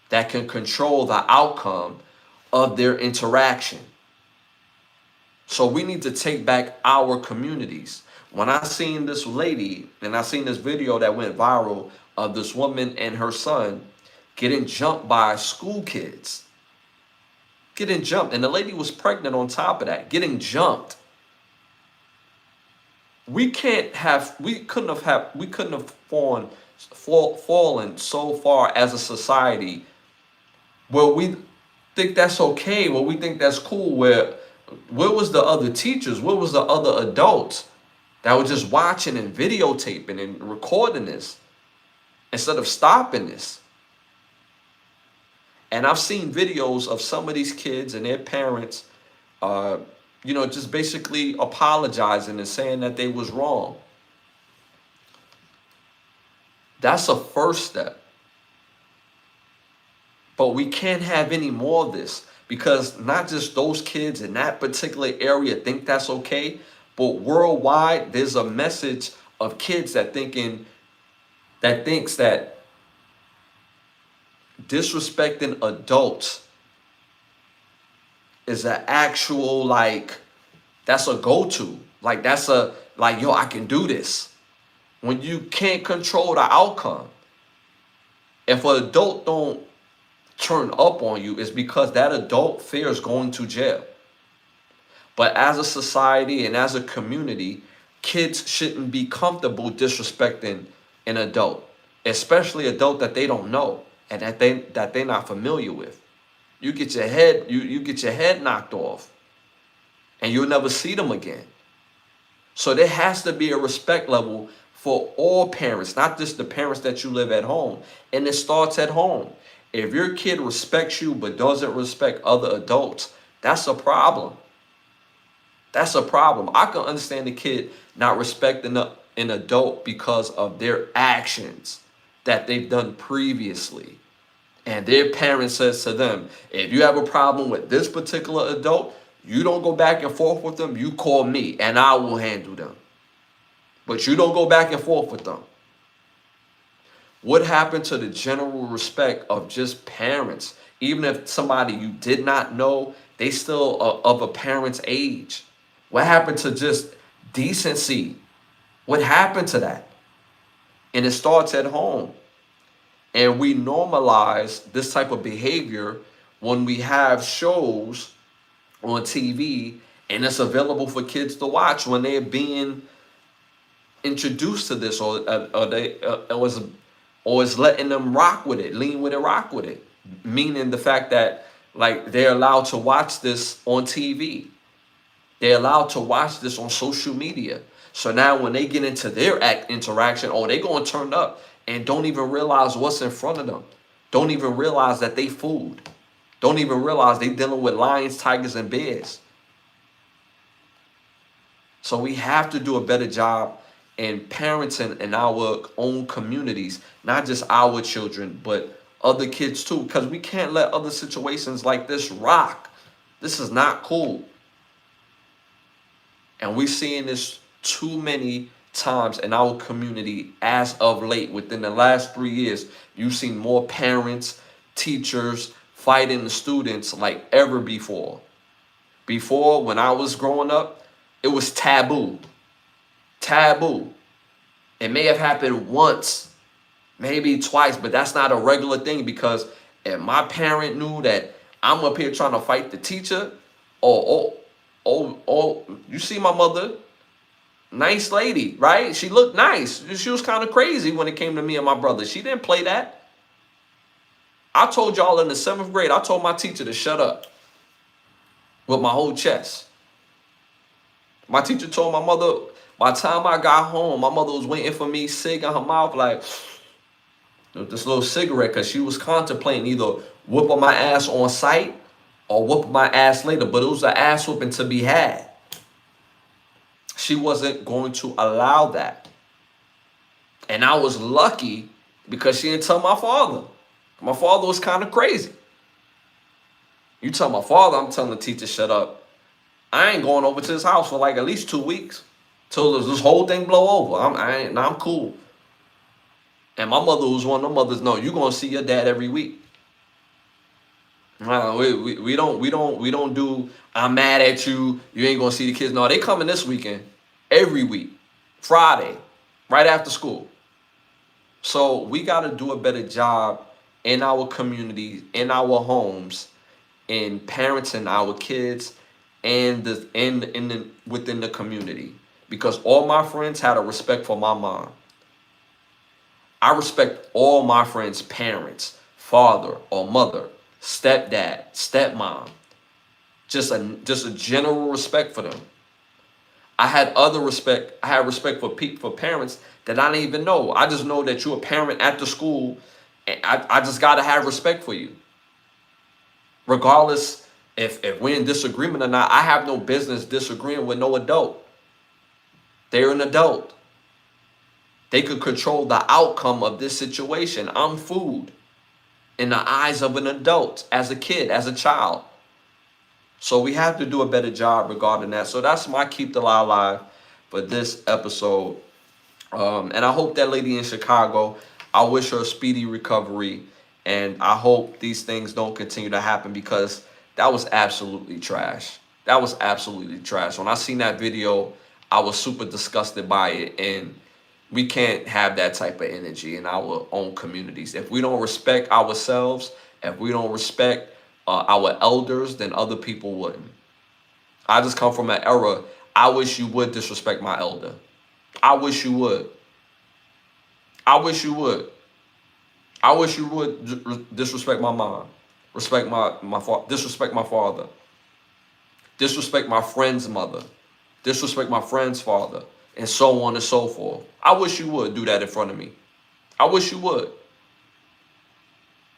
that can control the outcome of their interaction. So we need to take back our communities. When I seen this lady, and I seen this video that went viral of this woman and her son getting jumped by school kids. Getting jumped. And the lady was pregnant on top of that, getting jumped. We couldn't have fallen so far as a society where we think that's okay, where we think that's cool, where was the other teachers? Where was the other adults that were just watching and videotaping and recording this instead of stopping this? And I've seen videos of some of these kids and their parents, just basically apologizing and saying that they was wrong. That's a first step. But we can't have any more of this, because not just those kids in that particular area think that's okay, but worldwide there's a message of kids that thinks that disrespecting adults is an actual, like, that's a go-to. Like, that's a, like, yo, I can do this. When you can't control the outcome. If an adult don't turn up on you, it's because that adult fears going to jail. But as a society and as a community, kids shouldn't be comfortable disrespecting an adult, especially adult that they don't know and that they're not familiar with. You get your head knocked off and you'll never see them again. So there has to be a respect level for all parents, not just the parents that you live at home. And it starts at home. If your kid respects you but doesn't respect other adults, that's a problem. That's a problem. I can understand the kid not respecting an adult because of their actions that they've done previously. And their parent says to them, if you have a problem with this particular adult, you don't go back and forth with them, you call me and I will handle them. But you don't go back and forth with them. What happened to the general respect of just parents? Even if somebody you did not know, they still are of a parent's age. What happened to just decency? What happened to that? And it starts at home. And we normalize this type of behavior when we have shows on TV and it's available for kids to watch when they're being introduced to this, or it's letting them rock with it, lean with it, rock with it. Meaning the fact that like they're allowed to watch this on TV. They're allowed to watch this on social media. So now when they get into their interaction, they're going to turn up and don't even realize what's in front of them. Don't even realize that they food. Don't even realize they dealing with lions, tigers, and bears. So we have to do a better job in parenting in our own communities, not just our children, but other kids too, because we can't let other situations like this rock. This is not cool. And we're seeing this too many times in our community as of late. Within the last 3 years, you've seen more parents, teachers fighting the students like ever before. Before, when I was growing up, it was taboo. Taboo. It may have happened once, maybe twice, but that's not a regular thing, because if my parent knew that I'm up here trying to fight the teacher, you see my mother, nice lady, right? She looked nice. She was kind of crazy when it came to me and my brother. She didn't play that. I told y'all in the 7th grade, I told my teacher to shut up with my whole chest. My teacher told my mother, by the time I got home, my mother was waiting for me, cig in her mouth, like this little cigarette, because she was contemplating either whooping my ass on sight or whooping my ass later. But it was an ass whooping to be had. She wasn't going to allow that. And I was lucky because she didn't tell my father. My father was kind of crazy. You tell my father I'm telling the teacher shut up, I ain't going over to his house for like at least 2 weeks till this whole thing blow over. I'm cool. And my mother was one of them mothers. No, you're gonna see your dad every week. We don't do I'm mad at you, you ain't gonna see the kids. No, they coming this weekend, every week, Friday, right after school. So we gotta do a better job in our communities, in our homes, in parenting our kids and within the community. Because all my friends had a respect for my mom. I respect all my friends' parents, father or mother, stepdad, stepmom. Just a general respect for them. I had respect for parents that I didn't even know. I just know that you're a parent at the school, and I just gotta have respect for you. Regardless if we're in disagreement or not, I have no business disagreeing with no adult. They're an adult. They could control the outcome of this situation. I'm food in the eyes of an adult, as a kid, as a child. So we have to do a better job regarding that. So that's my Keep the Lie Alive for this episode. And I hope that lady in Chicago, I wish her a speedy recovery. And I hope these things don't continue to happen, because that was absolutely trash. That was absolutely trash. When I seen that video, I was super disgusted by it. And we can't have that type of energy in our own communities. If we don't respect ourselves, if we don't respect our elders, then other people wouldn't. I just come from an era. I wish you would disrespect my elder. I wish you would. I wish you would. I wish you would disrespect my mom, respect disrespect my father, disrespect my friend's mother, disrespect my friend's father, and so on and so forth. I wish you would do that in front of me. I wish you would.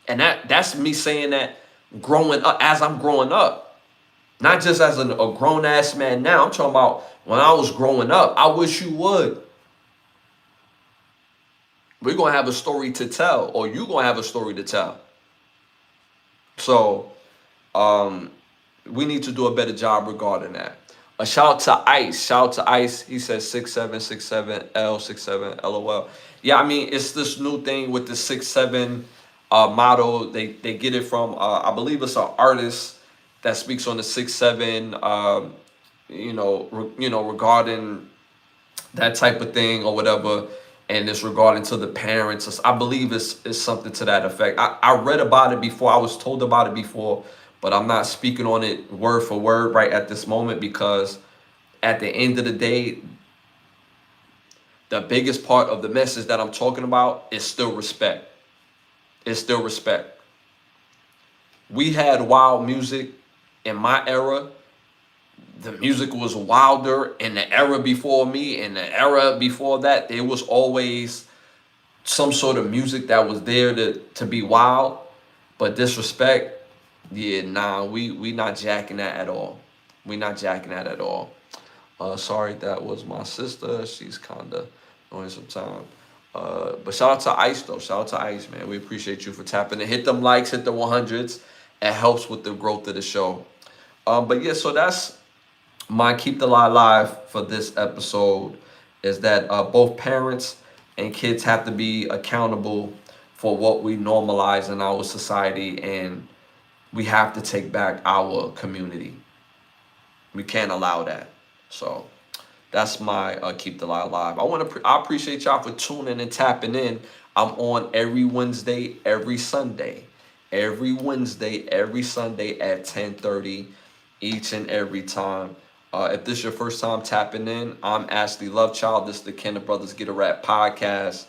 And that's me saying that growing up, as I'm growing up, not just as a grown ass man now. I'm talking about when I was growing up. I wish you would. We're gonna have a story to tell, or you gonna have a story to tell. So um, we need to do a better job regarding that. A shout out to Ice. Shout out to Ice. He says 6767L67 LOL. Yeah, I mean it's this new thing with the 67 motto. They get it from I believe it's an artist that speaks on the 67. Regarding that type of thing or whatever, and it's regarding to the parents. I believe it's something to that effect. I read about it before. I was told about it before, but I'm not speaking on it word for word right at this moment because at the end of the day, the biggest part of the message that I'm talking about is still respect. It's still respect. We had wild music in my era. The music was wilder in the era before me, and the era before that, there was always some sort of music that was there to be wild. But disrespect, yeah, nah, we not jacking that at all. We not jacking that at all. Sorry, that was my sister. She's kinda annoying sometimes. But shout out to Ice though. Shout out to Ice, man. We appreciate you for tapping in. Hit them likes, hit the 100s. It helps with the growth of the show. But yeah, so that's my keep the lie alive for this episode is that both parents and kids have to be accountable for what we normalize in our society, and we have to take back our community. We can't allow that. So that's my keep the lie alive. I appreciate y'all for tuning and tapping in. I'm on every Wednesday, every Sunday, every Sunday at 10:30 each and every time. If this is your first time tapping in, I'm Ashley Lovechild. This is the Can the Brothers Get a Rap podcast.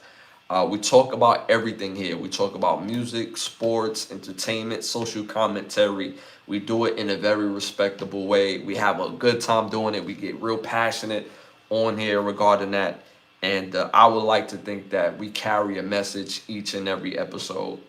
We talk about everything here. We talk about music, sports, entertainment, social commentary. We do it in a very respectable way. We have a good time doing it. We get real passionate on here regarding that. And I would like to think that we carry a message each and every episode.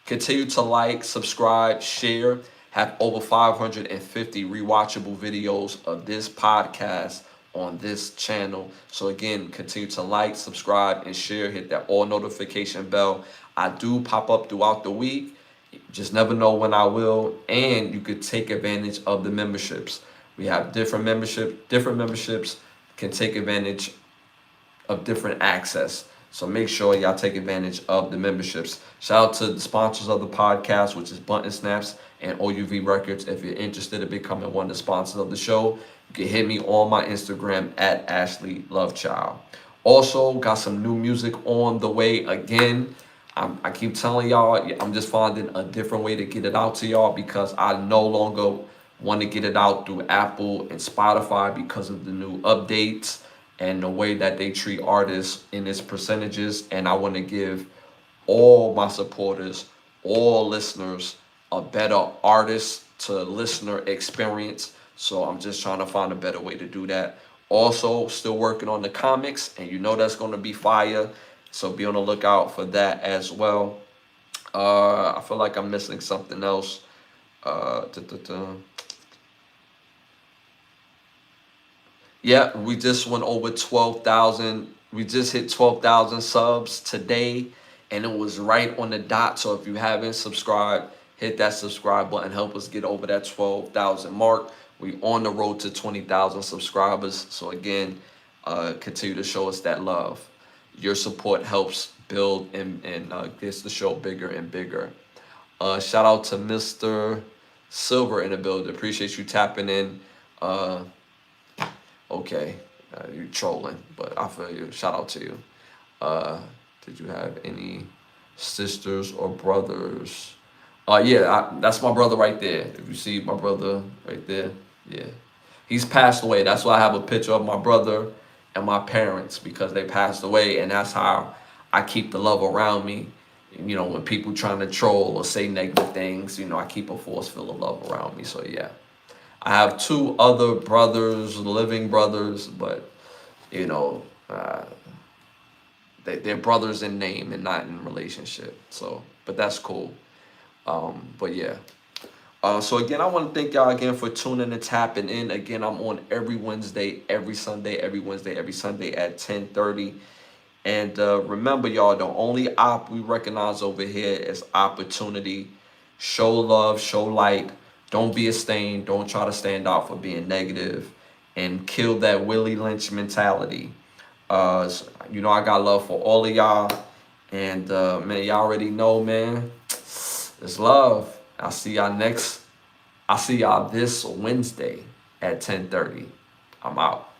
Continue to like, subscribe, share. Have over 550 rewatchable videos of this podcast on this channel. So again, continue to like, subscribe, and share. Hit that all notification bell. I do pop up throughout the week. Just never know when I will. And you could take advantage of the memberships. We have different memberships. Different memberships can take advantage of different access. So make sure y'all take advantage of the memberships. Shout out to the sponsors of the podcast, which is Button Snaps and OUV Records. If you're interested in becoming one of the sponsors of the show, you can hit me on my Instagram at Ashley Lovechild. Also, got some new music on the way again. I keep telling y'all, I'm just finding a different way to get it out to y'all because I no longer want to get it out through Apple and Spotify because of the new updates and the way that they treat artists in its percentages. And I want to give all my supporters, all listeners, a better artist to listener experience. So I'm just trying to find a better way to do that. Also, still working on the comics, and you know that's going to be fire. So be on the lookout for that as well. I feel like I'm missing something else. Yeah, we just went over 12,000. We just hit 12,000 subs today, and it was right on the dot. So if you haven't subscribed, hit that subscribe button. Help us get over that 12,000 mark. We on the road to 20,000 subscribers. So again, continue to show us that love. Your support helps build and gets the show bigger and bigger. Shout out to Mr. Silver in the building. Appreciate you tapping in. Okay, you're trolling, but I feel you. Shout out to you. Did you have any sisters or brothers? Yeah, that's my brother right there. If you see my brother right there, yeah, he's passed away. That's why I have a picture of my brother and my parents because they passed away, and that's how I keep the love around me. You know, when people trying to troll or say negative things, you know, I keep a force field of love around me. So yeah, I have two other brothers, living brothers, but you know, they're brothers in name and not in relationship. So, but that's cool. But yeah. So again, I want to thank y'all again for tuning and tapping in. Again, I'm on every Wednesday, every Sunday, every Wednesday, every Sunday at 10:30. And remember, y'all, the only op we recognize over here is opportunity. Show love, show light. Don't be a stain. Don't try to stand out for being negative, and kill that Willie Lynch mentality. You know, I got love for all of y'all. And man, y'all already know, man. It's love. I'll see y'all this Wednesday at 10:30. I'm out.